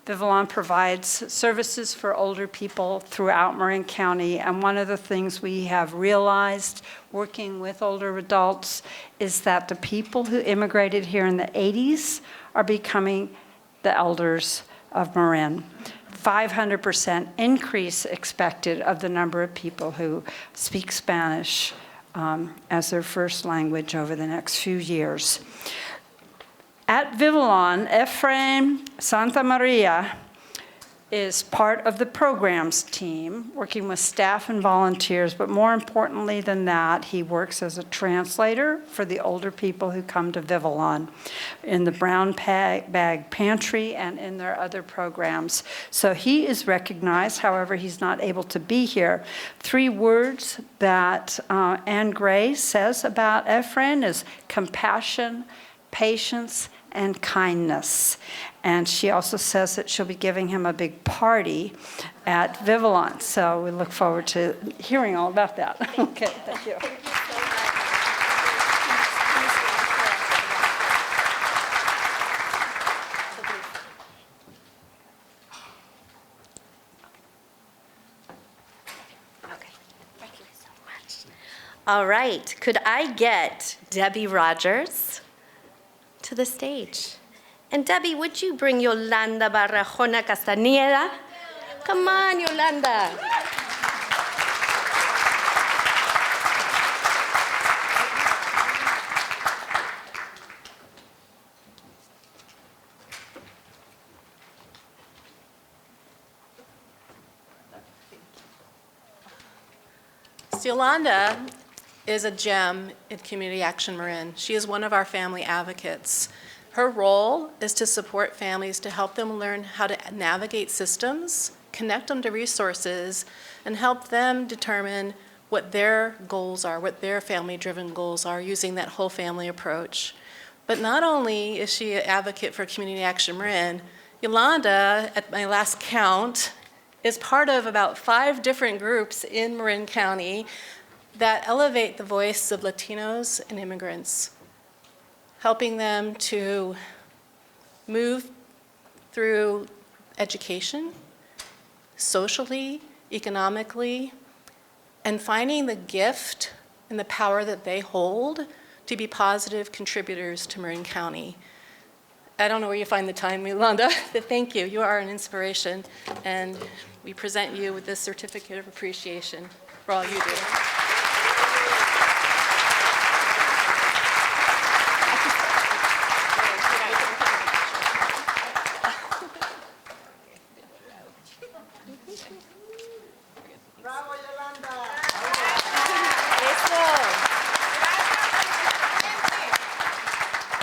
Vivalon provides services for older people throughout Marin County, and one of the things we have realized working with older adults is that the people who immigrated here in the 80s are becoming the elders of Marin. 500% increase expected of the number of people who speak Spanish as their first language over the next few years. At Vivalon, Ephraim Santa Maria is part of the programs team, working with staff and volunteers, but more importantly than that, he works as a translator for the older people who come to Vivillon in the Brown Bag Pantry and in their other programs. So he is recognized, however, he's not able to be here. 3 words that Anne Gray says about Efren is compassion, patience, and kindness. And she also says that she'll be giving him a big party at Vivillon. So we look forward to hearing all about that. Okay, thank you. All right, could I get Debbie Rogers to the stage? And Debbie, would you bring Yolanda Barrajona Castañeda? Come on, Yolanda. Yolanda is a gem in Community Action Marin. She is one of our family advocates. Her role is to support families to help them learn how to navigate systems, connect them to resources, and help them determine what their goals are, what their family-driven goals are, using that whole family approach. But not only is she an advocate for Community Action Marin, Yolanda, at my last count, is part of about 5 different groups in Marin County that elevate the voice of Latinos and immigrants, helping them to move through education, socially, economically, and finding the gift and the power that they hold to be positive contributors to Marin County. I don't know where you find the time, Yolanda, but thank you. You are an inspiration, and we present you with this certificate of appreciation for all you do.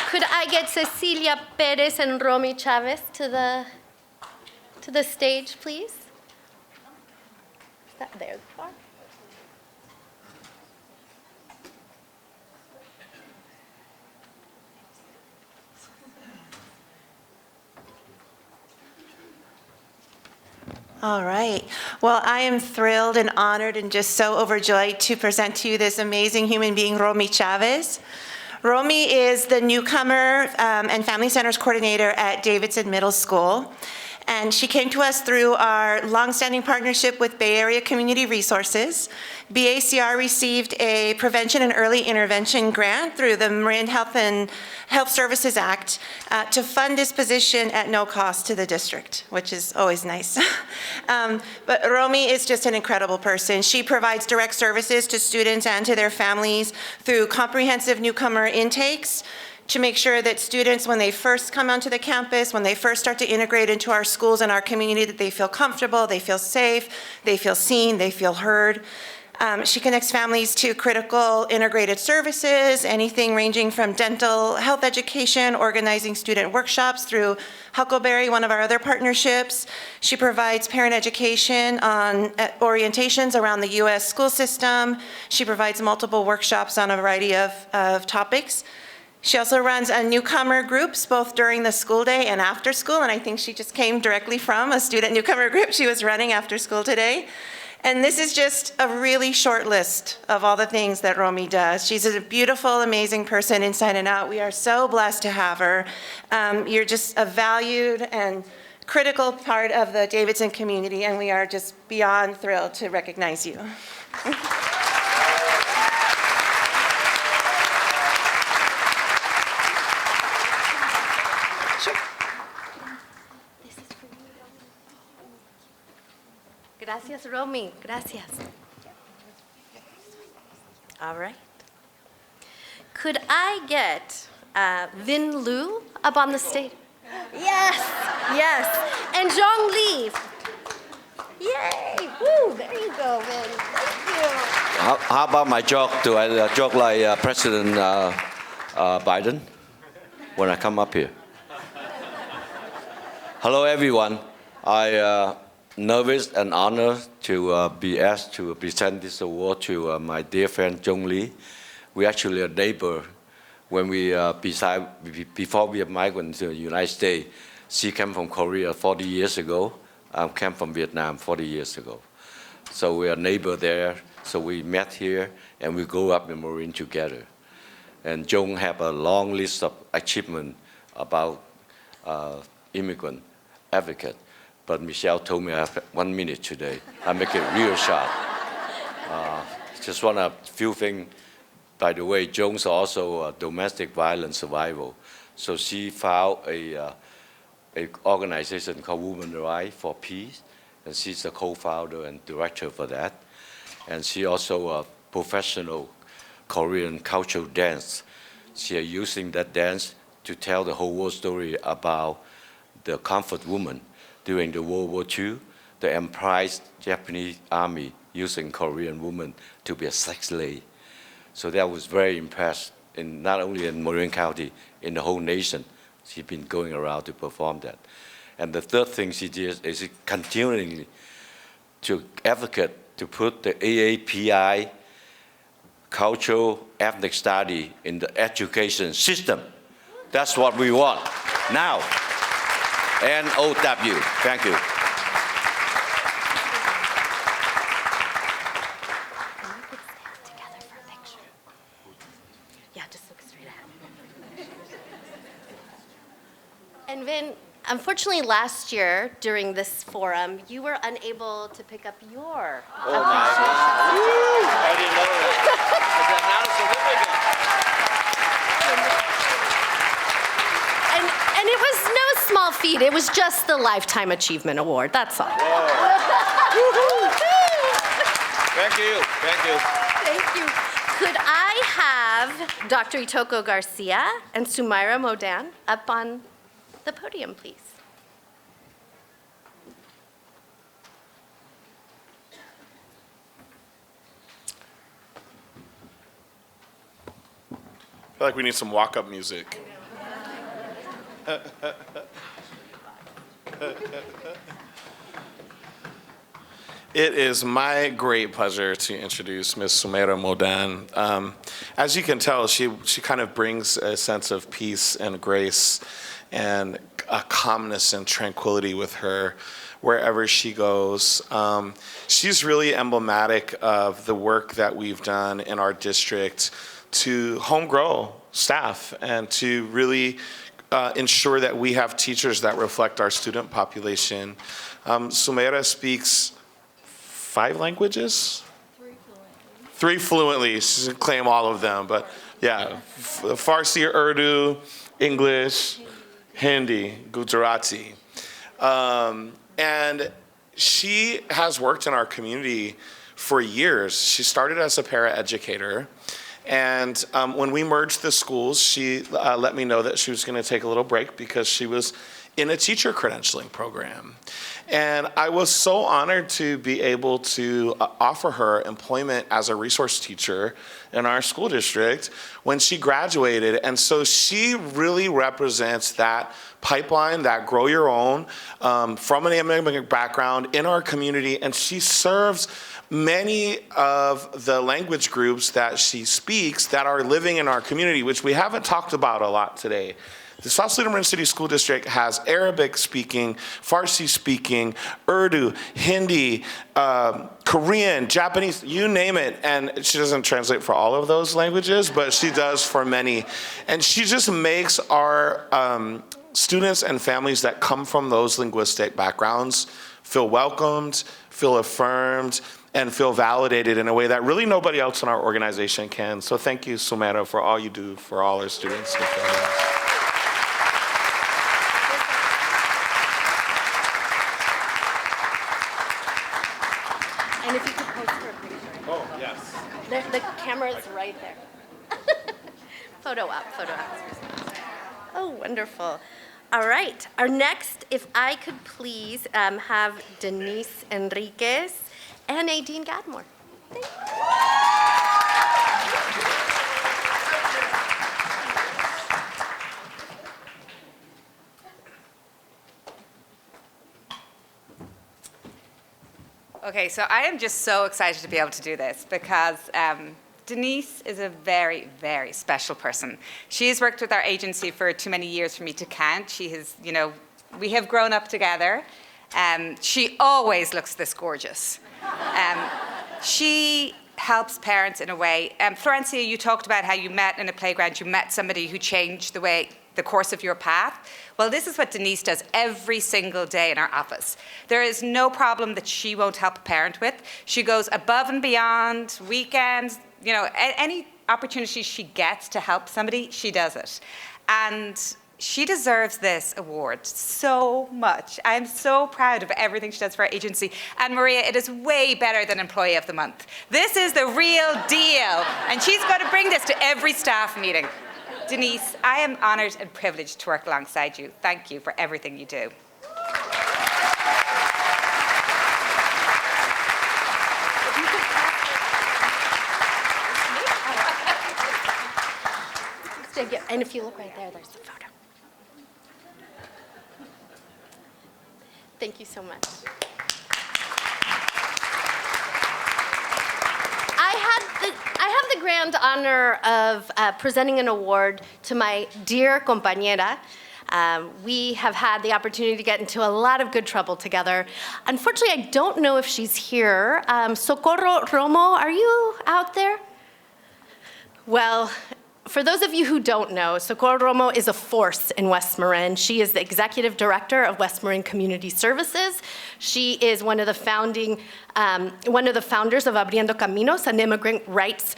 Could I get Cecilia Perez and Romy Chavez to the stage, please? Is that there? All right. Well, I am thrilled and honored and just so overjoyed to present to you this amazing human being, Romy Chavez. Romy is the newcomer and Family Centers coordinator at Davidson Middle School. And she came to us through our longstanding partnership with Bay Area Community Resources. BACR received a Prevention and Early Intervention grant through the Marin Health Services Act to fund this position at no cost to the district, which is always nice. But Romy is just an incredible person. She provides direct services to students and to their families through comprehensive newcomer intakes, to make sure that students, when they first come onto the campus, when they first start to integrate into our schools and our community, that they feel comfortable, they feel safe, they feel seen, they feel heard. She connects families to critical integrated services, anything ranging from dental health education, organizing student workshops through Huckleberry, one of our other partnerships. She provides parent education on orientations around the U.S. school system. She provides multiple workshops on a variety of topics. She also runs newcomer groups both during the school day and after school, and I think she just came directly from a student newcomer group she was running after school today. And this is just a really short list of all the things that Romy does. She's a beautiful, amazing person inside and out. We are so blessed to have her. You're just a valued and critical part of the Davidson community, and we are just beyond thrilled to recognize you. Gracias, Romy. Gracias. All right. Could I get Vin Lu up on the stage? Yes, yes. And Zhong Li. Yay! Woo! There you go, Vin. Thank you. How about my joke? Do I joke like President Biden when I come up here? Hello, everyone. I nervous and honored to be asked to present this award to my dear friend Jong Lee. We actually a neighbor. When before we migrated to the United States, she came from Korea 40 years ago. I came from Vietnam 40 years ago. So we are neighbor there. So we met here and we grew up in Marin together. And Jong have a long list of achievements about immigrant advocate. But Michelle told me I have 1 minute today. I make it real short. Just want a few things. By the way, Jong's also a domestic violence survivor. So she found a organization called Women's Rights for Peace, and she's the co-founder and director for that. And she also a professional Korean cultural dance. She is using that dance to tell the whole world story about the comfort woman during the World War II. The empire's Japanese army using Korean women to be a sex slave. So that was very impressed, not only in Marin County, in the whole nation. She's been going around to perform that. And the third thing she did is continuing to advocate to put the AAPI, cultural ethnic study, in the education system. That's what we want now. NOW. Thank you. And Vin, unfortunately, last year during this forum, you were unable to pick up your Oh my God. I didn't know that. Is that not a certificate? And it was no small feat. It was just the Lifetime Achievement Award. That's all. Thank you. Thank you. Thank you. Could I have Dr. Itoko Garcia and Sumaira Modan up on the podium, please? I feel like we need some walk-up music. It is my great pleasure to introduce Ms. Sumaira Modan. As you can tell, she kind of brings a sense of peace and grace and a calmness and tranquility with her wherever she goes. She's really emblematic of the work that we've done in our district to home grow staff and to really ensure that we have teachers that reflect our student population. Sumaira speaks 5 languages? 3 fluently. She doesn't claim all of them, but yeah, Farsi, Urdu, English, Hindi, Gujarati. And she has worked in our community for years. She started as a paraeducator. And when we merged the schools, she let me know that she was going to take a little break because she was in a teacher credentialing program. And I was so honored to be able to offer her employment as a resource teacher in our school district when she graduated. And so she really represents that pipeline, that grow your own, from an immigrant background in our community. And she serves many of the language groups that she speaks that are living in our community, which we haven't talked about a lot today. The South Sudan Marin City School District has Arabic speaking, Farsi speaking, Urdu, Hindi, Korean, Japanese, you name it. And she doesn't translate for all of those languages, but she does for many. And she just makes our students and families that come from those linguistic backgrounds feel welcomed, feel affirmed, and feel validated in a way that really nobody else in our organization can. So thank you, Sumaira, for all you do for all our students and families. And if you could pose for a picture. Oh, yes. The camera is right there. Photo up, photo up. Oh, wonderful. All right. Our next, if I could please have Denise Enriquez and Nadine Gadmore. Okay, so I am just so excited to be able to do this because Denise is a very, very special person. She has worked with our agency for too many years for me to count. She has, we have grown up together. She always looks this gorgeous. She helps parents in a way. Florencia, you talked about how you met in a playground. You met somebody who changed the course of your path. Well, this is what Denise does every single day in our office. There is no problem that she won't help a parent with. She goes above and beyond, weekends, any opportunity she gets to help somebody, she does it. And she deserves this award so much. I'm so proud of everything she does for our agency. And Maria, it is way better than Employee of the Month. This is the real deal. And she's got to bring this to every staff meeting. Denise, I am honored and privileged to work alongside you. Thank you for everything you do. And if you look right there, there's the photo. Thank you so much. I have the grand honor of presenting an award to my dear compañera. We have had the opportunity to get into a lot of good trouble together. Unfortunately, I don't know if she's here. Socorro Romo, are you out there? Well, for those of you who don't know, Socorro Romo is a force in West Marin. She is the executive director of West Marin Community Services. She is one of the founders of Abriendo Caminos, an immigrant rights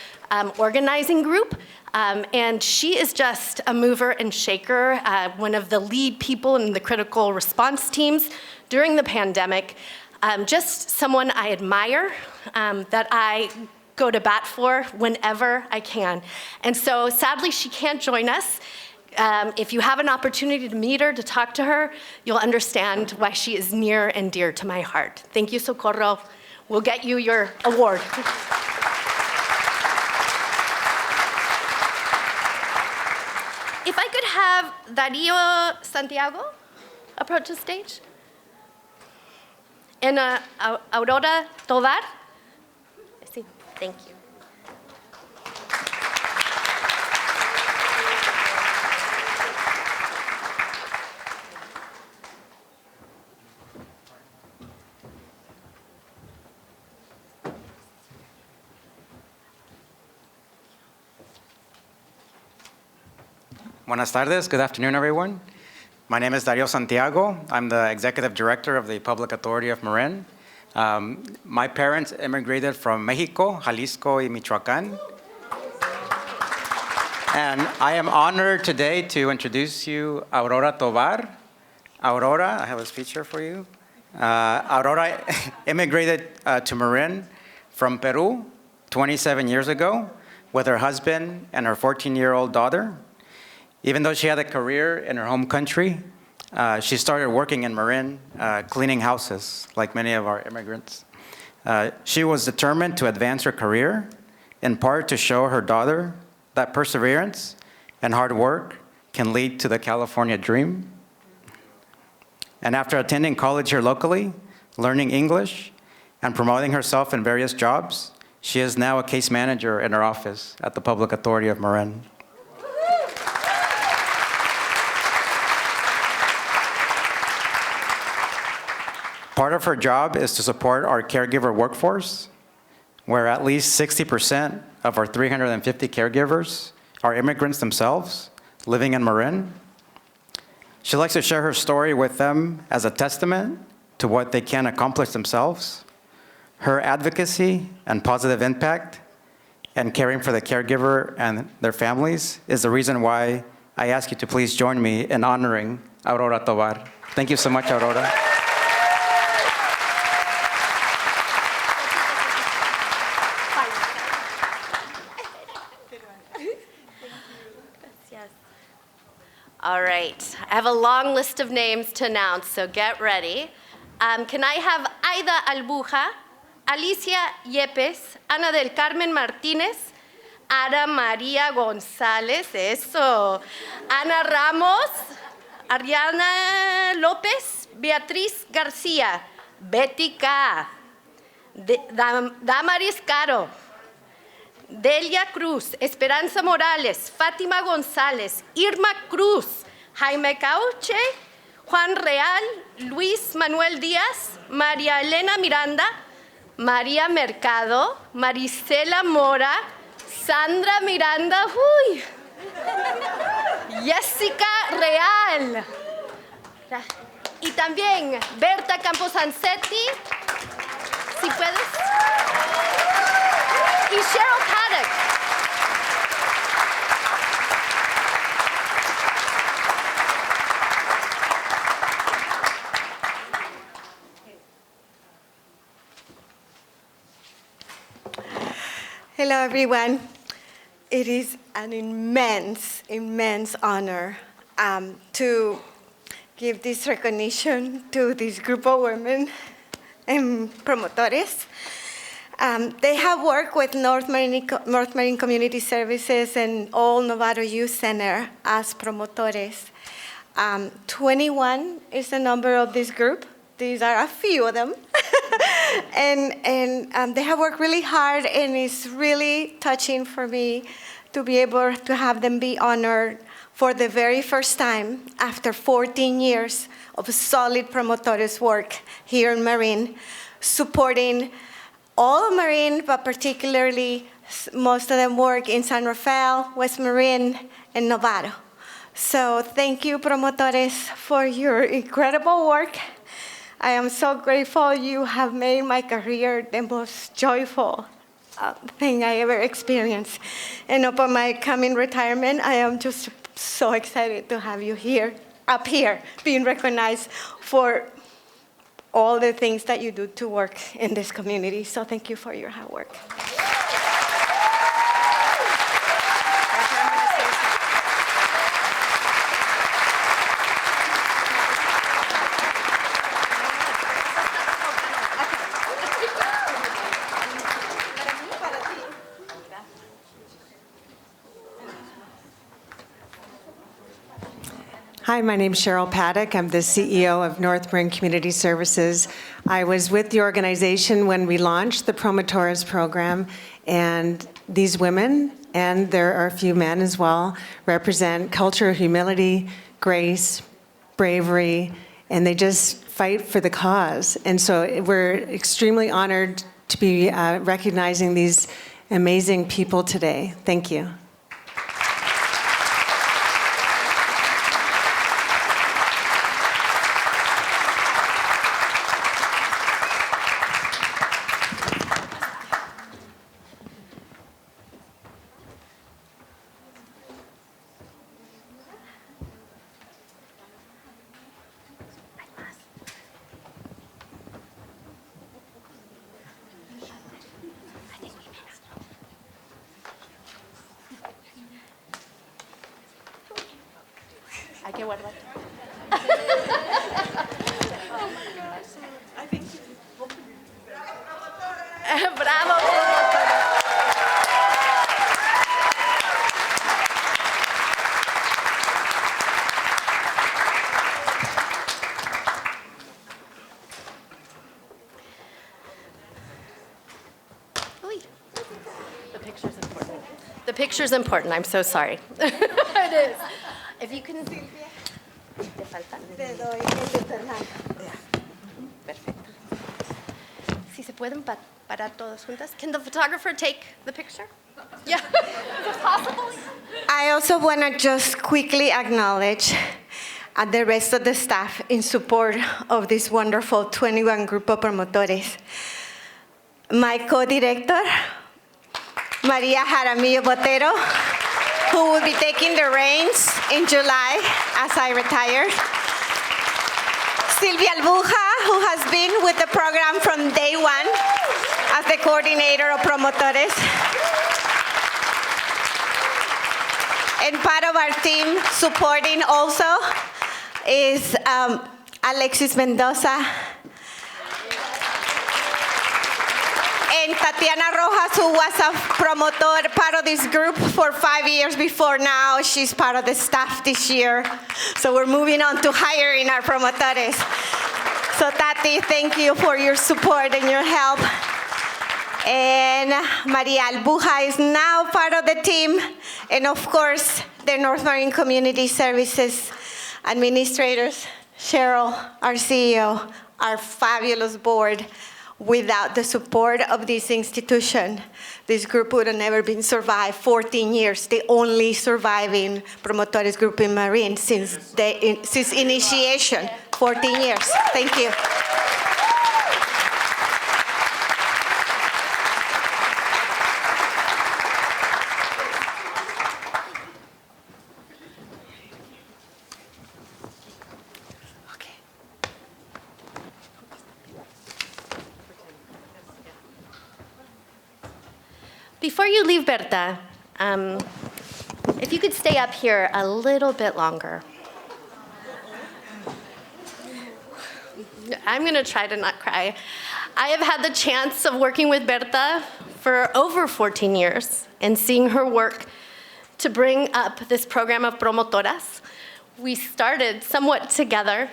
organizing group. And she is just a mover and shaker, one of the lead people in the critical response teams during the pandemic. Just someone I admire, that I go to bat for whenever I can. And so sadly, she can't join us. If you have an opportunity to meet her, to talk to her, you'll understand why she is near and dear to my heart. Thank you, Socorro. We'll get you your award. If I could have Dario Santiago approach the stage. And Aurora Tovar. Thank you. Buenas tardes. Good afternoon, everyone. My name is Dario Santiago. I'm the executive director of the Public Authority of Marin. My parents immigrated from Mexico, Jalisco, y Michoacán. And I am honored today to introduce you Aurora Tovar. Aurora, I have a speech here for you. Aurora immigrated to Marin from Peru 27 years ago with her husband and her 14-year-old daughter. Even though she had a career in her home country, she started working in Marin, cleaning houses, like many of our immigrants. She was determined to advance her career, in part to show her daughter that perseverance and hard work can lead to the California dream. And after attending college here locally, learning English, and promoting herself in various jobs, she is now a case manager in her office at the Public Authority of Marin. Part of her job is to support our caregiver workforce, where at least 60% of our 350 caregivers are immigrants themselves living in Marin. She likes to share her story with them as a testament to what they can accomplish themselves. Her advocacy and positive impact and caring for the caregiver and their families is the reason why I ask you to please join me in honoring Aurora Tovar. Thank you so much, Aurora. All right. I have a long list of names to announce, so get ready. Can I have Aida Albuja, Alicia Yepes, Ana del Carmen Martínez, Ana María González, eso, Ana Ramos, Ariana López, Beatriz García, Betty K, Damaris Caro, Delia Cruz, Esperanza Morales, Fátima González, Irma Cruz, Jaime Cauche, Juan Real, Luis Manuel Díaz, María Elena Miranda, María Mercado, Marisela Mora, Sandra Miranda, uy, Jessica Real, y también Berta Camposancetti, si puedes, y Cheryl Paddock. Hello, everyone. It is an immense, immense honor to give this recognition to this group of women and promotores. They have worked with North Marin Community Services and all Novato Youth Center as promotores. 21 is the number of this group. These are a few of them. and they have worked really hard, and it's really touching for me to be able to have them be honored for the very first time after 14 years of solid promotores work here in Marin, supporting all of Marin, but particularly most of them work in San Rafael, West Marin, and Novato. So thank you, promotores, for your incredible work. I am so grateful you have made my career the most joyful thing I ever experienced. And upon my coming retirement, I am just so excited to have you here, up here, being recognized for all the things that you do to work in this community. So thank you for your hard work. Hi, my name's Cheryl Paddock. I'm the CEO of North Marin Community Services. I was with the organization when we launched the Promotores program, and these women, and there are a few men as well, represent culture of humility, grace, bravery, and they just fight for the cause. And so we're extremely honored to be recognizing these amazing people today. Thank you. Hay que guardar. Bravo. The picture's important. The picture's important. I'm so sorry. It is. If you can. Te falta. Te doy el de Fernando. Perfecto. Si se pueden parar todos juntas. Can the photographer take the picture? Yeah. Is it possible? I also want to just quickly acknowledge the rest of the staff in support of this wonderful 21 group of promotores. My co-director, Maria Jaramillo Botero, who will be taking the reins in July as I retire. Silvia Albuja, who has been with the program from day one as the coordinator of promotores. And part of our team supporting also is Alexis Mendoza. And Tatiana Rojas, who was a promotor, part of this group for 5 years before now. She's part of the staff this year. So we're moving on to hiring our promotores. So Tati, thank you for your support and your help. And Maria Albuja is now part of the team. And of course, the North Marin Community Services administrators, Cheryl, our CEO, our fabulous board. Without the support of this institution, this group would have never been survived 14 years, the only surviving promotores group in Marin since initiation, 14 years. Thank you. Before you leave, Berta, if you could stay up here a little bit longer. I'm going to try to not cry. I have had the chance of working with Berta for over 14 years and seeing her work to bring up this program of promotoras. We started somewhat together.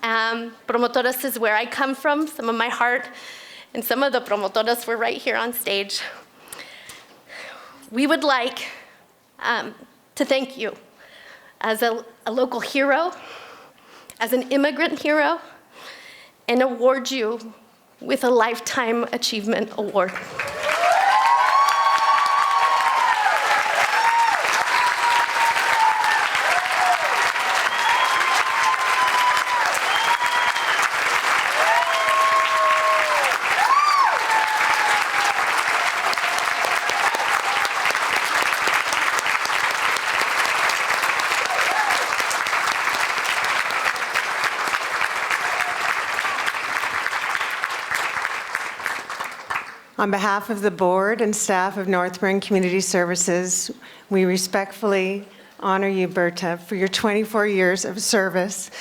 Promotoras is where I come from, some of my heart, and some of the promotoras were right here on stage. We would like to thank you as a local hero, as an immigrant hero, and award you with a Lifetime Achievement Award. On behalf of the board and staff of North Marin Community Services, we respectfully honor you, Berta, for your 24 years of service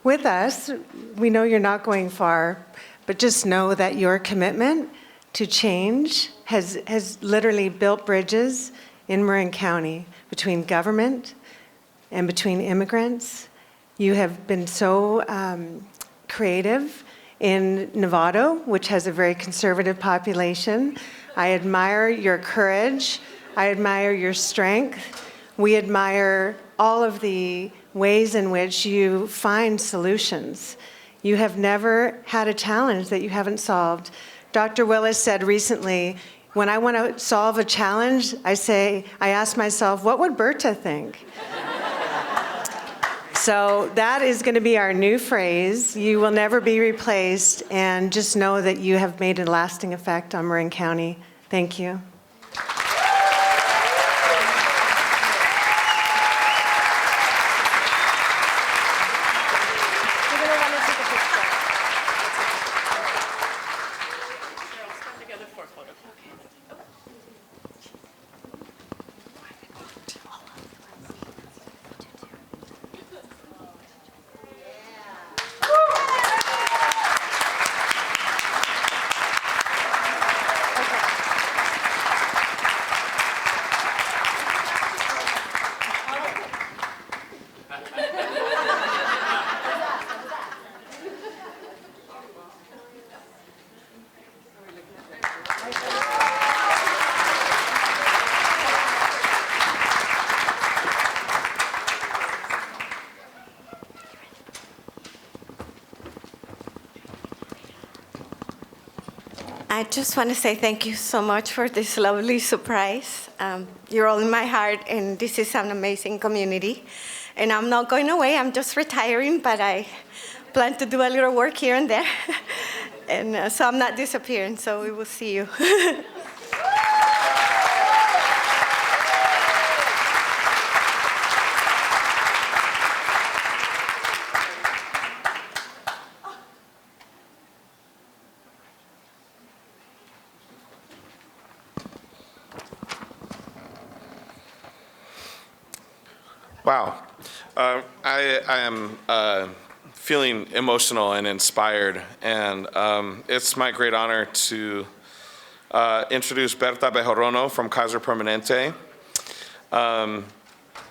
with us. We know you're not going far, but just know that your commitment to change has literally built bridges in Marin County between government and between immigrants. You have been so creative in Novato, which has a very conservative population. I admire your courage. I admire your strength. We admire all of the ways in which you find solutions. You have never had a challenge that you haven't solved. Dr. Willis said recently, when I want to solve a challenge, I ask myself, what would Berta think? So that is going to be our new phrase. You will never be replaced, and just know that you have made a lasting effect on Marin County. Thank you. I just want to say thank you so much for this lovely surprise. You're all in my heart, and this is an amazing community. And I'm not going away, I'm just retiring, but I plan to do a little work here and there. And so I'm not disappearing, so we will see you. Wow. I am feeling emotional and inspired, and it's my great honor to introduce Berta Bejorrono from Kaiser Permanente.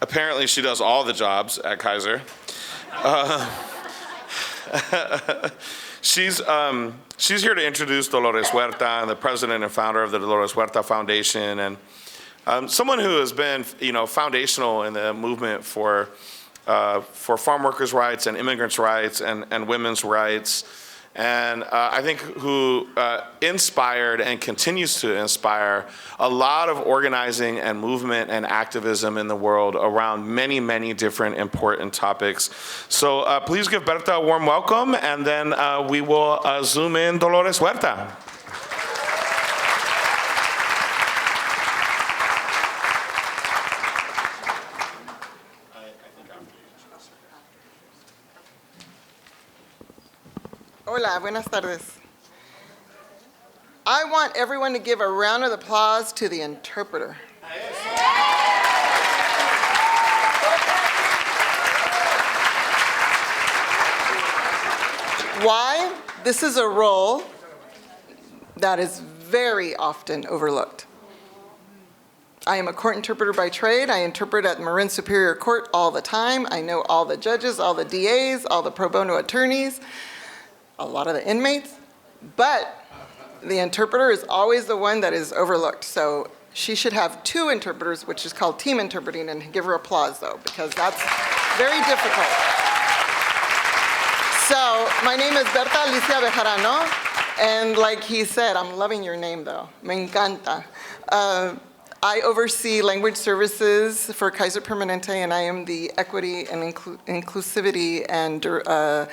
Apparently, she does all the jobs at Kaiser. She's here to introduce Dolores Huerta, the president and founder of the Dolores Huerta Foundation, and someone who has been, foundational in the movement for farm workers' rights and immigrants' rights and women's rights, and I think who inspired and continues to inspire a lot of organizing and movement and activism in the world around many, many different important topics. So please give Berta a warm welcome, and then we will zoom in Dolores Huerta. Hola, buenas tardes. I want everyone to give a round of applause to the interpreter. Why? This is a role that is very often overlooked. I am a court interpreter by trade. I interpret at Marin Superior Court all the time. I know all the judges, all the DAs, all the pro bono attorneys, a lot of the inmates, but the interpreter is always the one that is overlooked. So she should have 2 interpreters, which is called team interpreting, and give her applause though, because that's very difficult. So my name is Berta Alicia Bejarano, and like he said, I'm loving your name though, me encanta. I oversee language services for Kaiser Permanente, and I am the equity and inclusivity and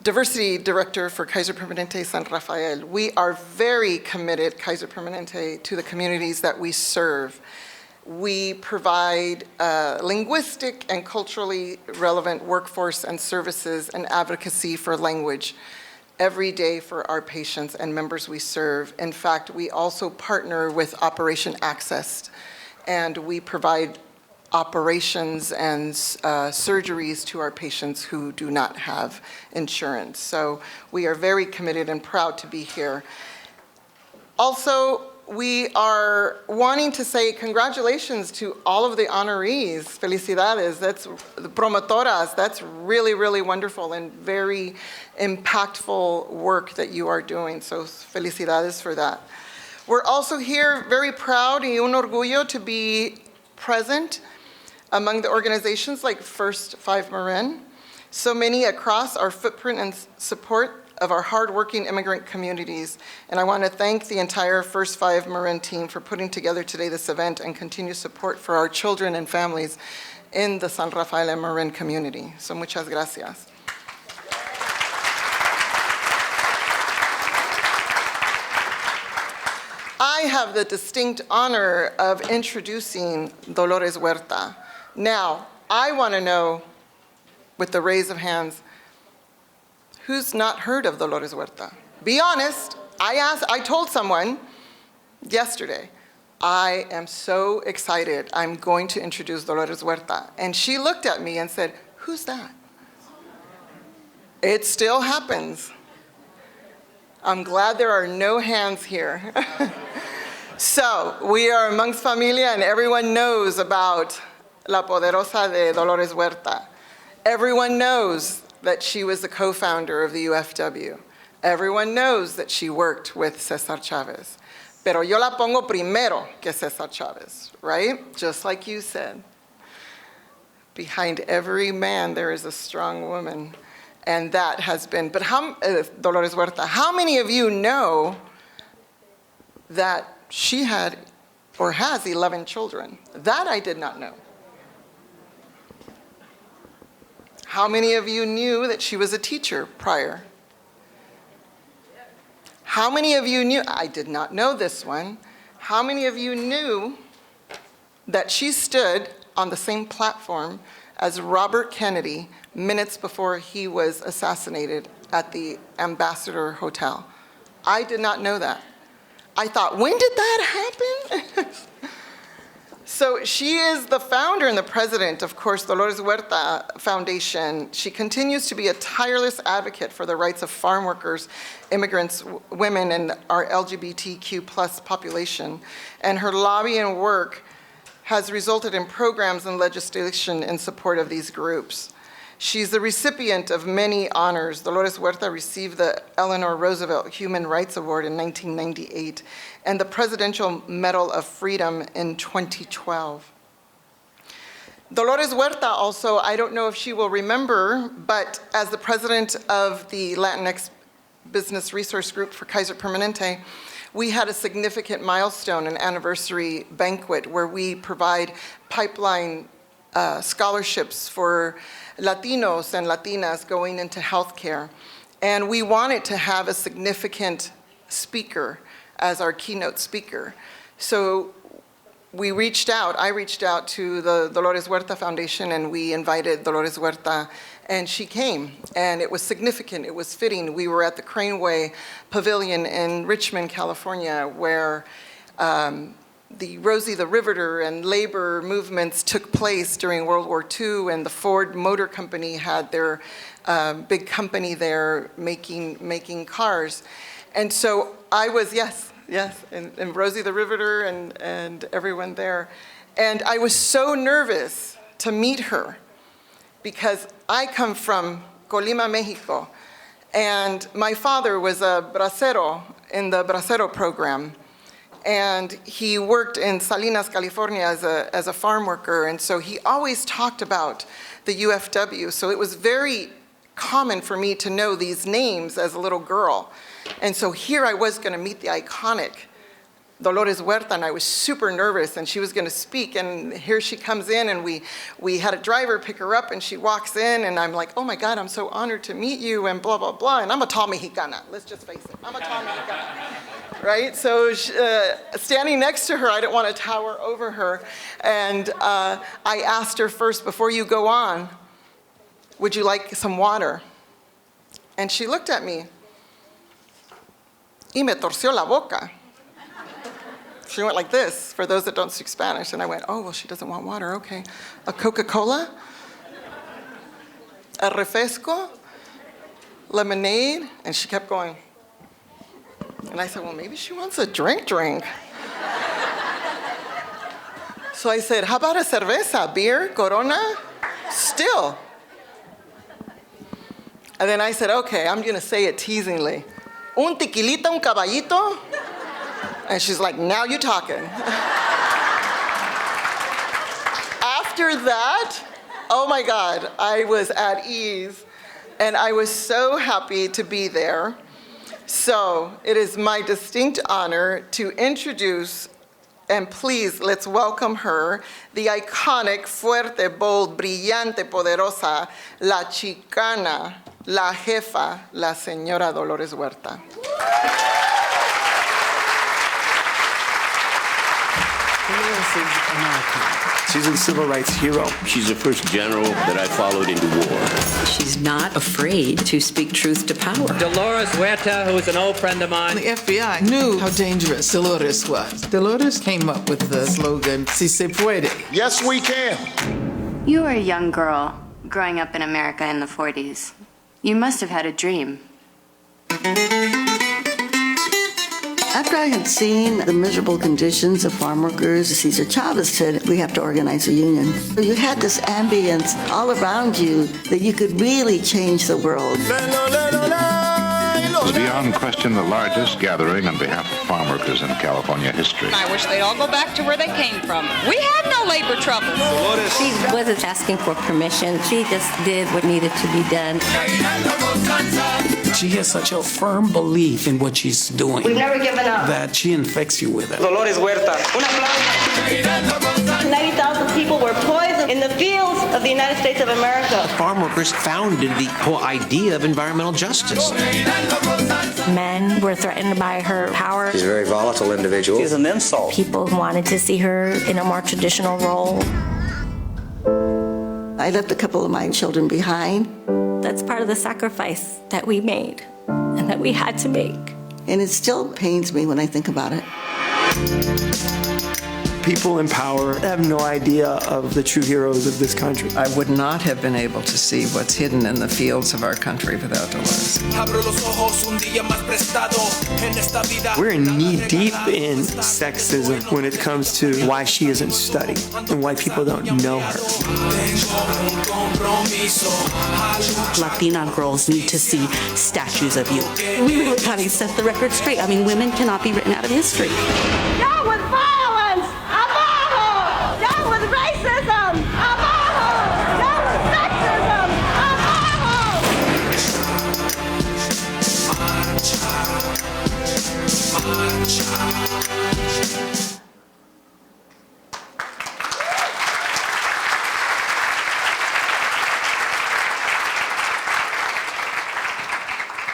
diversity director for Kaiser Permanente San Rafael. We are very committed, Kaiser Permanente, to the communities that we serve. We provide linguistic and culturally relevant workforce and services and advocacy for language every day for our patients and members we serve. In fact, we also partner with Operation Access, and we provide operations and surgeries to our patients who do not have insurance. So we are very committed and proud to be here. Also, we are wanting to say congratulations to all of the honorees. Felicidades, that's the promotoras. That's really, really wonderful and very impactful work that you are doing. So felicidades for that. We're also here very proud y un orgullo to be present among the organizations like First 5 Marin, so many across our footprint and support of our hardworking immigrant communities. And I want to thank the entire First 5 Marin team for putting together today this event and continued support for our children and families in the San Rafael and Marin community. So muchas gracias. I have the distinct honor of introducing Dolores Huerta. Now, I want to know, with the raise of hands, who's not heard of Dolores Huerta? Be honest. I told someone yesterday, I am so excited. I'm going to introduce Dolores Huerta. And she looked at me and said, who's that? It still happens. I'm glad there are no hands here. So we are amongst familia, and everyone knows about La Poderosa de Dolores Huerta. Everyone knows that she was the co-founder of the UFW. Everyone knows that she worked with Cesar Chavez. Pero yo la pongo primero que Cesar Chavez, right? Just like you said. Behind every man, there is a strong woman. And that has been, but Dolores Huerta, how many of you know that she had or has 11 children? That I did not know. How many of you knew that she was a teacher prior? How many of you knew, I did not know this one, how many of you knew that she stood on the same platform as Robert Kennedy minutes before he was assassinated at the Ambassador Hotel? I did not know that. I thought, when did that happen? So she is the founder and the president, of course, Dolores Huerta Foundation. She continues to be a tireless advocate for the rights of farm workers, immigrants, women, and our LGBTQ plus population. And her lobby and work has resulted in programs and legislation in support of these groups. She's the recipient of many honors. Dolores Huerta received the Eleanor Roosevelt Human Rights Award in 1998 and the Presidential Medal of Freedom in 2012. Dolores Huerta also, I don't know if she will remember, but as the president of the Latinx Business Resource Group for Kaiser Permanente, we had a significant milestone, an anniversary banquet, where we provide pipeline scholarships for Latinos and Latinas going into healthcare. And we wanted to have a significant speaker as our keynote speaker. So I reached out to the Dolores Huerta Foundation, and we invited Dolores Huerta, and she came. And it was significant, it was fitting. We were at the Craneway Pavilion in Richmond, California, where the Rosie the Riveter and labor movements took place during World War II, and the Ford Motor Company had their big company there making cars. And so I was, yes, and Rosie the Riveter and everyone there. And I was so nervous to meet her because I come from Colima, Mexico, and my father was a bracero in the bracero program. And he worked in Salinas, California as a farm worker, and so he always talked about the UFW. So it was very common for me to know these names as a little girl. And so here I was gonna meet the iconic Dolores Huerta, and I was super nervous, and she was gonna speak, and here she comes in, and we had a driver pick her up, and she walks in, and I'm like, oh my God, I'm so honored to meet you, and blah, blah, blah, and I'm a tall Mexicana, let's just face it, I'm a tall Mexicana. Right? So standing next to her, I didn't want to tower over her. And I asked her first, before you go on, would you like some water? And she looked at me. Y me torció la boca. She went like this, for those that don't speak Spanish. And I went, oh, well, she doesn't want water, okay. A Coca-Cola? A refresco? Lemonade? And she kept going. And I said, well, maybe she wants a drink. So I said, how about a cerveza, beer, Corona? Still. And then I said, okay, I'm gonna say it teasingly. Un tequilita, un caballito? And she's like, now you're talking. After that, oh my God, I was at ease, and I was so happy to be there. So it is my distinct honor to introduce, and please, let's welcome her, the iconic, fuerte, bold, brillante, poderosa, la chicana, la jefa, la señora Dolores Huerta. She's a civil rights hero. She's the first general that I followed into war. She's not afraid to speak truth to power. Dolores Huerta, who is an old friend of mine. The FBI knew how dangerous Dolores was. Dolores came up with the slogan, Si se puede. Yes, we can. You were a young girl growing up in America in the 40s. You must have had a dream. After I had seen the miserable conditions of farm workers, Cesar Chavez said, we have to organize a union. So you had this ambience all around you that you could really change the world. It was beyond question the largest gathering on behalf of farm workers in California history. I wish they'd all go back to where they came from. We have no labor troubles. She wasn't asking for permission. She just did what needed to be done. She has such a firm belief in what she's doing. We've never given up. That she infects you with it. Dolores Huerta. Un aplauso. 90,000 people were poisoned in the fields of the United States of America. Farm workers founded the whole idea of environmental justice. Men were threatened by her power. She's a very volatile individual. She's an insult. People wanted to see her in a more traditional role. I left a couple of my children behind. That's part of the sacrifice that we made and that we had to make. And it still pains me when I think about it. people in power have no idea of the true heroes of this country. I would not have been able to see what's hidden in the fields of our country without Dolores. We're knee deep in sexism when it comes to why she isn't studied and why people don't know her. Latina girls need to see statues of you. We really kind of set the record straight. I mean, women cannot be written out of history. Down with violence! Abajo! Down with racism! Abajo! Down with sexism!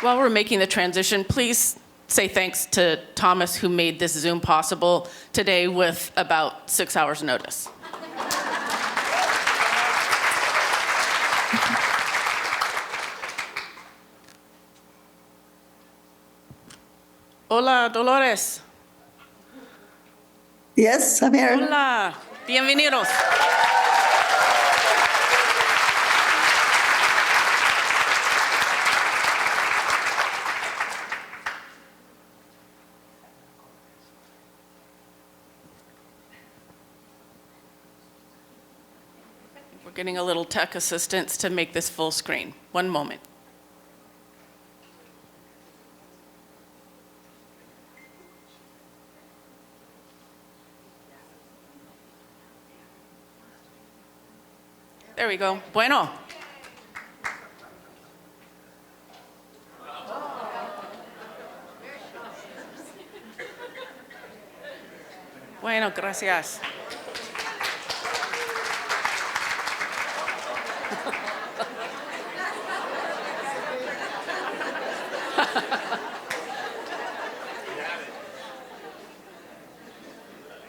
While we're making the transition, please say thanks to Thomas, who made this Zoom possible today with about 6 hours notice. Hola, Dolores. Yes, I'm here. Hola, bienvenidos. We're getting a little tech assistance to make this full screen. One moment. There we go. Bueno. Bueno, gracias.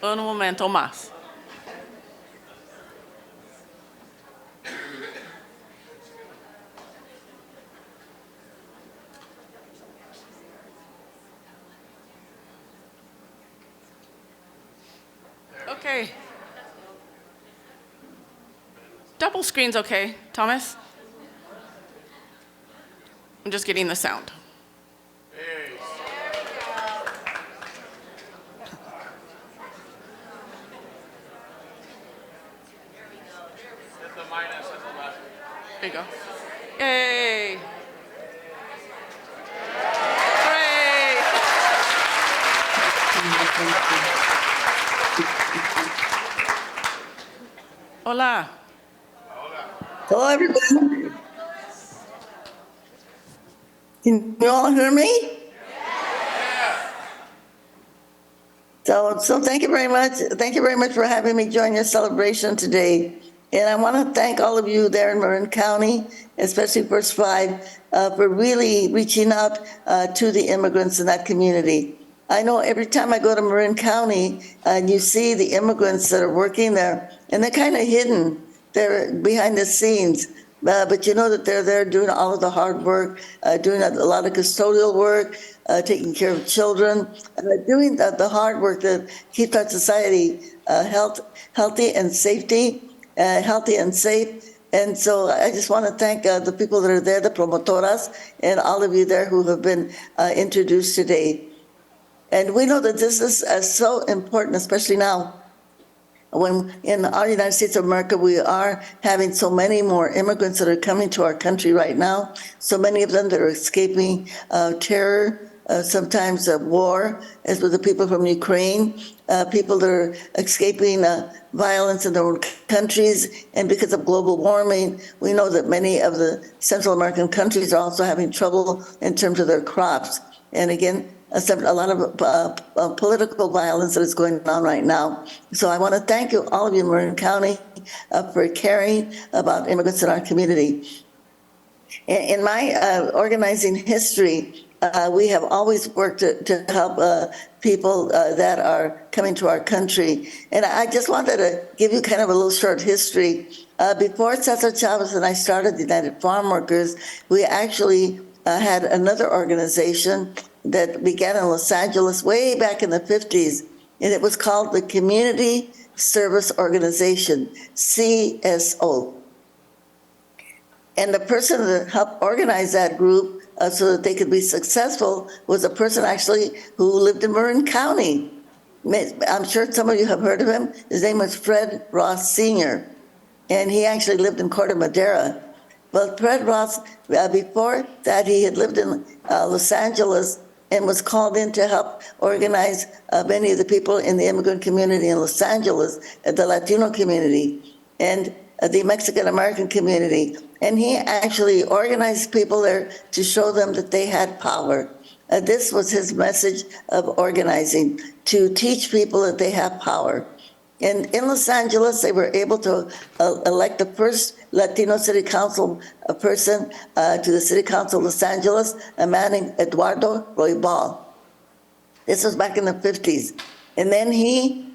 Un momento más. Okay. Double screen's okay, Thomas? I'm just getting the sound. There you go. Yay! Hooray! Hola. Hello, everyone. Can you all hear me? So thank you very much. Thank you very much for having me join your celebration today. And I want to thank all of you there in Marin County, especially First Five, for really reaching out to the immigrants in that community. I know every time I go to Marin County and you see the immigrants that are working there, and they're kind of hidden. They're behind the scenes. But you know that they're there doing all of the hard work, doing a lot of custodial work, taking care of children, doing the hard work that keeps our society healthy and safe. And so I just want to thank the people that are there, the promotoras, and all of you there who have been introduced today. And we know that this is so important, especially now, when in our United States of America, we are having so many more immigrants that are coming to our country right now, so many of them that are escaping terror, sometimes war, as with the people from Ukraine, people that are escaping violence in their own countries. And because of global warming, we know that many of the Central American countries are also having trouble in terms of their crops. And again, a lot of political violence that is going on right now. So I want to thank you, all of you in Marin County, for caring about immigrants in our community. In my organizing history, we have always worked to help people that are coming to our country. And I just wanted to give you kind of a little short history. Before Cesar Chavez and I started the United Farm Workers, we actually had another organization that began in Los Angeles way back in the 50s. and it was called the Community Service Organization, CSO. And the person that helped organize that group so that they could be successful was a person actually who lived in Marin County. I'm sure some of you have heard of him. His name was Fred Ross Sr., and he actually lived in Corte Madera. Well, Fred Ross, before that, he had lived in Los Angeles and was called in to help organize many of the people in the immigrant community in Los Angeles, the Latino community, and the Mexican-American community. And he actually organized people there to show them that they had power. This was his message of organizing, to teach people that they have power. And in Los Angeles, they were able to elect the first Latino city council person to the city council of Los Angeles, a man named Eduardo Roybal. This was back in the 50s. And then he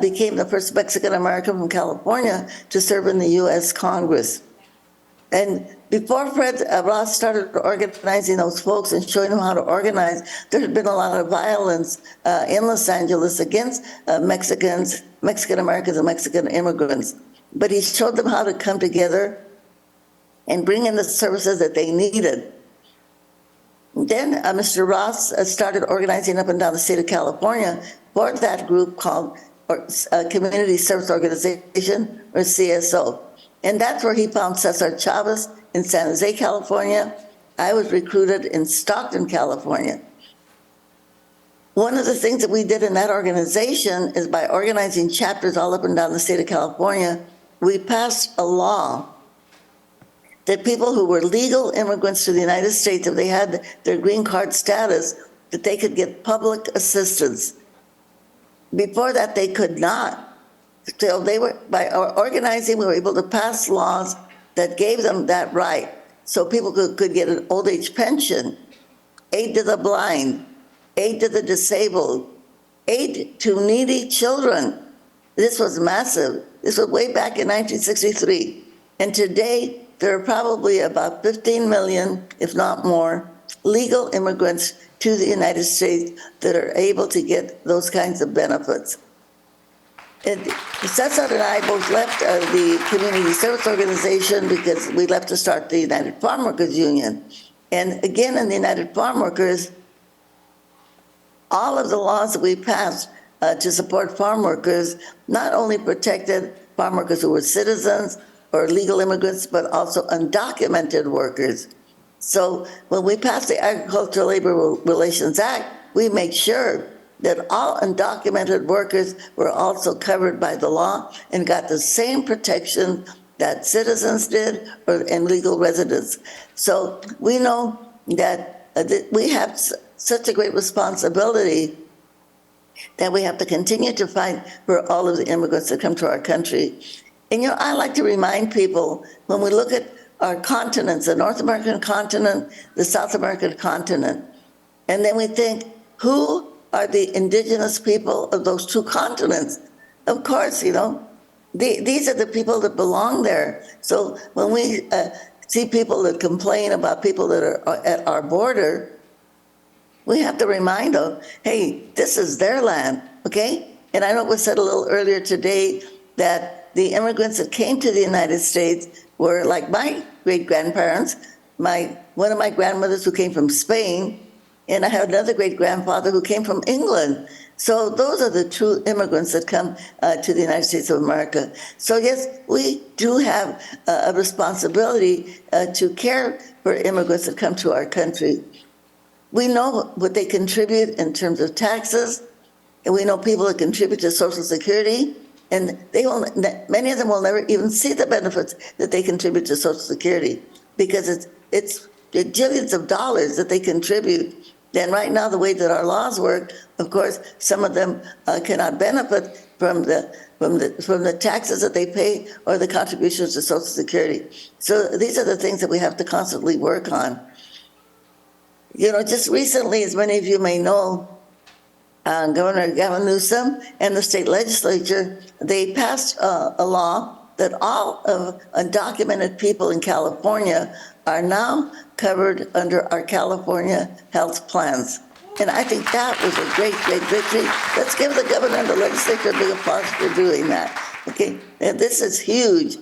became the first Mexican-American from California to serve in the U.S. Congress. And before Fred Ross started organizing those folks and showing them how to organize, there had been a lot of violence in Los Angeles against Mexicans, Mexican-Americans, and Mexican immigrants. But he showed them how to come together and bring in the services that they needed. Then Mr. Ross started organizing up and down the state of California for that group called Community Service Organization, or CSO. And that's where he found Cesar Chavez in San Jose, California. I was recruited in Stockton, California. One of the things that we did in that organization is by organizing chapters all up and down the state of California, we passed a law that people who were legal immigrants to the United States, if they had their green card status, that they could get public assistance. Before that, they could not. So they were, by organizing, we were able to pass laws that gave them that right. So people could get an old age pension, aid to the blind, aid to the disabled, aid to needy children. This was massive. This was way back in 1963. And today, there are probably about 15 million, if not more, legal immigrants to the United States that are able to get those kinds of benefits. And Cesar and I both left the Community Service Organization because we left to start the United Farm Workers Union. And again, in the United Farm Workers, all of the laws that we passed to support farm workers not only protected farm workers who were citizens or legal immigrants, but also undocumented workers. So when we passed the Agricultural Labor Relations Act, we made sure that all undocumented workers were also covered by the law and got the same protection that citizens did and legal residents. So we know that we have such a great responsibility that we have to continue to fight for all of the immigrants that come to our country. And you know, I like to remind people, when we look at our continents, the North American continent, the South American continent, and then we think, who are the indigenous people of those two continents? Of course, you know, these are the people that belong there. So when we see people that complain about people that are at our border, we have to remind them, hey, this is their land, okay? And I know it was said a little earlier today that the immigrants that came to the United States were like my great-grandparents, one of my grandmothers who came from Spain, and I have another great-grandfather who came from England. So those are the true immigrants that come to the United States of America. So yes, we do have a responsibility to care for immigrants that come to our country. We know what they contribute in terms of taxes, and we know people that contribute to Social Security, and many of them will never even see the benefits that they contribute to Social Security, because it's billions of dollars that they contribute. Then right now, the way that our laws work, of course, some of them cannot benefit from the taxes that they pay or the contributions to Social Security. So these are the things that we have to constantly work on. You know, just recently, as many of you may know, Governor Gavin Newsom and the state legislature, they passed a law that all of undocumented people in California are now covered under our California health plans. And I think that was a great, great victory. Let's give the governor and the legislature a big applause for doing that. Okay, and this is huge.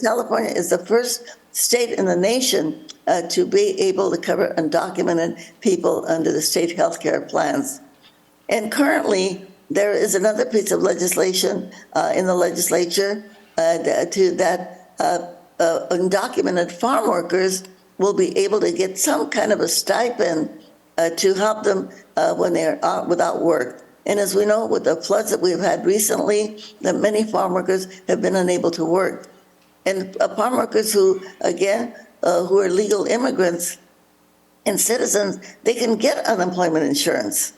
California is the first state in the nation to be able to cover undocumented people under the state health care plans. And currently, there is another piece of legislation in the legislature that undocumented farm workers will be able to get some kind of a stipend to help them when they're without work. And as we know, with the floods that we've had recently, that many farm workers have been unable to work. And farm workers who, again, who are legal immigrants and citizens, they can get unemployment insurance.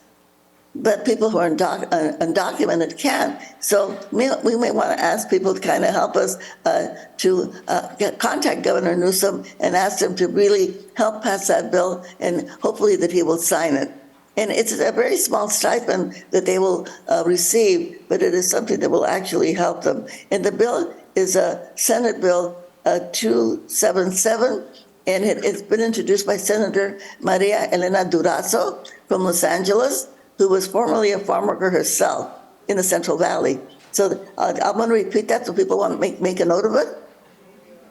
But people who are undocumented can't. So we may want to ask people to kind of help us to contact Governor Newsom and ask him to really help pass that bill, and hopefully that he will sign it. And it's a very small stipend that they will receive, but it is something that will actually help them. And the bill is Senate Bill 277, and it's been introduced by Senator Maria Elena Durazo from Los Angeles, who was formerly a farm worker herself in the Central Valley. So I'm going to repeat that so people want to make a note of it.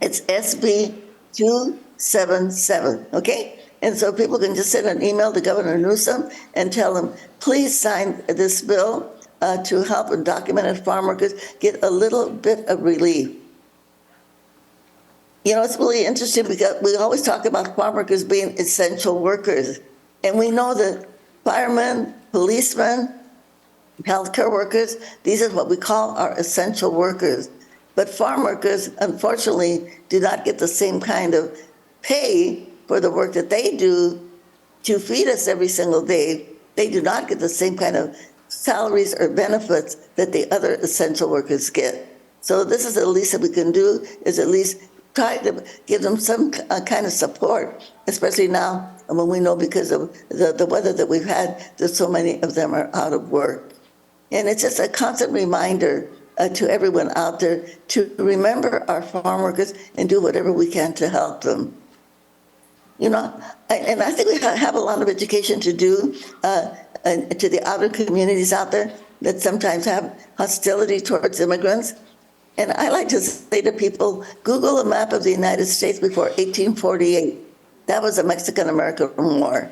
It's SB 277, okay? And so people can just send an email to Governor Newsom and tell him, please sign this bill to help undocumented farm workers get a little bit of relief. You know, it's really interesting because we always talk about farm workers being essential workers. And we know that firemen, policemen, healthcare workers, these are what we call our essential workers. But farm workers, unfortunately, do not get the same kind of pay for the work that they do to feed us every single day. They do not get the same kind of salaries or benefits that the other essential workers get. So this is the least that we can do, is at least try to give them some kind of support, especially now when we know because of the weather that we've had, that so many of them are out of work. And it's just a constant reminder to everyone out there to remember our farm workers and do whatever we can to help them. You know, and I think we have a lot of education to do to the outer communities out there that sometimes have hostility towards immigrants. And I like to say to people, Google a map of the United States before 1848. That was the Mexican-American War.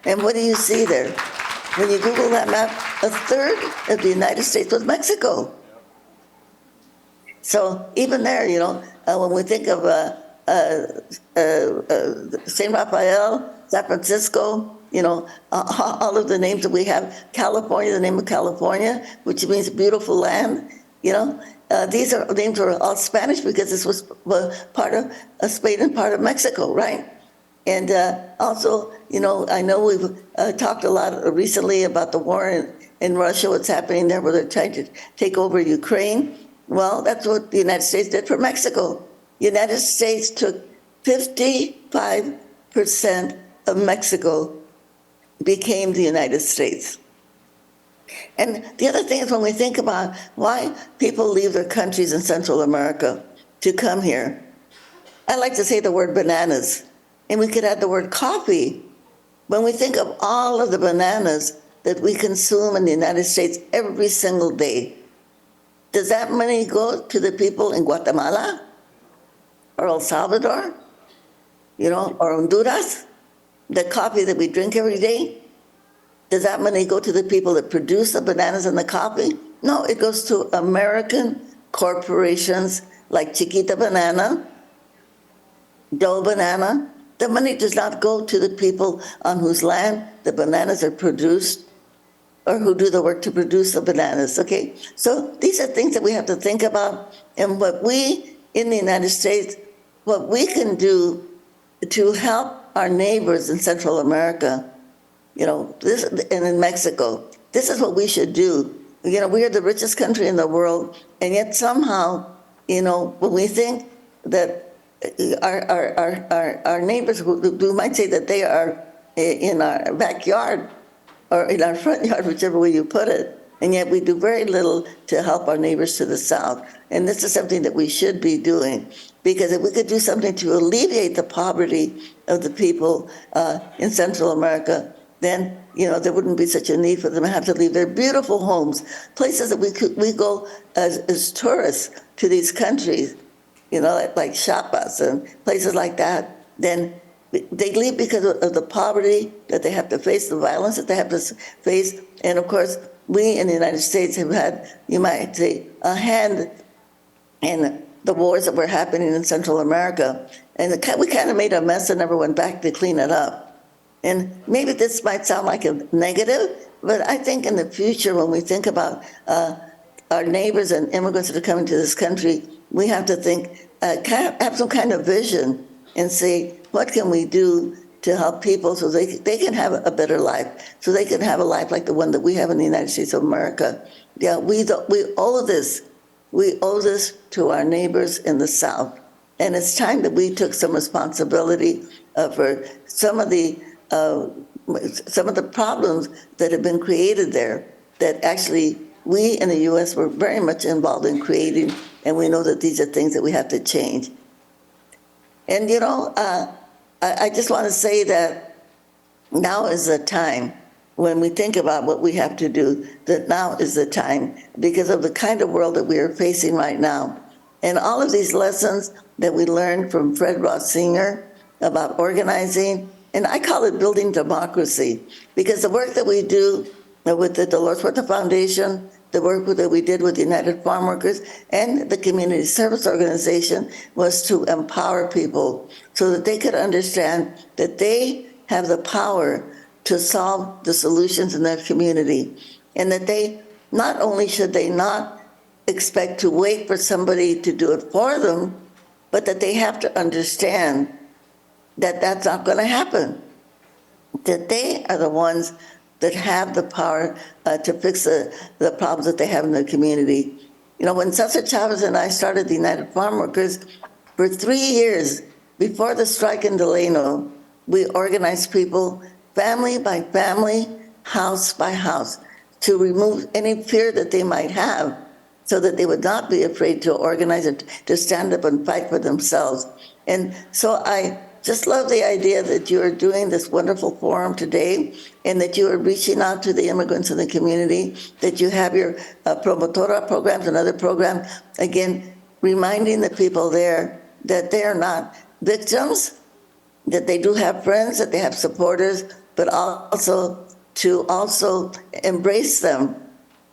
And what do you see there? When you Google that map, a third of the United States was Mexico. So even there, you know, when we think of St. Raphael, San Francisco, you know, all of the names that we have, California, the name of California, which means beautiful land, you know, these are names are all Spanish because this was part of Spain and part of Mexico, right? And also, you know, I know we've talked a lot recently about the war in Russia, what's happening there, where they're trying to take over Ukraine. Well, that's what the United States did for Mexico. The United States took 55% of Mexico became the United States. And the other thing is when we think about why people leave their countries in Central America to come here, I like to say the word bananas, and we could add the word coffee. When we think of all of the bananas that we consume in the United States every single day, does that money go to the people in Guatemala or El Salvador, you know, or Honduras? The coffee that we drink every day, does that money go to the people that produce the bananas and the coffee? No, it goes to American corporations like Chiquita Banana, Doe Banana. The money does not go to the people on whose land the bananas are produced or who do the work to produce the bananas, okay? So these are things that we have to think about, and what we in the United States, what we can do to help our neighbors in Central America, you know, this, and in Mexico, this is what we should do. You know, we are the richest country in the world, and yet somehow, you know, when we think that our neighbors who might say that they are in our backyard or in our front yard, whichever way you put it, and yet we do very little to help our neighbors to the south. And this is something that we should be doing, because if we could do something to alleviate the poverty of the people in Central America, then, there wouldn't be such a need for them to have to leave their beautiful homes, places that we go as tourists to these countries, like Chiapas and places like that. Then they leave because of the poverty that they have to face, the violence that they have to face. And of course, we in the United States have had, you might say, a hand in the wars that were happening in Central America. And we kind of made a mess and never went back to clean it up. And maybe this might sound like a negative, but I think in the future, when we think about our neighbors and immigrants that are coming to this country, we have to think, have some kind of vision and say, what can we do to help people so they can have a better life, so they can have a life like the one that we have in the United States of America. Yeah, we owe this. We owe this to our neighbors in the South. And it's time that we took some responsibility for some of the problems that have been created there that actually we in the U.S. were very much involved in creating, and we know that these are things that we have to change. And, I just want to say that now is the time when we think about what we have to do, that now is the time because of the kind of world that we are facing right now. And all of these lessons that we learned from Fred Ross Sr. about organizing, and I call it building democracy, because the work that we do with the Dolores Huerta Foundation, the work that we did with United Farm Workers and the Community Service Organization was to empower people so that they could understand that they have the power to solve the solutions in their community, and that they not only should they not expect to wait for somebody to do it for them, but that they have to understand that that's not going to happen, that they are the ones that have the power to fix the problems that they have in their community. When Cesar Chavez and I started the United Farm Workers, for 3 years before the strike in Delano, we organized people family by family, house by house, to remove any fear that they might have so that they would not be afraid to organize and to stand up and fight for themselves. And so I just love the idea that you are doing this wonderful forum today and that you are reaching out to the immigrants in the community, that you have your promotora programs and other programs, again, reminding the people there that they are not victims, that they do have friends, that they have supporters, but also to embrace them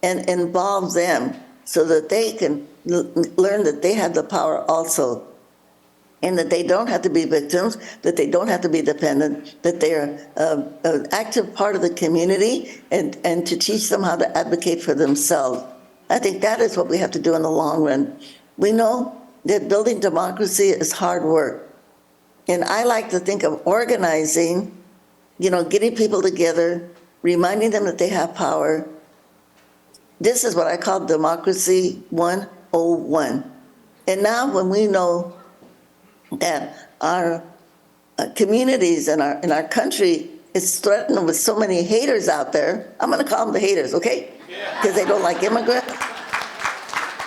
and involve them so that they can learn that they have the power also, and that they don't have to be victims, that they don't have to be dependent, that they're an active part of the community, and to teach them how to advocate for themselves. I think that is what we have to do in the long run. We know that building democracy is hard work. And I like to think of organizing, getting people together, reminding them that they have power. This is what I call Democracy 101. And now when we know that our communities and our country is threatened with so many haters out there, I'm going to call them the haters, okay? Because they don't like immigrants,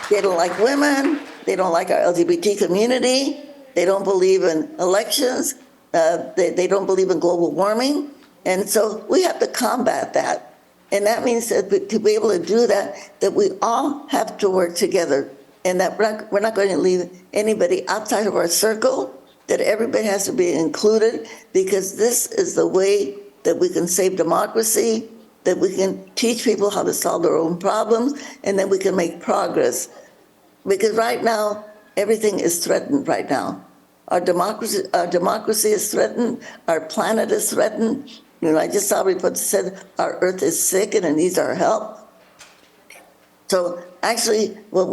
they don't like women, they don't like our LGBT community, they don't believe in elections, they don't believe in global warming, and so we have to combat that. And that means that to be able to do that, that we all have to work together, and that we're not going to leave anybody outside of our circle, that everybody has to be included, because this is the way that we can save democracy, that we can teach people how to solve their own problems, and then we can make progress. Because right now, everything is threatened right now. Our democracy is threatened, our planet is threatened. I just saw a report that said our Earth is sick and it needs our help. So actually, when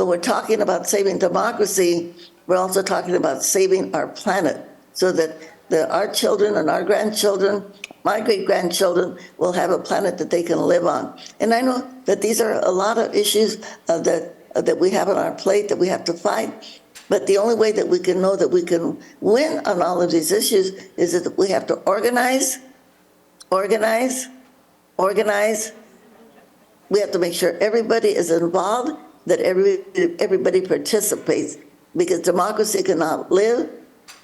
we're talking about saving democracy, we're also talking about saving our planet, so that our children and our grandchildren, my great-grandchildren, will have a planet that they can live on. And I know that these are a lot of issues that we have on our plate that we have to fight. But the only way that we can know that we can win on all of these issues is that we have to organize. We have to make sure everybody is involved, that everybody participates, because democracy cannot live,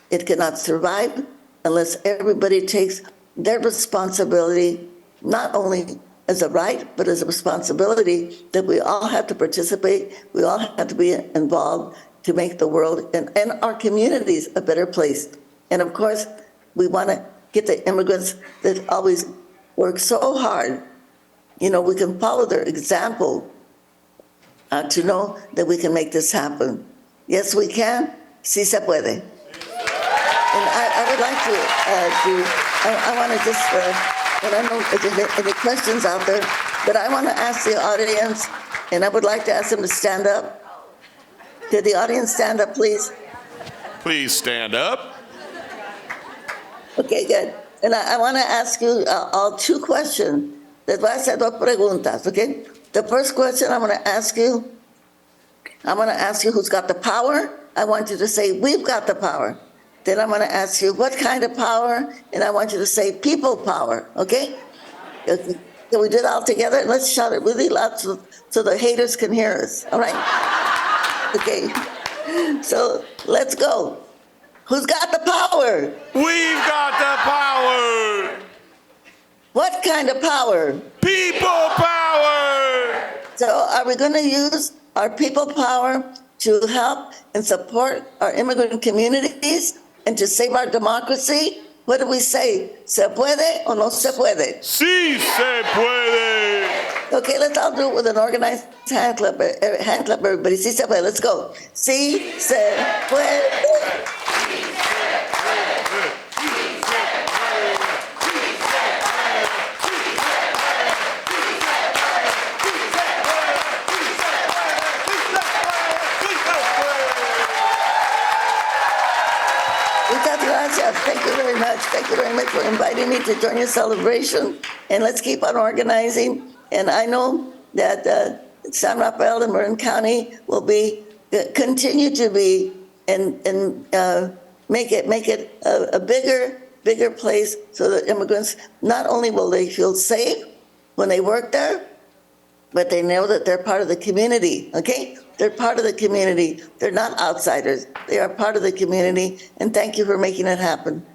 it cannot survive unless everybody takes their responsibility, not only as a right, but as a responsibility that we all have to participate, we all have to be involved to make the world and our communities a better place. And of course, we want to get the immigrants that always work so hard. You know, we can follow their example to know that we can make this happen. Yes, we can. Sí se puede. And I would like I want to just, I don't know if there's any questions out there, but I want to ask the audience, and I would like to ask them to stand up. Could the audience stand up, please? Please stand up. Okay, good. And I want to ask you all two questions. Les voy a hacer dos preguntas, okay? The first question I'm going to ask you who's got the power. I want you to say, we've got the power. Then I'm going to ask you what kind of power, and I want you to say people power, okay? Can we do it all together? Let's shout it really loud so the haters can hear us, all right? Okay, so let's go. Who's got the power? We've got the power. What kind of power? People power. So are we going to use our people power to help and support our immigrant communities and to save our democracy? What do we say? ¿Se puede o no se puede? Sí se puede. Okay, let's all do it with an organized hand clap, everybody. Sí se puede. Let's go. Sí se puede. Thank you very much. Thank you very much for inviting me to join your celebration. And let's keep on organizing. And I know that San Rafael and Marin County will continue to be and make it a bigger place so that immigrants, not only will they feel safe when they work there, but they know that they're part of the community, okay? They're part of the community. They're not outsiders. They are part of the community, and thank you for making it happen.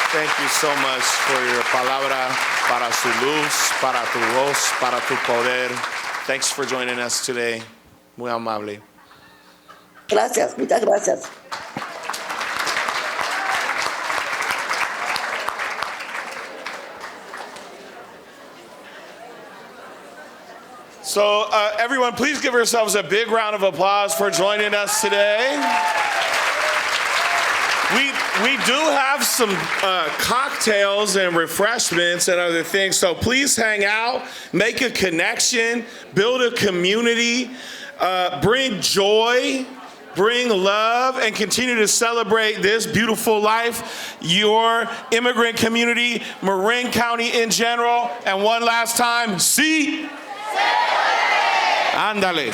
Thank you so much for your palabra, para su luz, para tu voz, para tu poder. Thanks for joining us today. Muy amable. Gracias, muchas gracias. So everyone, please give yourselves a big round of applause for joining us today. We do have some cocktails and refreshments and other things, so please hang out, make a connection, build a community, bring joy, bring love, and continue to celebrate this beautiful life, your immigrant community, Marin County in general, and one last time, sí. Ándale.